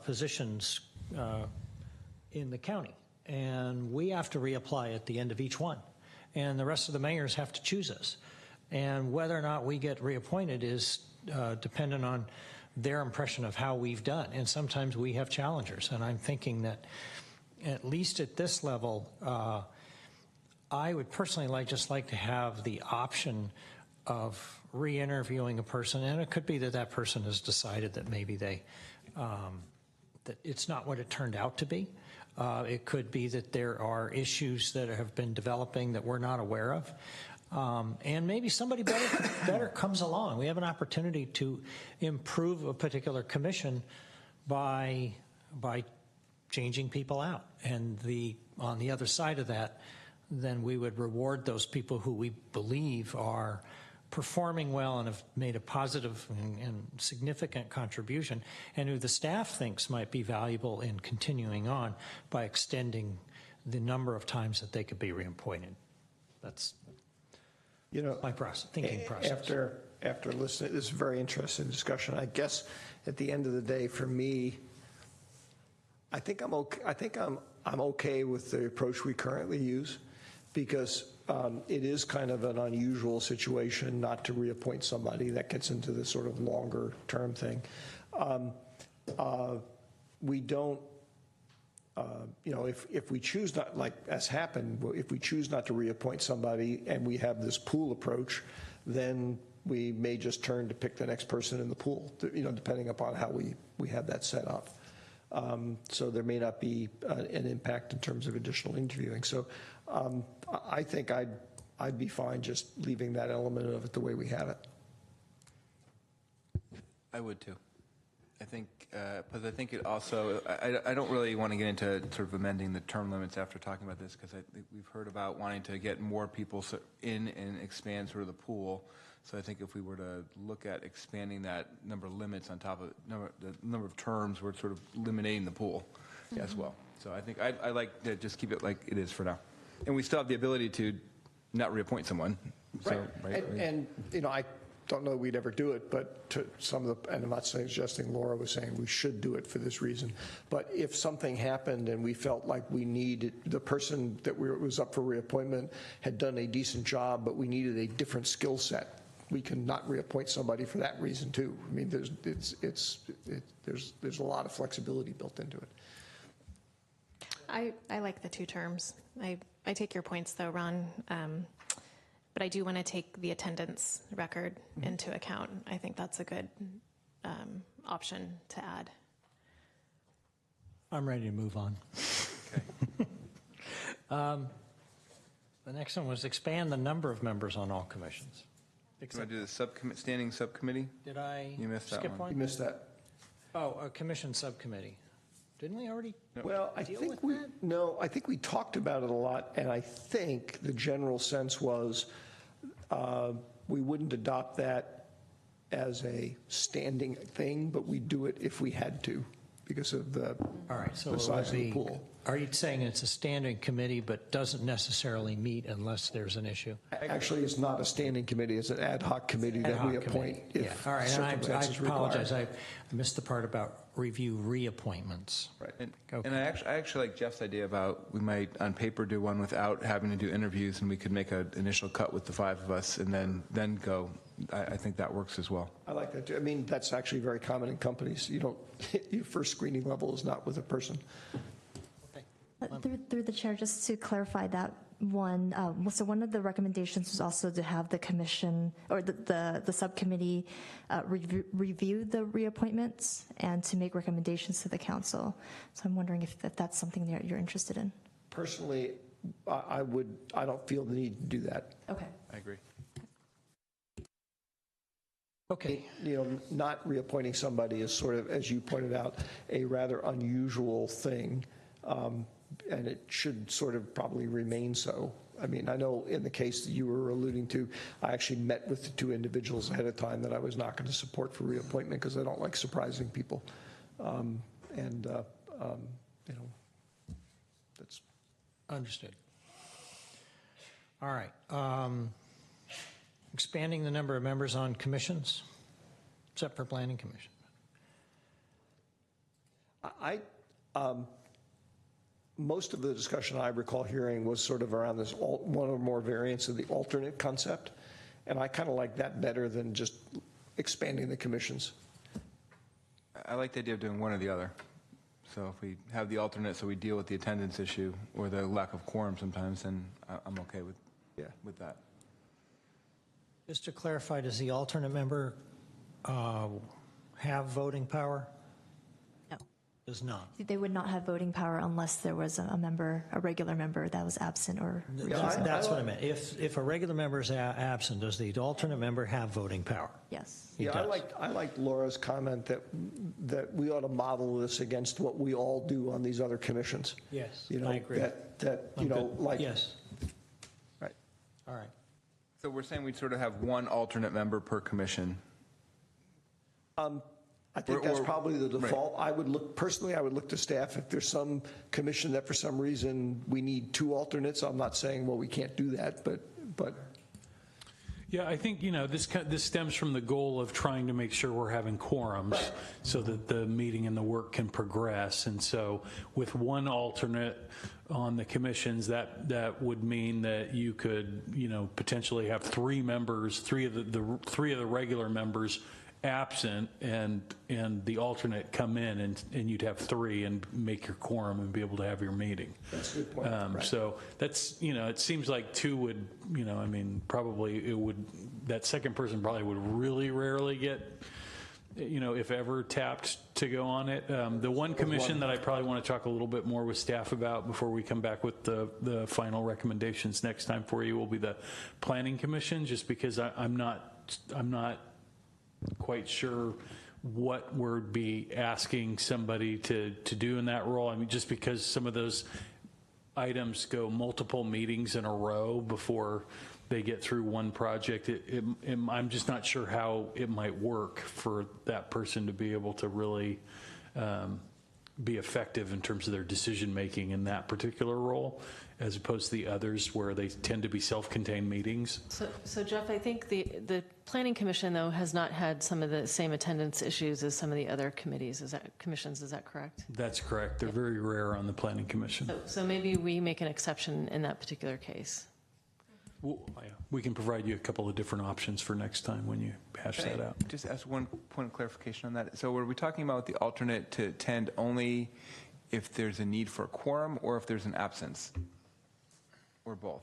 positions in the county, and we have to reapply at the end of each one, and the rest of the mayors have to choose us, and whether or not we get reappointed is dependent on their impression of how we've done, and sometimes we have challengers, and I'm thinking that at least at this level, I would personally just like to have the option of re-interviewing a person, and it could be that that person has decided that maybe that it's not what it turned out to be. It could be that there are issues that have been developing that we're not aware of. And maybe somebody better comes along. We have an opportunity to improve a particular commission by changing people out. And on the other side of that, then we would reward those people who we believe are performing well and have made a positive and significant contribution, and who the staff thinks might be valuable in continuing on by extending the number of times that they could be reappointed. That's my thinking process.
After listening, this is a very interesting discussion. I guess at the end of the day, for me, I think I'm okay with the approach we currently use, because it is kind of an unusual situation not to reappoint somebody. That gets into the sort of longer term thing. We don't, if we choose not, like as happened, if we choose not to reappoint somebody and we have this pool approach, then we may just turn to pick the next person in the pool, depending upon how we have that set up. So there may not be an impact in terms of additional interviewing. So I think I'd be fine just leaving that element of it the way we have it.
I would too. I think, because I think it also, I don't really want to get into sort of amending the term limits after talking about this, because I think we've heard about wanting to get more people in and expand sort of the pool. So I think if we were to look at expanding that number of limits on top of the number of terms, we're sort of eliminating the pool as well. So I think I like to just keep it like it is for now. And we still have the ability to not reappoint someone.
Right.
So, right?
And I don't know we'd ever do it, but to some of the, and I'm not suggesting Laura was saying we should do it for this reason, but if something happened and we felt like we needed, the person that was up for reappointment had done a decent job, but we needed a different skill set, we can not reappoint somebody for that reason too. I mean, there's a lot of flexibility built into it.
I like the 2 terms. I take your points though, Ron, but I do want to take the attendance record into account. I think that's a good option to add.
I'm ready to move on.
Okay.
The next one was expand the number of members on all commissions.
Do I do the standing subcommittee?
Did I
You missed that
skip
one.
You missed that.
Oh, a commission subcommittee. Didn't we already?
Well, I think we talked about it a lot, and I think the general sense was we wouldn't adopt that as a standing thing, but we do it if we had to because of the size of the pool.
Are you saying it's a standing committee but doesn't necessarily meet unless there's an issue?
Actually, it's not a standing committee. It's an ad hoc committee that we appoint if
All right, and I apologize.
require.
I missed the part about review reappointments.
Right. And I actually like Jeff's idea about we might on paper do one without having to do interviews, and we could make an initial cut with the 5 of us and then go. I think that works as well.
I like that too. I mean, that's actually very common in companies. You don't, your first screening level is not with a person.
Through the chair, just to clarify that one. So one of the recommendations was also to have the commission or the subcommittee review the reappointments and to make recommendations to the council. So I'm wondering if that's something that you're interested in.
Personally, I don't feel the need to do that.
Okay.
I agree.
Okay.
Not reappointing somebody is sort of, as you pointed out, a rather unusual thing, and it should sort of probably remain so. I mean, I know in the case that you were alluding to, I actually met with the two individuals ahead of time that I was not going to support for reappointment because I don't like surprising people. That's
understood. All right. Expanding the number of members on commissions, except for Planning Commission.
Most of the discussion I recall hearing was sort of around this one or more variants of the alternate concept, and I kind of like that better than just expanding the commissions.
I like the idea of doing one or the other. So if we have the alternate, so we deal with the attendance issue or the lack of quorum sometimes, then I'm okay with that.
Just to clarify, does the alternate member have voting power?
No.
Does not.
They would not have voting power unless there was a regular member that was absent or.
That's what I meant. If a regular member is absent, does the alternate member have voting power?
Yes.
Yeah, I like Laura's comment that we ought to model this against what we all do on these other commissions.
Yes, I agree.
Yes.
Right. All right.
So we're saying we'd sort of have one alternate member per commission.
I think that's probably the default. Right. I would look to staff if there's some commission that for some reason we need two alternates. I'm not saying, well, we can't do that, but.
Yeah, I think, this stems from the goal of trying to make sure we're having quorums so that the meeting and the work can progress. And so with one alternate on the commissions, that would mean that you could, potentially have three of the regular members absent and the alternate come in and you'd have three and make your quorum and be able to have your meeting.
That's a good point. Right.
So that's, it seems like two would, probably that second person probably would really rarely get, if ever tapped to go on it. The one commission that I probably want to talk a little bit more with staff about before we come back with the final recommendations next time for you will be the Planning Commission, just because I'm not quite sure what we'd be asking somebody to do in that role. I mean, just because some of those items go multiple meetings in a row before they get through one project, I'm just not sure how it might work for that person to be able to really be effective in terms of their decision making in that particular role, as opposed to the others where they tend to be self-contained meetings.
So Jeff, I think the Planning Commission, though, has not had some of the same attendance issues as some of the other commissions. Is that correct?
That's correct. They're very rare on the Planning Commission.
So maybe we make an exception in that particular case.
Well, we can provide you a couple of different options for next time when you hash that out.
Just ask one point of clarification on that. So were we talking about the alternate to attend only if there's a need for a quorum or if there's an absence? Or both?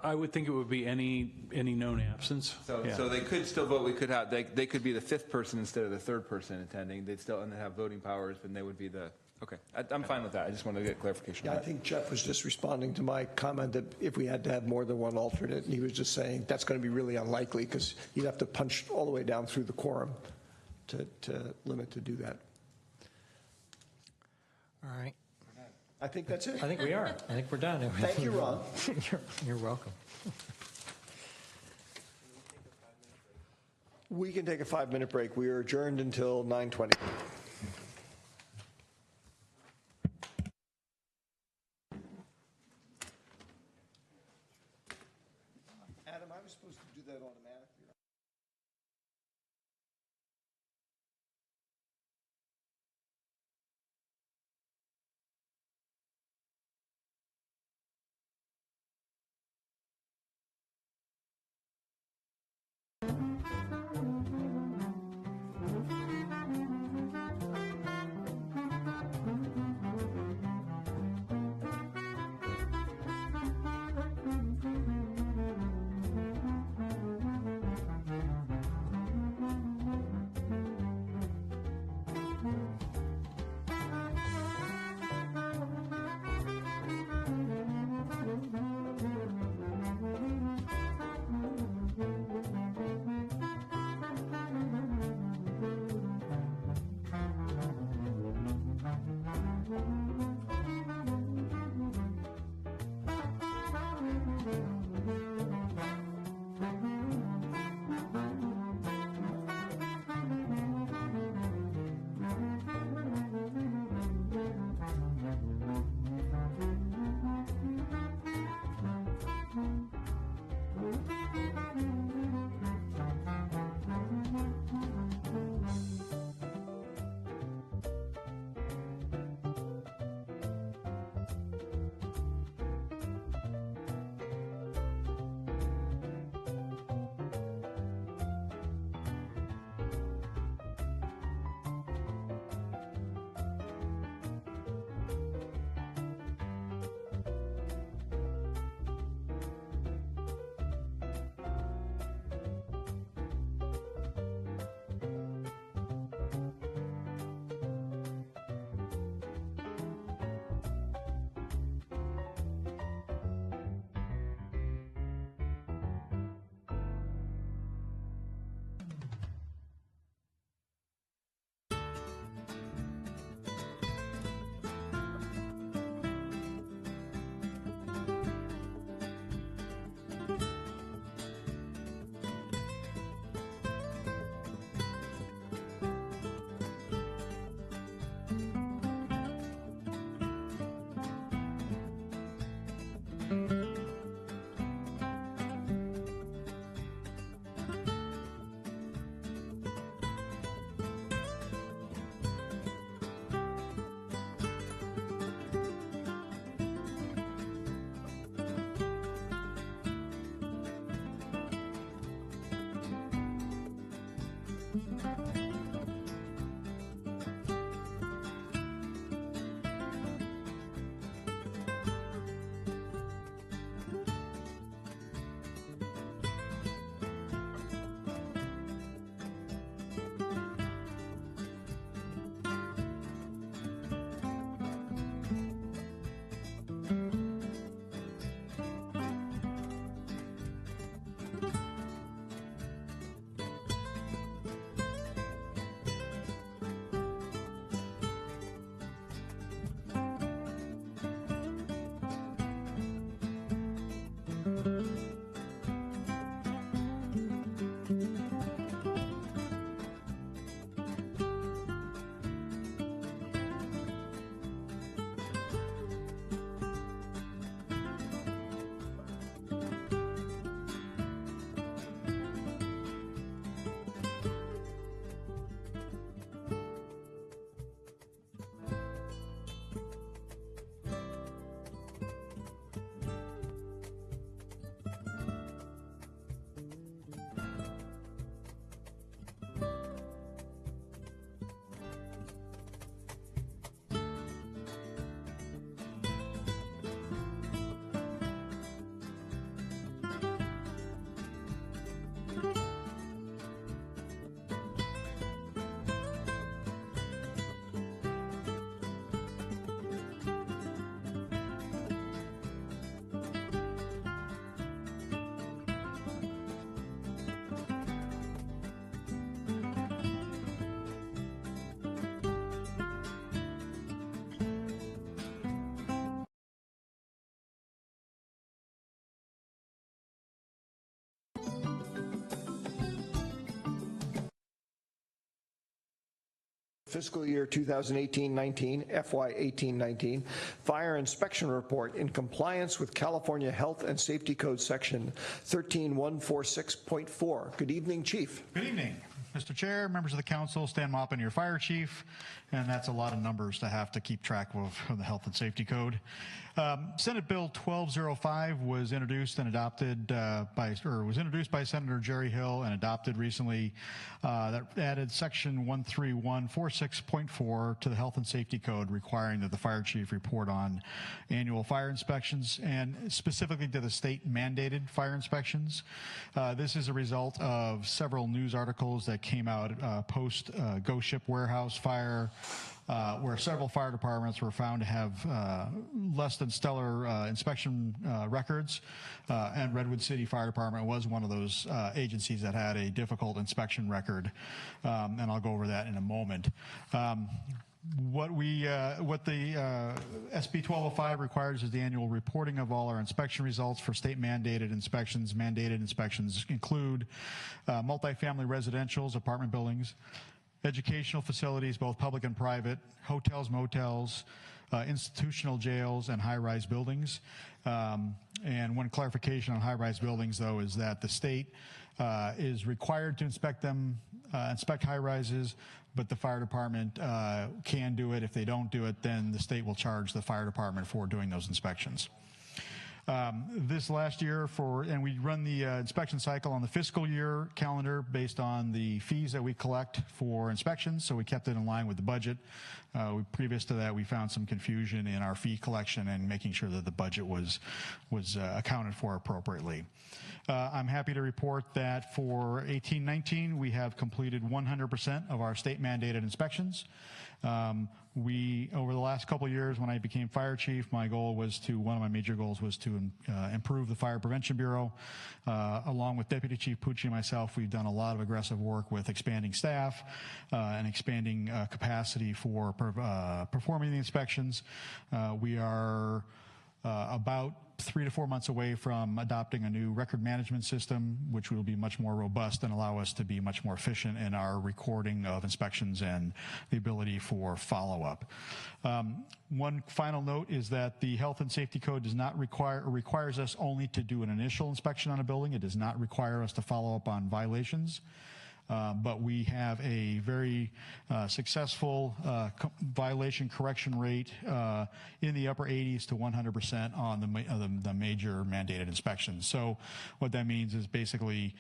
I would think it would be any known absence.
So they could still vote. We could have they could be the fifth person instead of the third person attending. They'd still have voting powers, and they would be the. Okay, I'm fine with that. I just wanted to get clarification.
Yeah, I think Jeff was just responding to my comment that if we had to have more than one alternate, and he was just saying that's going to be really unlikely because you'd have to punch all the way down through the quorum to limit to do that.
All right.
I think that's it.
I think we are. I think we're done.
Thank you, Ron.
You're welcome.
We can take a 5-minute break. We are adjourned until 9:20. Adam, I was supposed to do that automatically. Fiscal year 2018-19, FY 18-19, fire inspection report in compliance with California Health and Safety Code section 13146.4. Good evening, Chief.
Good evening, Mr. Chair, members of the council, Stan Maupin, your fire chief, and that's a lot of numbers to have to keep track of the Health and Safety Code. Senate Bill 1205 was introduced and adopted by Senator Jerry Hill and adopted recently. That added section 13146.4 to the Health and Safety Code, requiring that the fire chief report on annual fire inspections and specifically to the state mandated fire inspections. This is a result of several news articles that came out post Ghost Ship Warehouse fire, where several fire departments were found to have less than stellar inspection records, and Redwood City Fire Department was one of those agencies that had a difficult inspection record, and I'll go over that in a moment. What the SB 1205 requires is the annual reporting of all our inspection results for state mandated inspections. Mandated inspections include multifamily residentials, apartment buildings, educational facilities, both public and private, hotels, motels, institutional jails, and high-rise buildings. And one clarification on high-rise buildings, though, is that the state is required to inspect high-rises, but the fire department can do it. If they don't do it, then the state will charge the fire department for doing those inspections. This last year, and we run the inspection cycle on the fiscal year calendar based on the fees that we collect for inspections, so we kept it in line with the budget. Previous to that, we found some confusion in our fee collection and making sure that the budget was accounted for appropriately. I'm happy to report that for 18-19, we have completed 100% of our state mandated inspections. Over the last couple of years, when I became fire chief, one of my major goals was to improve the Fire Prevention Bureau. Along with Deputy Chief Pucci and myself, we've done a lot of aggressive work with expanding staff and expanding capacity for performing the inspections. We are about 3 to 4 months away from adopting a new record management system, which will be much more robust and allow us to be much more efficient in our recording of inspections and the ability for follow-up. One final note is that the Health and Safety Code requires us only to do an initial inspection on a building. It does not require us to follow up on violations. But we have a very successful violation correction rate in the upper 80s to 100% on the major mandated inspections. So what that means is basically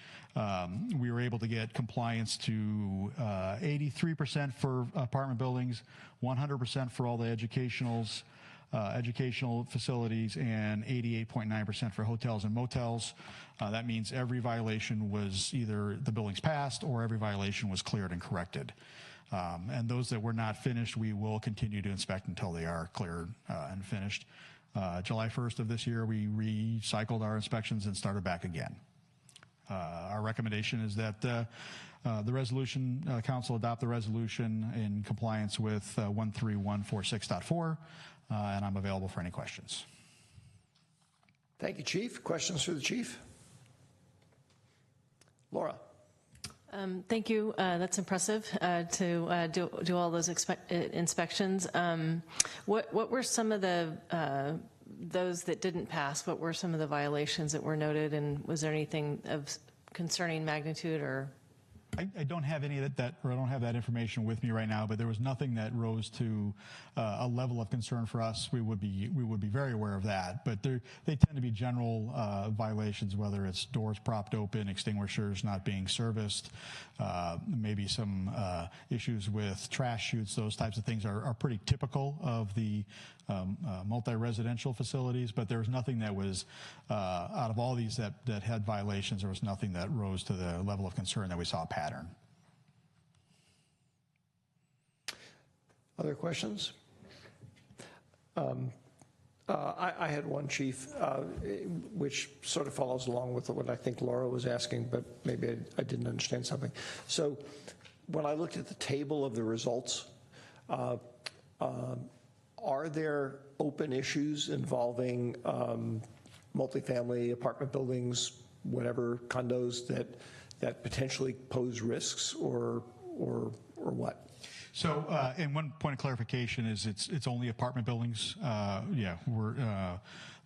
we were able to get compliance to 83% for apartment buildings, 100% for all the educational facilities, and 88.9% for hotels and motels. That means every violation was either the building's passed or every violation was cleared and corrected. And those that were not finished, we will continue to inspect until they are cleared and finished. July 1st of this year, we recycled our inspections and started back again. Our recommendation is that the council adopt the resolution in compliance with 13146.4. And I'm available for any questions.
Thank you, Chief. Questions for the Chief? Laura.
Thank you. That's impressive to do all those inspections. What were some of those that didn't pass? What were some of the violations that were noted, and was there anything of concerning magnitude or?
I don't have any of that, or I don't have that information with me right now, but there was nothing that rose to a level of concern for us. We would be very aware of that, but they tend to be general violations, whether it's doors propped open, extinguishers not being serviced, maybe some issues with trash chutes. Those types of things are pretty typical of the multi-residential facilities, but there was nothing that was out of all these that had violations. There was nothing that rose to the level of concern that we saw a pattern.
Other questions? I had one, Chief, which sort of follows along with what I think Laura was asking, but maybe I didn't understand something. So when I looked at the table of the results, are there open issues involving multifamily apartment buildings, whatever, condos that potentially pose risks, or what?
So, and one point of clarification is it's only apartment buildings. The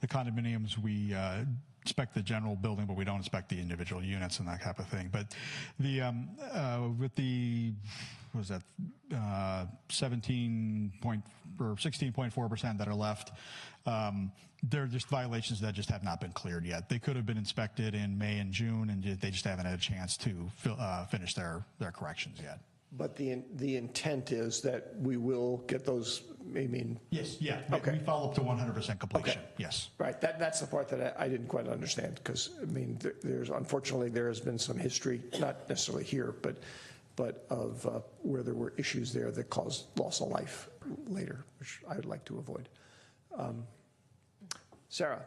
condominiums, we inspect the general building, but we don't inspect the individual units and that type of thing. But with the what was that 16.4% that are left, they're just violations that just have not been cleared yet. They could have been inspected in May and June, and they just haven't had a chance to finish their corrections yet.
But the intent is that we will get those. I mean,
yes, yeah.
Okay.
We follow up to 100% completion. Okay. Yes.
Right. That's the part that I didn't quite understand, because I mean, unfortunately there has been some history, not necessarily here, but of where there were issues there that caused loss of life later, which I would like to avoid. Sarah.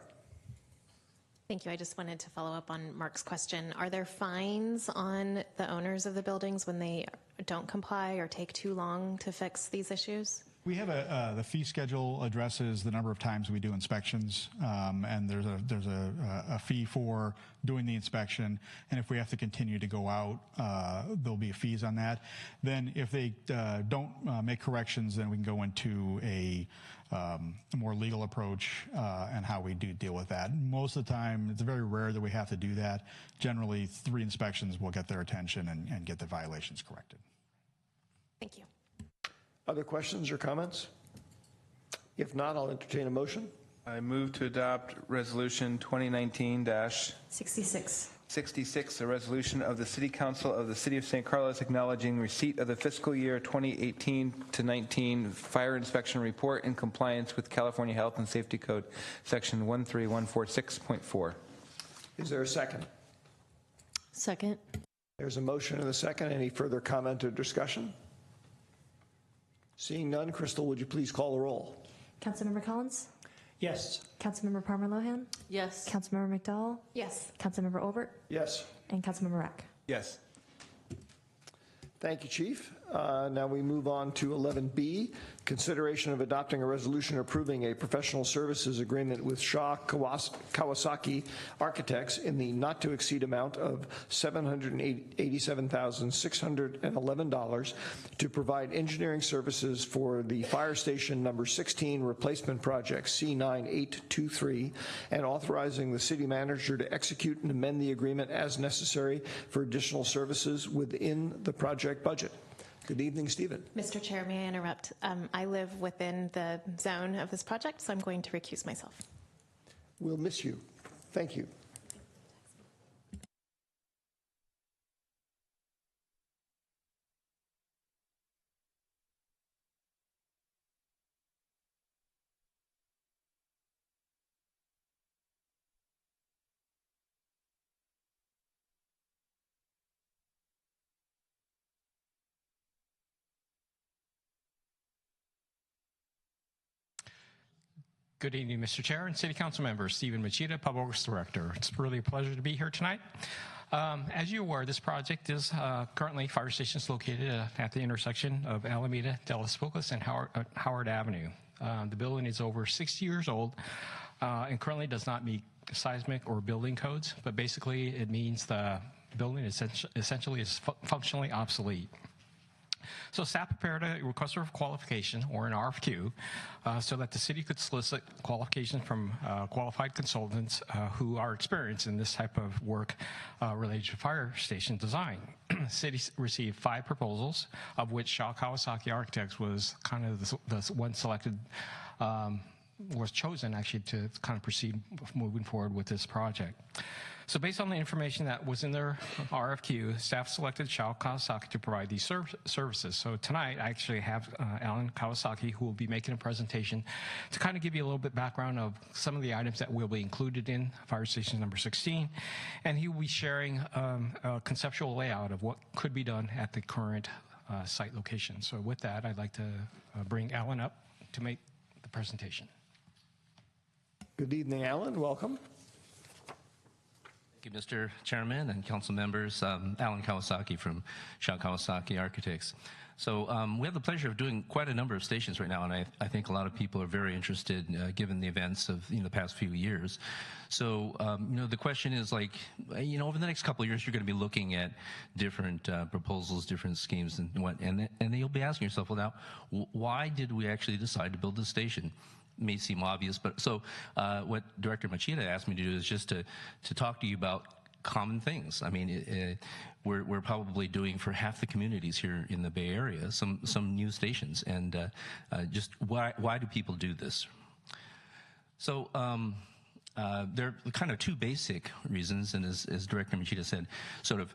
Thank you. I just wanted to follow up on Mark's question. Are there fines on the owners of the buildings when they don't comply or take too long to fix these issues?
We have the fee schedule addresses the number of times we do inspections, and there's a fee for doing the inspection, and if we have to continue to go out, there'll be fees on that. Then if they don't make corrections, then we can go into a more legal approach and how we do deal with that. Most of the time, it's very rare that we have to do that. Generally, 3 inspections will get their attention and get the violations corrected.
Thank you.
Other questions or comments? If not, I'll entertain a motion.
I move to adopt Resolution 2019-66. 66, a resolution of the City Council of the City of San Carlos acknowledging receipt of the fiscal year 2018-19 fire inspection report in compliance with California Health and Safety Code, Section 13146.4.
Is there a second?
Second.
There's a motion and a second. Any further comment or discussion? Seeing none, Crystal, would you please call the roll?
Councilmember Collins?
Yes.
Councilmember Palmer-Lohan?
Yes.
Councilmember McDowell?
Yes.
Councilmember Olbert?
Yes.
And Councilmember Rack?
Yes.
Thank you, Chief. Now we move on to 11B, consideration of adopting a resolution approving a professional services agreement with Shaw Kawasaki Architects in the not-to-exceed amount of $787,611 to provide engineering services for the Fire Station Number 16 replacement project C9823, and authorizing the city manager to execute and amend the agreement as necessary for additional services within the project budget. Good evening, Stephen.
Mr. Chair, may I interrupt? I live within the zone of this project, so I'm going to recuse myself.
We'll miss you. Thank you.
Good evening, Mr. Chair and City Council members. Stephen Machida, Public Works Director. It's really a pleasure to be here tonight. As you're aware, this project is currently fire stations located at the intersection of Alameda, De Las Bocas, and Howard Avenue. The building is over 60 years old and currently does not meet seismic or building codes, but basically it means the building essentially is functionally obsolete. So staff prepared a request for qualification, or an RFQ, so that the city could solicit qualifications from qualified consultants who are experienced in this type of work related to fire station design. The city received 5 proposals, of which Shaw Kawasaki Architects was kind of the one selected, was chosen actually to kind of proceed moving forward with this project. So based on the information that was in their RFQ, staff selected Shaw Kawasaki to provide these services. So tonight, I actually have Alan Kawasaki, who will be making a presentation to kind of give you a little bit background of some of the items that will be included in Fire Station Number 16. And he will be sharing a conceptual layout of what could be done at the current site location. So with that, I'd like to bring Alan up to make the presentation.
Good evening, Alan. Welcome.
Thank you, Mr. Chairman and council members. Alan Kawasaki from Shaw Kawasaki Architects. So we have the pleasure of doing quite a number of stations right now, and I think a lot of people are very interested given the events of the past few years. So the question is, like, over the next couple of years, you're going to be looking at different proposals, different schemes, and what, and then you'll be asking yourself, well, now, why did we actually decide to build this station? May seem obvious, but so what Director Machida asked me to do is just to talk to you about common things. I mean, we're probably doing for half the communities here in the Bay Area some new stations, and just why do people do this? So there are kind of 2 basic reasons, and as Director Machida said, sort of,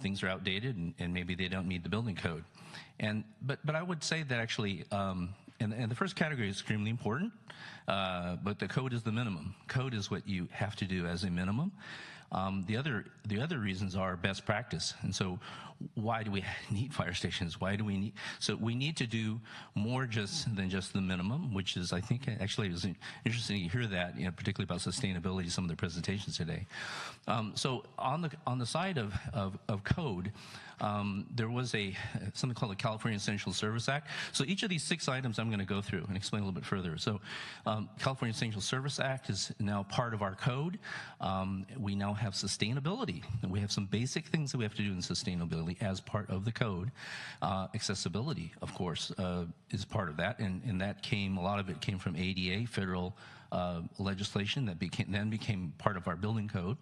things are outdated and maybe they don't meet the building code, but I would say that actually. And the first category is extremely important, but the code is the minimum. Code is what you have to do as a minimum. The other reasons are best practice. And so why do we need fire stations? Why do we need? So we need to do more than just the minimum, which is, I think, actually it was interesting to hear that, particularly about sustainability, some of the presentations today. So on the side of code, there was something called the California Essential Service Act. So each of these 6 items I'm going to go through and explain a little bit further. So California Essential Service Act is now part of our code. We now have sustainability. We have some basic things that we have to do in sustainability as part of the code. Accessibility, of course, is part of that, and that a lot of it came from ADA, federal legislation that then became part of our building code.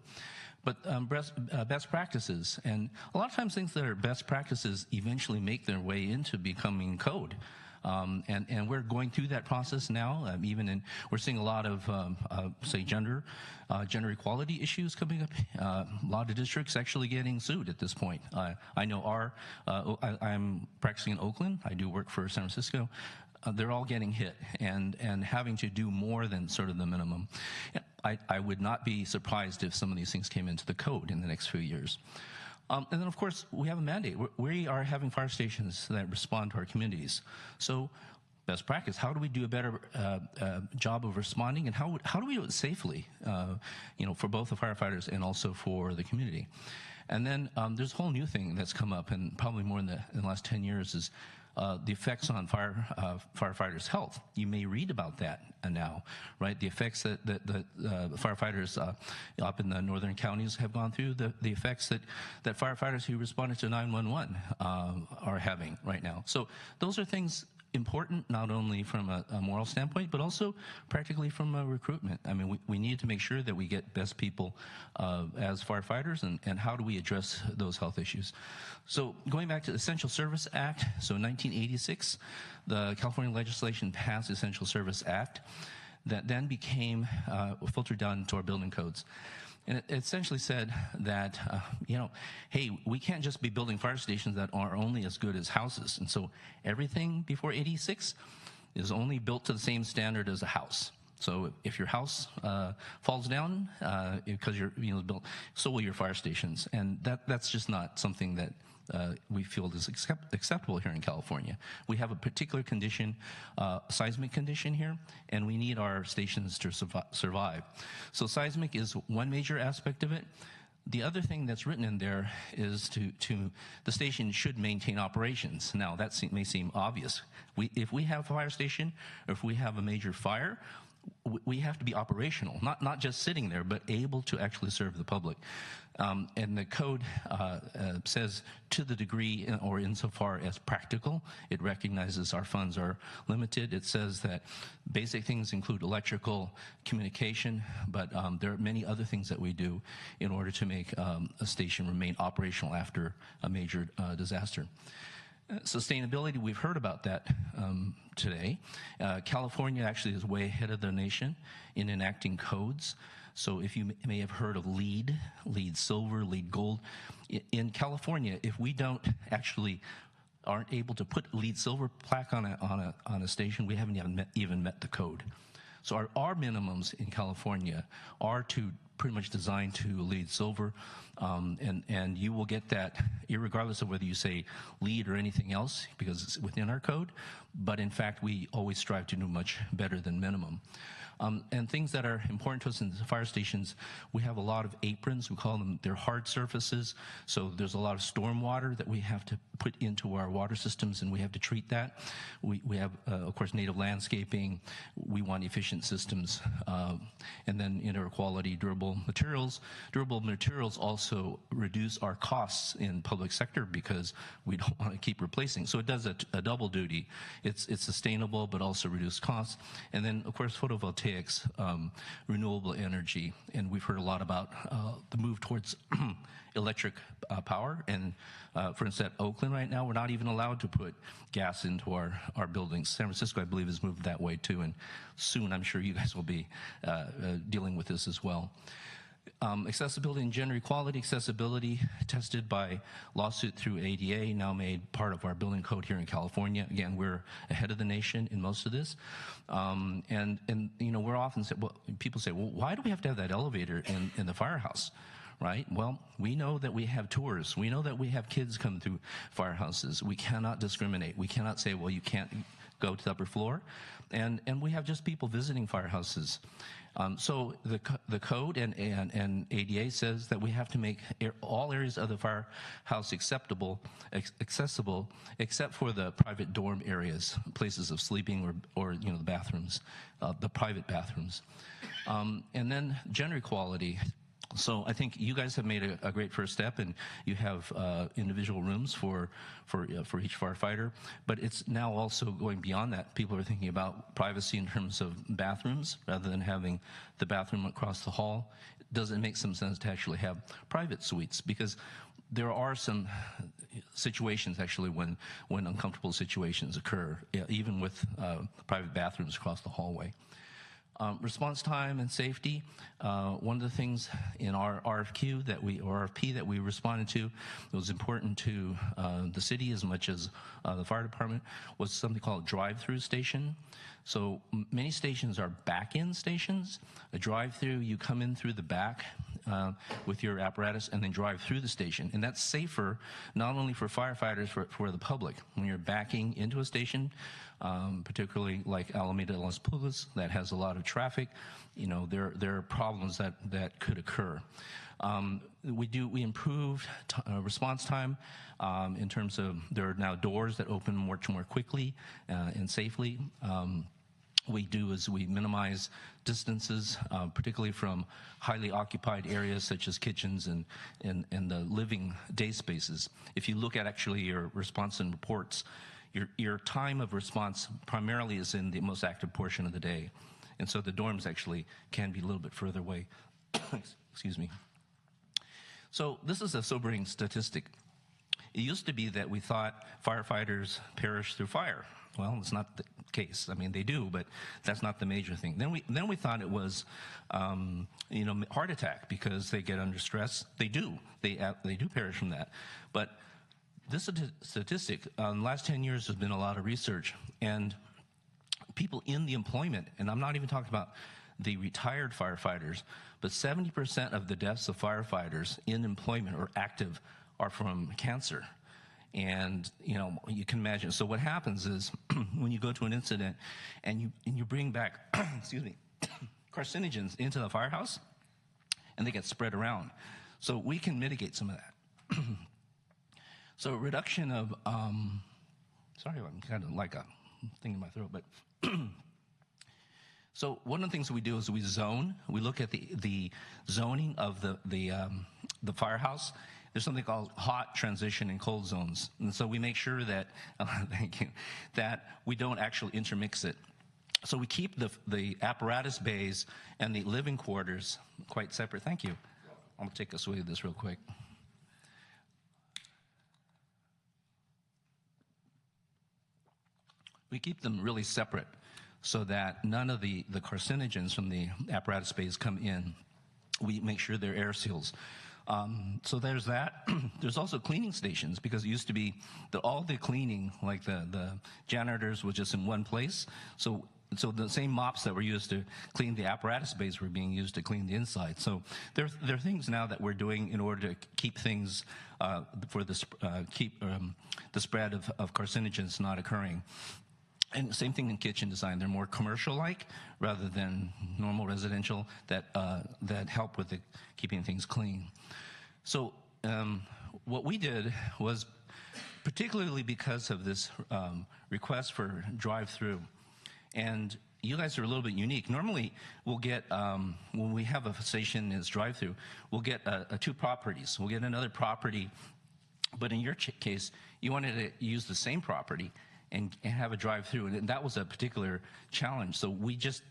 But best practices, and a lot of times things that are best practices eventually make their way into becoming code. And we're going through that process now. We're seeing a lot of, say, gender equality issues coming up. A lot of districts actually getting sued at this point. I know I'm practicing in Oakland. I do work for San Francisco. They're all getting hit and having to do more than sort of the minimum. I would not be surprised if some of these things came into the code in the next few years. And then, of course, we have a mandate. We are having fire stations that respond to our communities. So best practice, how do we do a better job of responding, and how do we do it safely, for both the firefighters and also for the community? And then there's a whole new thing that's come up, and probably more in the last 10 years, is the effects on firefighters' health. You may read about that now, right? The effects that the firefighters up in the northern counties have gone through, the effects that firefighters who responded to 911 are having right now. So those are things important, not only from a moral standpoint, but also practically from a recruitment. I mean, we need to make sure that we get best people as firefighters, and how do we address those health issues. So going back to the Essential Service Act, so 1986, the California legislation passed the Essential Service Act that then became filtered down into our building codes. And it essentially said that, hey, we can't just be building fire stations that are only as good as houses. And so everything before 86 is only built to the same standard as a house. So if your house falls down because you're built, so will your fire stations. And that's just not something that we feel is acceptable here in California. We have a particular condition, seismic condition here, and we need our stations to survive. So seismic is one major aspect of it. The other thing that's written in there is the station should maintain operations. Now, that may seem obvious. If we have a fire station, or if we have a major fire, we have to be operational, not just sitting there, but able to actually serve the public. And the code says, to the degree or insofar as practical, it recognizes our funds are limited. It says that basic things include electrical, communication, but there are many other things that we do in order to make a station remain operational after a major disaster. Sustainability, we've heard about that today. California actually is way ahead of the nation in enacting codes. So if you may have heard of LEED silver, LEED gold. In California, if we aren't able to put LEED silver plaque on a station, we haven't even met the code. So our minimums in California are pretty much designed to LEED silver, and you will get that irregardless of whether you say LEED or anything else, because it's within our code. But in fact, we always strive to do much better than minimum. And things that are important to us in the fire stations, we have a lot of aprons. We call them, they're hard surfaces. So there's a lot of storm water that we have to put into our water systems, and we have to treat that. We have, of course, native landscaping. We want efficient systems. And then indoor quality, durable materials. Durable materials also reduce our costs in public sector because we don't want to keep replacing. So it does a double duty. It's sustainable, but also reduce costs. And then, of course, photovoltaics, renewable energy, and we've heard a lot about the move towards electric power. And for instance, at Oakland right now, we're not even allowed to put gas into our buildings. San Francisco, I believe, has moved that way too, and soon I'm sure you guys will be dealing with this as well. Accessibility and gender equality, accessibility tested by lawsuit through ADA, now made part of our building code here in California. Again, we're ahead of the nation in most of this. And we're often said, well, people say, well, why do we have to have that elevator in the firehouse? right? Well, we know that we have tours. We know that we have kids come through firehouses. We cannot discriminate. We cannot say, well, you can't go to the upper floor. And we have just people visiting firehouses. So the code and ADA says that we have to make all areas of the firehouse accessible, except for the private dorm areas, places of sleeping or the bathrooms, the private bathrooms. And then gender equality. So I think you guys have made a great first step, and you have individual rooms for each firefighter. But it's now also going beyond that. People are thinking about privacy in terms of bathrooms rather than having the bathroom across the hall. Does it make some sense to actually have private suites? Because there are some situations actually when uncomfortable situations occur, even with private bathrooms across the hallway. Response time and safety. One of the things in our RFP that we responded to, it was important to the city as much as the fire department, was something called drive-through station. So many stations are back-in stations. A drive-through, you come in through the back with your apparatus and then drive through the station. And that's safer not only for firefighters, for the public. When you're backing into a station, particularly like Alameda Las Pulgas, that has a lot of traffic, there are problems that could occur. We improved response time in terms of there are now doors that open much more quickly and safely. We minimize distances, particularly from highly occupied areas such as kitchens and the living day spaces. If you look at actually your response and reports, your time of response primarily is in the most active portion of the day. And so the dorms actually can be a little bit further away. Excuse me. So this is a sobering statistic. It used to be that we thought firefighters perish through fire. Well, it's not the case. I mean, they do, but that's not the major thing. Then we thought it was, heart attack because they get under stress. They do. They do perish from that. But this statistic, in the last 10 years, there's been a lot of research. And people in the employment, and I'm not even talking about the retired firefighters, but 70% of the deaths of firefighters in employment or active are from cancer. And, you can imagine. So what happens is when you go to an incident and you bring back, excuse me, carcinogens into the firehouse, and they get spread around. So we can mitigate some of that. So reduction of, sorry, I'm kind of like a thing in my throat, but so one of the things that we do is we zone. We look at the zoning of the firehouse. There's something called hot, transition, and cold zones. And so we make sure that, thank you, that we don't actually intermix it. So we keep the apparatus bays and the living quarters quite separate. Thank you. I'm gonna take a swig of this real quick. We keep them really separate so that none of the carcinogens from the apparatus bays come in. We make sure they're air seals. So there's that. There's also cleaning stations, because it used to be that all the cleaning, like the janitors, was just in one place. So the same mops that were used to clean the apparatus bays were being used to clean the inside. So there are things now that we're doing in order to keep things keep the spread of carcinogens not occurring. And same thing in kitchen design. They're more commercial-like rather than normal residential that help with keeping things clean. So what we did was, particularly because of this request for drive-through, and you guys are a little bit unique. Normally, we'll get, when we have a station as drive-through, we'll get two properties. We'll get another property, but in your case, you wanted to use the same property and have a drive-through, and that was a particular challenge. So we just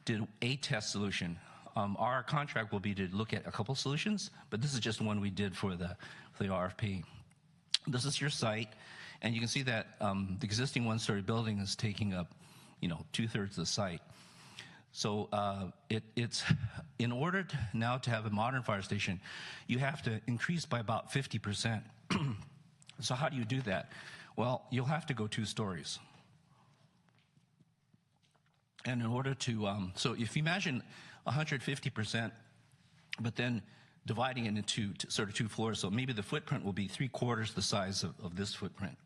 did a test solution. Our contract will be to look at a couple solutions, but this is just one we did for the RFP. This is your site, and you can see that the existing one-story building is taking up, 2/3 of the site. So it's in order now to have a modern fire station, you have to increase by about 50%. So how do you do that? Well, you'll have to go 2 stories. And in order to, so if you imagine 150%, but then dividing it into sort of 2 floors. So maybe the footprint will be 3/4 the size of this footprint.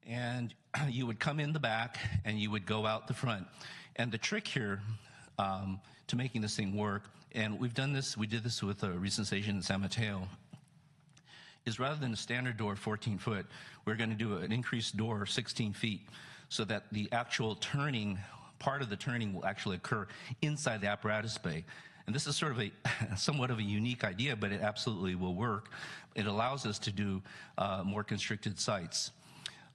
And you would come in the back and you would go out the front. And the trick here to making this thing work, and we did this with a recent station in San Mateo, is rather than a standard door 14 foot, we're going to do an increased door 16 feet so that the actual part of the turning will actually occur inside the apparatus bay. And this is sort of somewhat of a unique idea, but it absolutely will work. It allows us to do more constricted sites.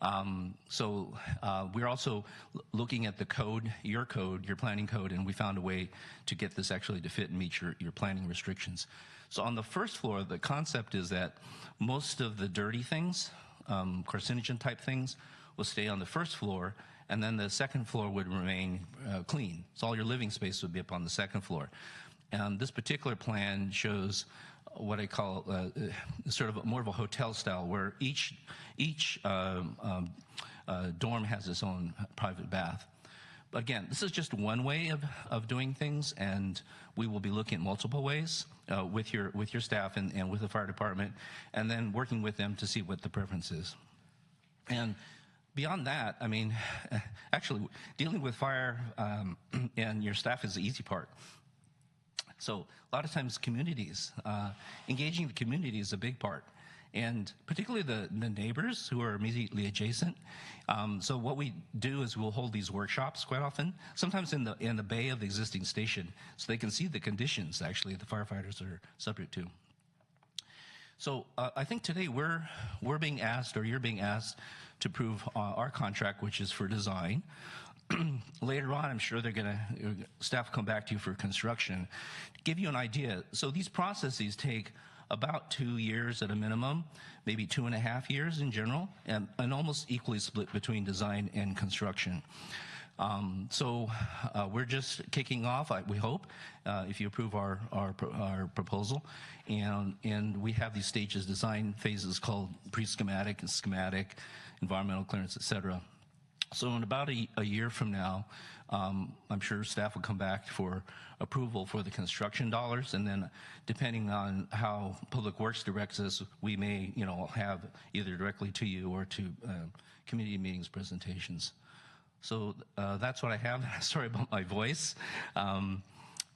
We're also looking at the code, your planning code, and we found a way to get this actually to fit and meet your planning restrictions. So on the first floor, the concept is that most of the dirty things, carcinogen type things, will stay on the first floor, and then the second floor would remain clean. So all your living space would be up on the second floor. And this particular plan shows what I call sort of more of a hotel style, where each dorm has its own private bath. But again, this is just one way of doing things, and we will be looking at multiple ways with your staff and with the fire department, and then working with them to see what the preference is. And beyond that, I mean, actually, dealing with fire and your staff is the easy part. So a lot of times communities, engaging the community is a big part, and particularly the neighbors who are immediately adjacent. So what we do is we'll hold these workshops quite often, sometimes in the bay of the existing station, so they can see the conditions actually the firefighters are subject to. So I think today we're being asked, or you're being asked, to approve our contract, which is for design. Later on, I'm sure staff will come back to you for construction. To give you an idea, so these processes take about 2 years at a minimum, maybe 2.5 years in general, and almost equally split between design and construction. We're just kicking off, we hope, if you approve our proposal. And we have these stages, design phases called pre-schematic and schematic, environmental clearance, et cetera. So in about a year from now, I'm sure staff will come back for approval for the construction dollars, and then depending on how Public Works directs us, we may have either directly to you or to community meetings presentations. So that's what I have. Sorry about my voice. And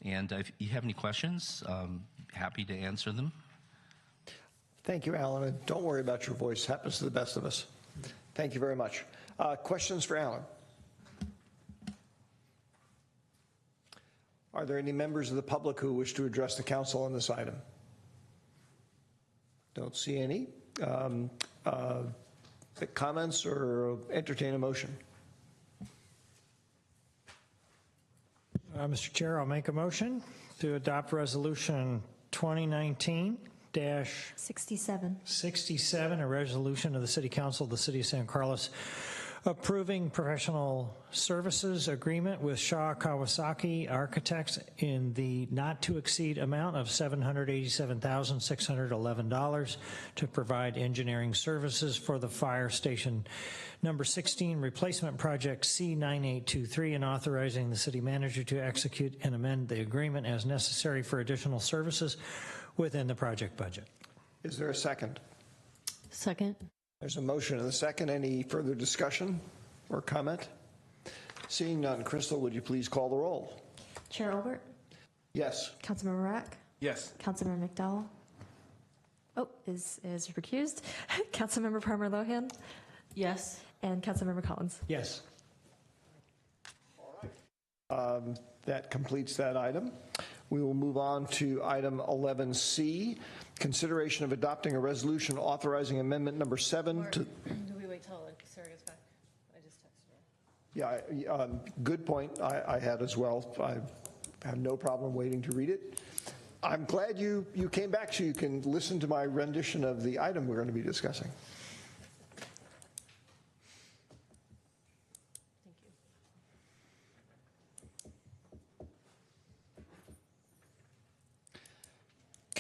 if you have any questions, happy to answer them.
Thank you, Alan. And don't worry about your voice. Happens to the best of us. Thank you very much. Questions for Alan? Are there any members of the public who wish to address the council on this item? Don't see any. Comments or entertain a motion?
Mr. Chair, I'll make a motion to adopt Resolution 2019-67, a resolution of the City Council of the City of San Carlos approving professional services agreement with Shaw Kawasaki Architects in the not to exceed amount of $787,611 to provide engineering services for the fire station number 16 replacement project C9823, and authorizing the city manager to execute and amend the agreement as necessary for additional services within the project budget.
Is there a second?
Second.
There's a motion and a second. Any further discussion or comment? Seeing none, Crystal, would you please call the roll?
Chair Albert?
Yes.
Councilmember Rack?
Yes.
Councilmember McDowell? Oh, is recused. Councilmember Palmer Lohan?
Yes.
And Councilmember Collins?
Yes.
That completes that item. We will move on to item 11C, consideration of adopting a resolution authorizing amendment number 7 to...
Do we wait till Sarah gets back? I just texted her.
Yeah, good point I had as well. I have no problem waiting to read it. I'm glad you came back so you can listen to my rendition of the item we're going to be discussing.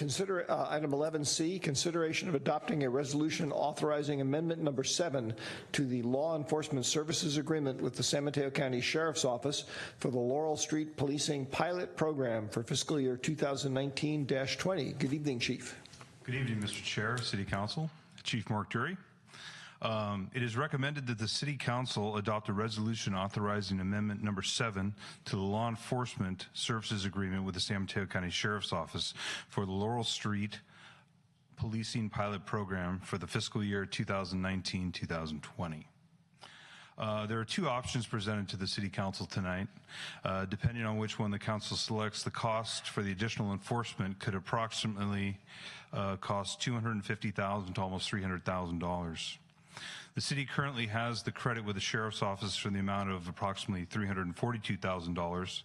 Item 11C, consideration of adopting a resolution authorizing amendment number 7 to the Law Enforcement Services Agreement with the San Mateo County Sheriff's Office for the Laurel Street Policing Pilot Program for fiscal year 2019-20. Good evening, Chief.
Good evening, Mr. Chair, City Council, Chief Mark Dury. It is recommended that the City Council adopt a resolution authorizing amendment number 7 to the Law Enforcement Services Agreement with the San Mateo County Sheriff's Office for the Laurel Street Policing Pilot Program for the fiscal year 2019-2020. There are two options presented to the City Council tonight. Depending on which one the Council selects, the cost for the additional enforcement could approximately cost $250,000 to almost $300,000. The city currently has the credit with the Sheriff's Office for the amount of approximately $342,000,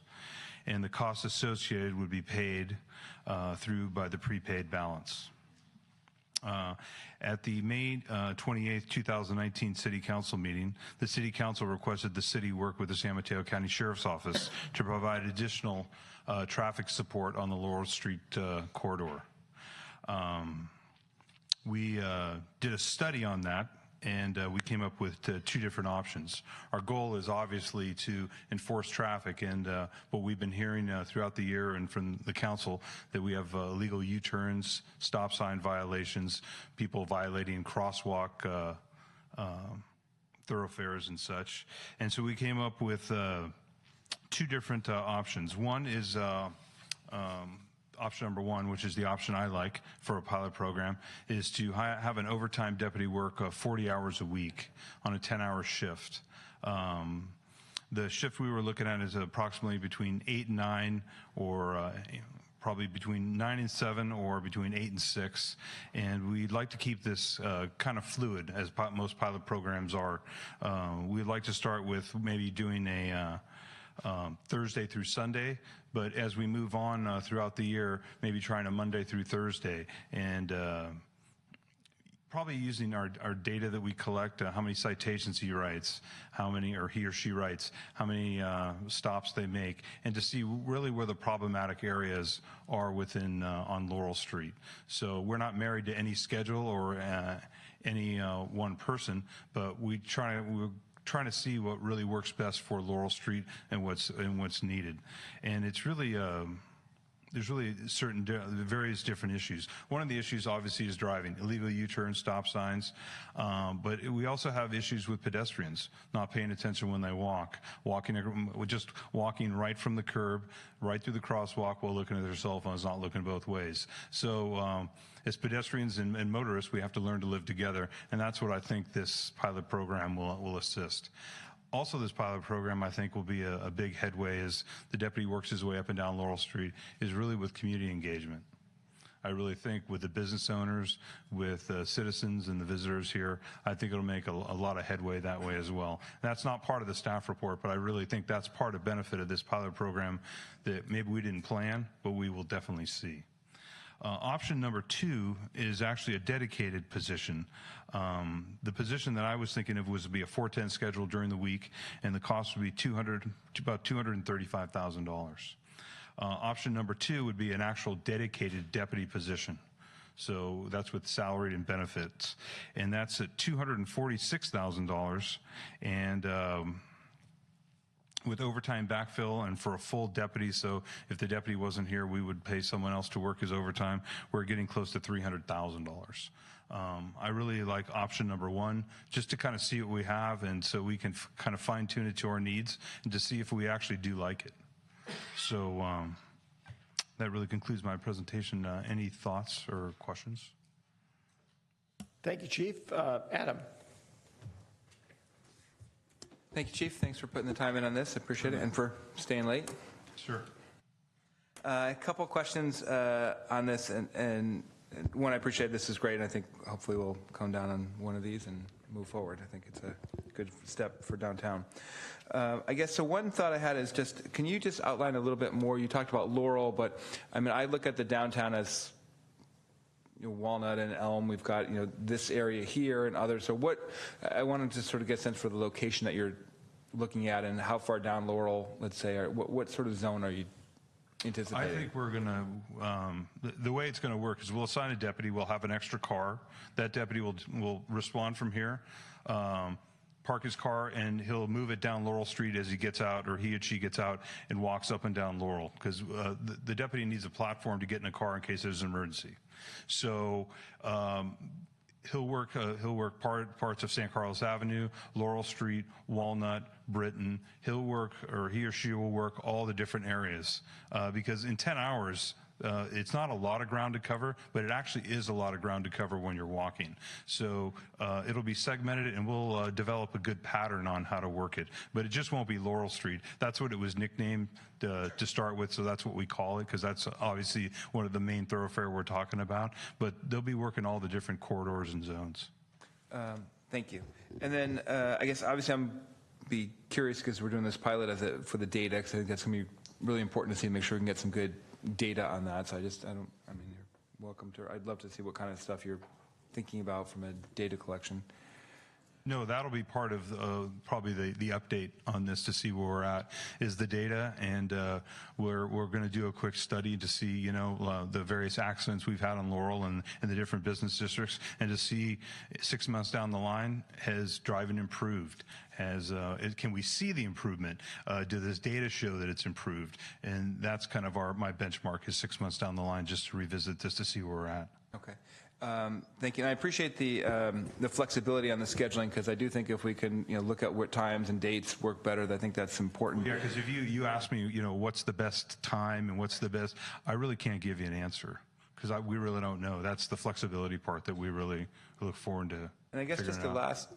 and the costs associated would be paid through by the prepaid balance. At the May 28, 2019 City Council meeting, the City Council requested the city work with the San Mateo County Sheriff's Office to provide additional traffic support on the Laurel Street corridor. We did a study on that, and we came up with two different options. Our goal is obviously to enforce traffic, and what we've been hearing throughout the year and from the council that we have illegal U-turns, stop sign violations, people violating crosswalk thoroughfares and such. And so we came up with two different options. One is option number 1, which is the option I like for a pilot program, is to have an overtime deputy work 40 hours a week on a 10-hour shift. The shift we were looking at is approximately between 8 and 9, or probably between 9 and 7, or between 8 and 6. And we'd like to keep this kind of fluid, as most pilot programs are. We'd like to start with maybe doing a Thursday through Sunday, but as we move on throughout the year, maybe trying a Monday through Thursday, and probably using our data that we collect, how many citations he writes, how many, or he or she writes, how many stops they make, and to see really where the problematic areas are within on Laurel Street. So we're not married to any schedule or any one person, but we're trying to see what really works best for Laurel Street and what's needed. And it's really there's really various different issues. One of the issues obviously is driving, illegal U-turns, stop signs, but we also have issues with pedestrians not paying attention when they walk, just walking right from the curb, right through the crosswalk while looking at their cell phones, not looking both ways. So as pedestrians and motorists, we have to learn to live together, and that's what I think this pilot program will assist. Also, this pilot program, I think, will be a big headway as the deputy works his way up and down Laurel Street, is really with community engagement. I really think with the business owners, with citizens and the visitors here, I think it'll make a lot of headway that way as well. That's not part of the staff report, but I really think that's part of benefit of this pilot program that maybe we didn't plan, but we will definitely see. Option number 2 is actually a dedicated position. The position that I was thinking of was to be a 4-10 schedule during the week, and the cost would be about $235,000. Option number 2 would be an actual dedicated deputy position. So that's with salary and benefits, and that's at $246,000, and with overtime backfill and for a full deputy. So if the deputy wasn't here, we would pay someone else to work his overtime. We're getting close to $300,000. I really like option number 1, just to kind of see what we have, and so we can kind of fine tune it to our needs and to see if we actually do like it. So that really concludes my presentation. Any thoughts or questions?
Thank you, Chief. Adam.
Thank you, Chief. Thanks for putting the time in on this. I appreciate it, and for staying late.
Sure.
A couple questions on this, and one, I appreciate this is great, and I think hopefully we'll come down on one of these and move forward. I think it's a good step for downtown. I guess, so one thought I had is just, can you just outline a little bit more? You talked about Laurel, but I mean, I look at the downtown as Walnut and Elm. We've got this area here and others. So what I wanted to sort of get a sense for the location that you're looking at, and how far down Laurel, let's say, or what sort of zone are you anticipating?
I think we're going to, the way it's going to work is we'll assign a deputy, we'll have an extra car. That deputy will respond from here, park his car, and he'll move it down Laurel Street as he gets out, or he or she gets out and walks up and down Laurel, because the deputy needs a platform to get in a car in case there's an emergency. So he'll work parts of San Carlos Avenue, Laurel Street, Walnut, Britton. He'll work, or he or she will work all the different areas, because in 10 hours, it's not a lot of ground to cover, but it actually is a lot of ground to cover when you're walking. So it'll be segmented, and we'll develop a good pattern on how to work it. But it just won't be Laurel Street. That's what it was nicknamed to start with, so that's what we call it, because that's obviously one of the main thoroughfare we're talking about. But they'll be working all the different corridors and zones.
Thank you. And then I guess obviously I'm be curious, because we're doing this pilot for the data, because I think that's going to be really important to see, make sure we can get some good data on that. So I mean, you're welcome to, I'd love to see what kind of stuff you're thinking about from a data collection.
No, that'll be part of probably the update on this, to see where we're at, is the data, and we're going to do a quick study to see, you know, the various accidents we've had on Laurel and the different business districts, and to see 6 months down the line, has driving improved? Can we see the improvement? Do this data show that it's improved? And that's kind of my benchmark, is 6 months down the line, just to revisit this to see where we're at.
Okay. Thank you. And I appreciate the flexibility on the scheduling, because I do think if we can, you know, look at what times and dates work better, I think that's important.
Yeah, because if you ask me, you know, what's the best time and what's the best, I really can't give you an answer, because we really don't know. That's the flexibility part that we really look forward to.
And I guess just the last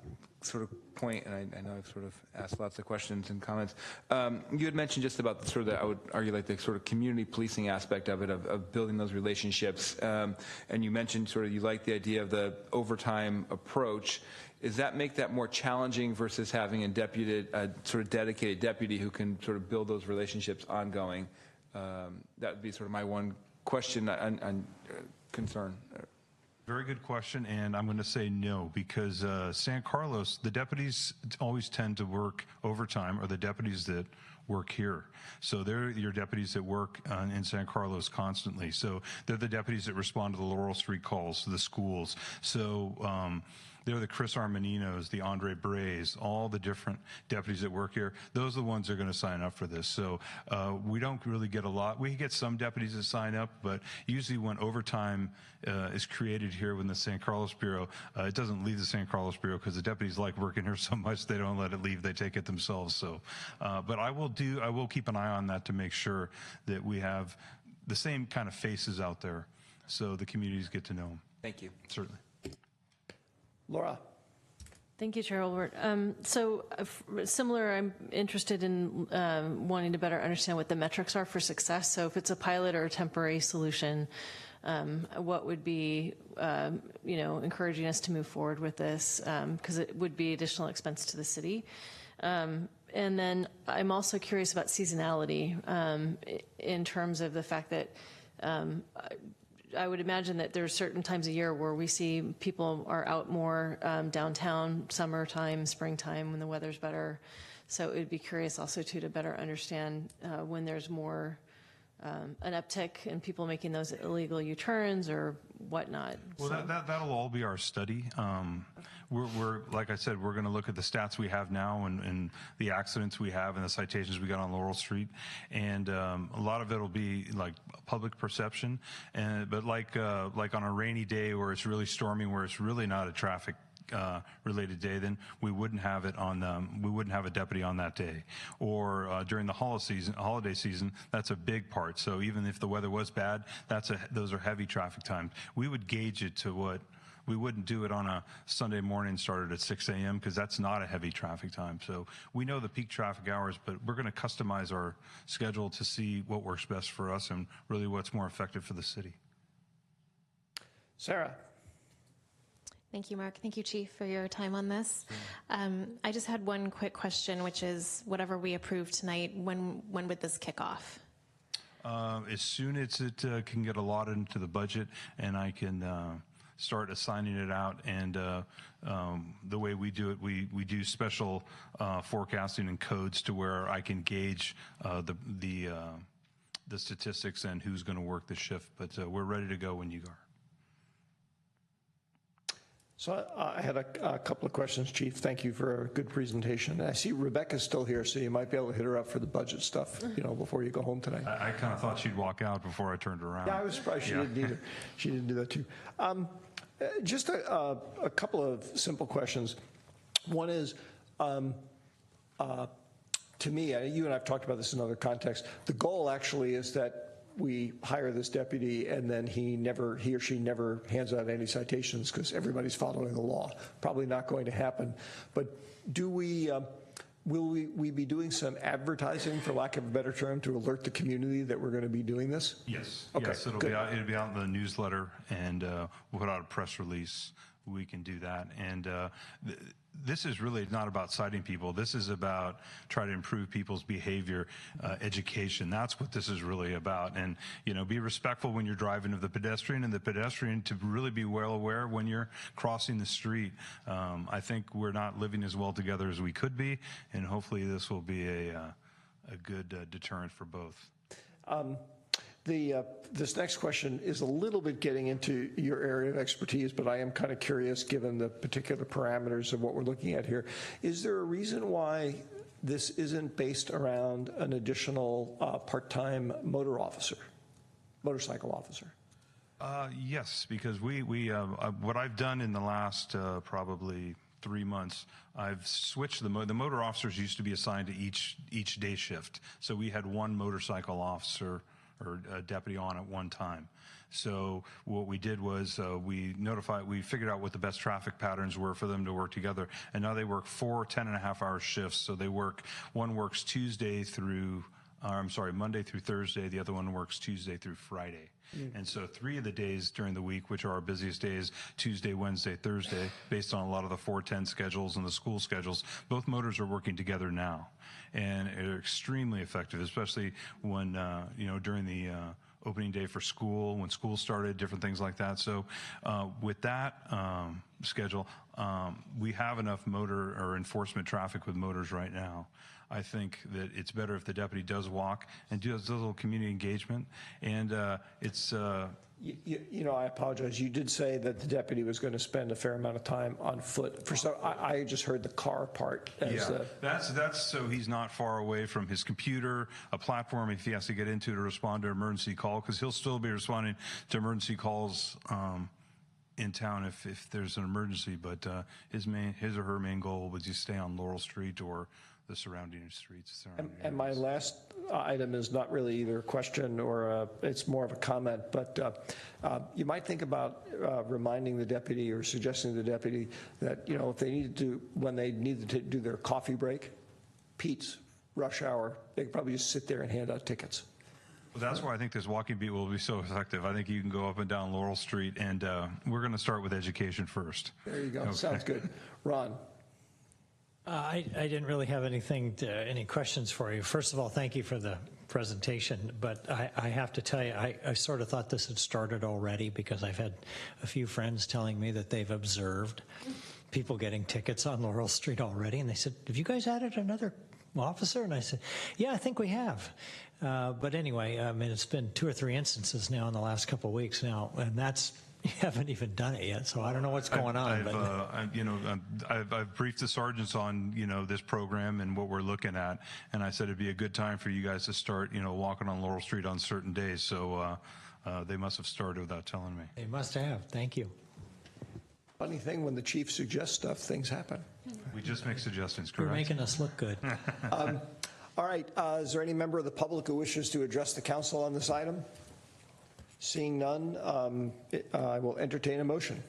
sort of point, and I know I've sort of asked lots of questions and comments. You had mentioned just about the sort of, I would argue, like the sort of community policing aspect of it, of building those relationships. And you mentioned sort of you like the idea of the overtime approach. Does that make that more challenging versus having a sort of dedicated deputy who can sort of build those relationships ongoing? That would be sort of my one question and concern.
Very good question, and I'm going to say no, because San Carlos, the deputies always tend to work overtime, or the deputies that work here. So they're your deputies that work in San Carlos constantly. So they're the deputies that respond to the Laurel Street calls to the schools. So they're the Chris Armaninos, the Andre Brays, all the different deputies that work here. Those are the ones that are going to sign up for this. So we don't really get a lot. We get some deputies that sign up, but usually when overtime is created here within the San Carlos Bureau, it doesn't leave the San Carlos Bureau, because the deputies like working here so much they don't let it leave. They take it themselves. So, but I will keep an eye on that to make sure that we have the same kind of faces out there, so the communities get to know them.
Thank you.
Certainly.
Laura.
Thank you, Chair Olbert. Similar, I'm interested in wanting to better understand what the metrics are for success. So if it's a pilot or a temporary solution, what would be, encouraging us to move forward with this, because it would be additional expense to the city. And then I'm also curious about seasonality in terms of the fact that I would imagine that there are certain times of year where we see people are out more downtown, summertime, springtime, when the weather's better. So it would be curious also to better understand when there's more an uptick in people making those illegal U-turns or whatnot.
Well,
So-
that'll all be our study. We're like I said, we're going to look at the stats we have now and the accidents we have and the citations we got on Laurel Street, and a lot of it will be like public perception. But like on a rainy day where it's really stormy, where it's really not a traffic related day, then we wouldn't have it on. We wouldn't have a deputy on that day. Or during the holiday season, that's a big part. So even if the weather was bad, those are heavy traffic times. We would gauge it to what. We wouldn't do it on a Sunday morning started at 6 a.m. because that's not a heavy traffic time. So we know the peak traffic hours, but we're going to customize our schedule to see what works best for us and really what's more effective for the city.
Sarah.
Thank you, Mark. Thank you, Chief, for your time on this. I just had one quick question, which is whatever we approve tonight, when would this kick off?
As soon as it can get allotted into the budget and I can start assigning it out, and the way we do it, we do special the statistics and who's going to work the shift, but we're ready to go when you are.
So I had a couple of questions, Chief. Thank you for a good presentation. I see Rebecca's still here, so you might be able to hit her up for the budget stuff, before you go home tonight.
I kind of thought she'd walk out before I turned around.
Yeah, I was surprised she didn't either. She didn't do that too. Just a couple of simple questions. One is, to me, you and I have talked about this in other contexts, the goal actually is that we hire this deputy and then he or she never hands out any citations because everybody's following the law. Probably not going to happen. But will we be doing some advertising, for lack of a better term, to alert the community that we're going to be doing this?
Yes.
Okay.
Yes, it'll be out in the newsletter, and we'll put out a press release. We can do that. And this is really not about citing people. This is about trying to improve people's behavior, education. That's what this is really about. And, be respectful when you're driving of the pedestrian, and the pedestrian to really be well aware when you're crossing the street. I think we're not living as well together as we could be, and hopefully this will be a good deterrent for both.
This next question is a little bit getting into your area of expertise, but I am kind of curious, given the particular parameters of what we're looking at here. Is there a reason why this isn't based around an additional part-time motorcycle officer?
Yes, because we what I've done in the last probably 3 months, I've switched the motor officers used to be assigned to each day shift. So we had one motorcycle officer or a deputy on at one time. So what we did was we figured out what the best traffic patterns were for them to work together. And now they work 4 10.5-hour shifts. So one works Monday through Thursday. The other one works Tuesday through Friday. And so 3 of the days during the week, which are our busiest days, Tuesday, Wednesday, Thursday, based on a lot of the 410 schedules and the school schedules, both motors are working together now. And are extremely effective, especially when, during the opening day for school, when school started, different things like that. So with that schedule, we have enough motor or enforcement traffic with motors right now. I think that it's better if the deputy does walk and does a little community engagement. And it's...
I apologize. You did say that the deputy was going to spend a fair amount of time on foot. I just heard the car part.
That's so he's not far away from his computer, a platform if he has to get into to respond to an emergency call, because he'll still be responding to emergency calls in town if there's an emergency. But his or her main goal was to stay on Laurel Street or the surrounding streets.
And my last item is not really either a question or it's more of a comment, but you might think about reminding the deputy or suggesting to the deputy that, if they needed to, when they needed to do their coffee break, Pete's, rush hour, they could probably just sit there and hand out tickets.
Well, that's why I think this walking beat will be so effective. I think you can go up and down Laurel Street, and we're going to start with education first.
There you go. Okay. Sounds good. Ron.
I didn't really have any questions for you. First of all, thank you for the presentation, but I have to tell you, I sort of thought this had started already, because I've had a few friends telling me that they've observed people getting tickets on Laurel Street already, and they said, have you guys added another officer? And I said, yeah, I think we have. But anyway, it's been 2 or 3 instances now in the last couple of weeks now, and you haven't even done it yet, so I don't know what's going on.
I've briefed the sergeants on this program and what we're looking at, and I said it'd be a good time for you guys to start walking on Laurel Street on certain days. So they must have started without telling me.
They must have. Thank you.
Funny thing, when the chief suggests stuff, things happen.
We just make suggestions, correct?
You're making us look good.
All right. Is there any member of the public who wishes to address the council on this item? Seeing none, I will entertain a motion.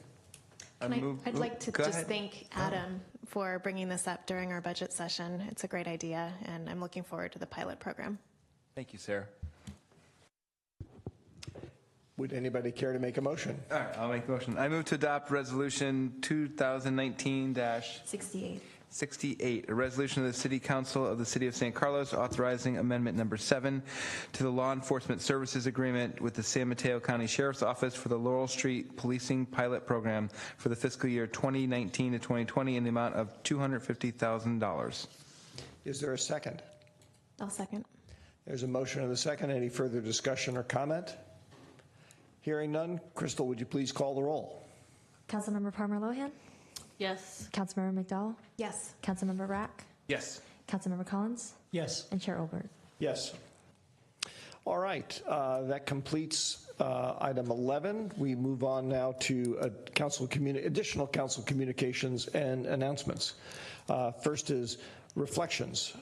I'd like to just thank Adam for bringing this up during our budget session. It's a great idea, and I'm looking forward to the pilot program.
Thank you, Sarah.
Would anybody care to make a motion?
All right, I'll make the motion. I move to adopt Resolution 2019-68, a resolution of the City Council of the City of San Carlos authorizing Amendment Number 7 to the Law Enforcement Services Agreement with the San Mateo County Sheriff's Office for the Laurel Street Policing Pilot Program for the fiscal year 2019 to 2020 in the amount of $250,000.
Is there a second?
I'll second.
There's a motion and a second. Any further discussion or comment? Hearing none. Crystal, would you please call the roll?
Councilmember Palmer Lohan?
Yes.
Councilmember McDowell?
Yes.
Councilmember Rack?
Yes.
Councilmember Collins?
Yes.
And Chair Olbert?
Yes. All right. That completes item 11. We move on now to additional council communications and announcements. First is reflections.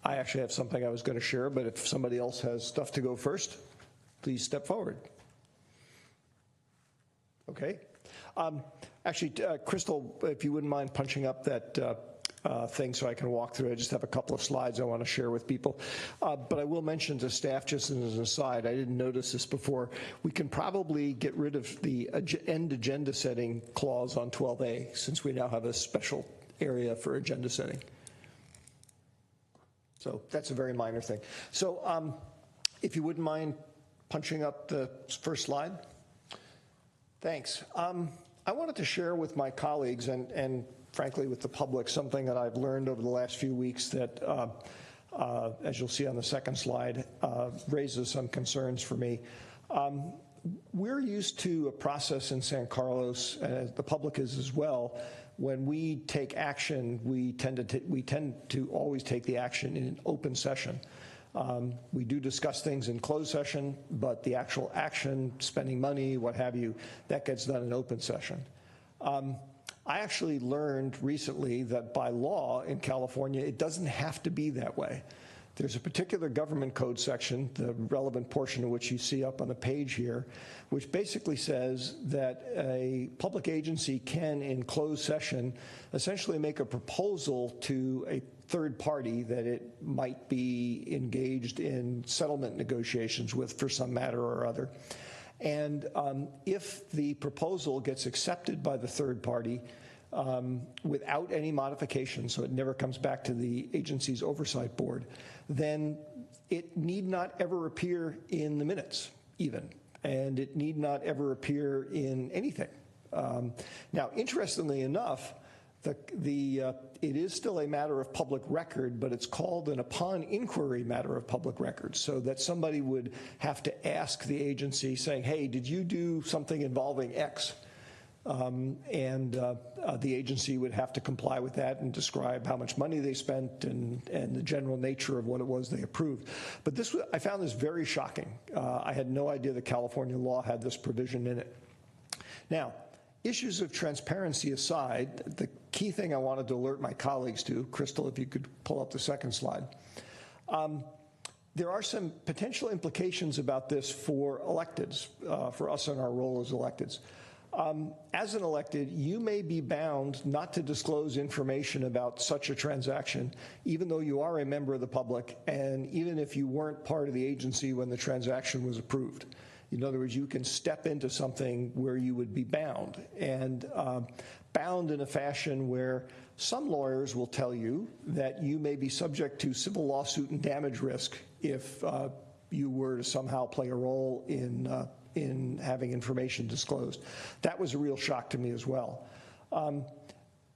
I actually have something I was going to share, but if somebody else has stuff to go first, please step forward. Okay. Actually, Crystal, if you wouldn't mind punching up that thing so I can walk through. I just have a couple of slides I want to share with people. But I will mention to staff, just as an aside, I didn't notice this before, we can probably get rid of the end agenda setting clause on 12A, since we now have a special area for agenda setting. So that's a very minor thing. So if you wouldn't mind punching up the first slide. Thanks. I wanted to share with my colleagues and frankly with the public something that I've learned over the last few weeks that, as you'll see on the second slide, raises some concerns for me. We're used to a process in San Carlos, and the public is as well. When we take action, we tend to always take the action in an open session. We do discuss things in closed session, but the actual action, spending money, what have you, that gets done in open session. I actually learned recently that by law in California, it doesn't have to be that way. There's a particular government code section, the relevant portion of which you see up on the page here, which basically says that a public agency can, in closed session, essentially make a proposal to a third party that it might be engaged in settlement negotiations with for some matter or other. And if the proposal gets accepted by the third party without any modification, so it never comes back to the agency's oversight board, then it need not ever appear in the minutes even, and it need not ever appear in anything. Now, interestingly enough, it is still a matter of public record, but it's called an upon inquiry matter of public record, so that somebody would have to ask the agency saying, hey, did you do something involving X? The agency would have to comply with that and describe how much money they spent and the general nature of what it was they approved. But I found this very shocking. I had no idea that California law had this provision in it. Now, issues of transparency aside, the key thing I wanted to alert my colleagues to, Crystal, if you could pull up the second slide. There are some potential implications about this for electeds, for us in our role as electeds. As an elected, you may be bound not to disclose information about such a transaction, even though you are a member of the public, and even if you weren't part of the agency when the transaction was approved. In other words, you can step into something where you would be bound, and bound in a fashion where some lawyers will tell you that you may be subject to civil lawsuit and damage risk if you were to somehow play a role in having information disclosed. That was a real shock to me as well.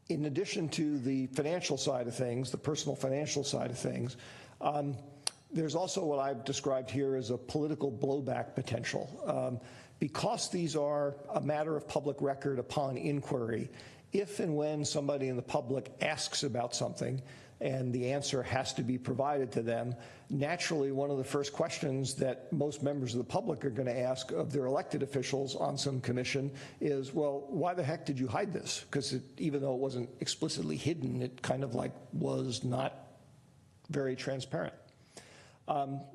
In addition to the financial side of things, the personal financial side of things, there's also what I've described here as a political blowback potential. Because these are a matter of public record upon inquiry, if and when somebody in the public asks about something and the answer has to be provided to them, naturally one of the first questions that most members of the public are going to ask of their elected officials on some commission is, well, why the heck did you hide this? Because even though it wasn't explicitly hidden, it kind of like was not very transparent.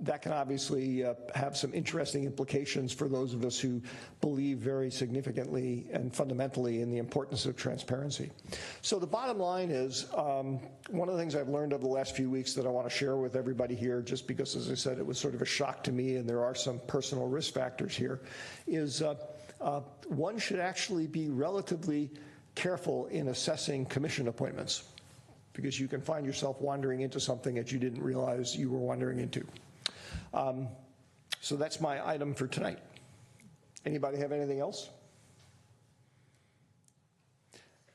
That can obviously have some interesting implications for those of us who believe very significantly and fundamentally in the importance of transparency. So the bottom line is, one of the things I've learned over the last few weeks that I want to share with everybody here, just because, as I said, it was sort of a shock to me and there are some personal risk factors here, is one should actually be relatively careful in assessing commission appointments, because you can find yourself wandering into something that you didn't realize you were wandering into. So that's my item for tonight. Anybody have anything else?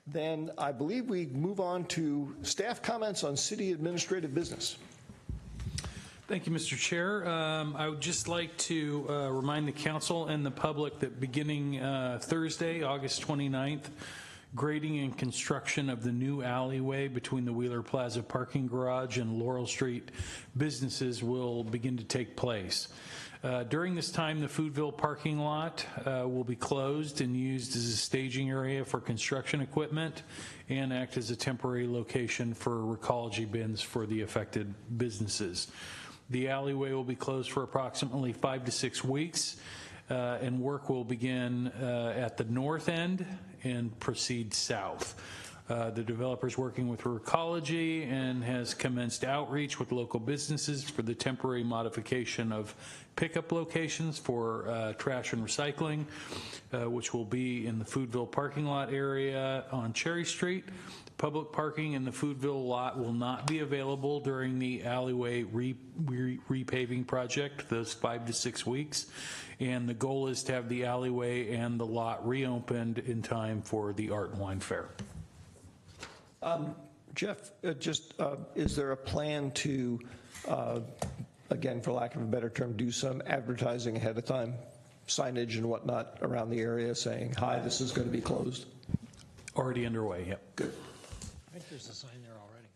Then I believe we move on to staff comments on city administrative business.
Thank you, Mr. Chair. I would just like to remind the council and the public that beginning Thursday, August 29th, grading and construction of the new alleyway between the Wheeler Plaza parking garage and Laurel Street businesses will begin to take place. During this time, the Foodville parking lot will be closed and used as a staging area for construction equipment and act as a temporary location for recology bins for the affected businesses. The alleyway will be closed for approximately 5 to 6 weeks, and work will begin at the north end and proceed south. The developer is working with Recology and has commenced outreach with local businesses for the temporary modification of pickup locations for trash and recycling, which will be in the Foodville parking lot area on Cherry Street. Public parking in the Foodville lot will not be available during the alleyway repaving project, those 5 to 6 weeks. And the goal is to have the alleyway and the lot reopened in time for the Art and Wine Fair.
Jeff, is there a plan to, again, for lack of a better term, do some advertising ahead of time, signage and whatnot around the area saying, hi, this is going to be closed?
Already underway, yep.
Good.
I think there's a sign there already.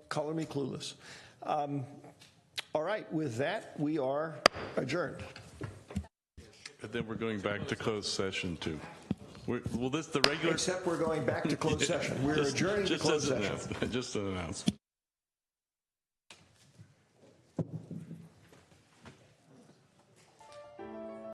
Color me clueless. All right, with that, we are adjourned.
And then we're going back to closed session too. The regular.
Except we're going back to closed session. We're adjourning to closed session.
Just an announcement.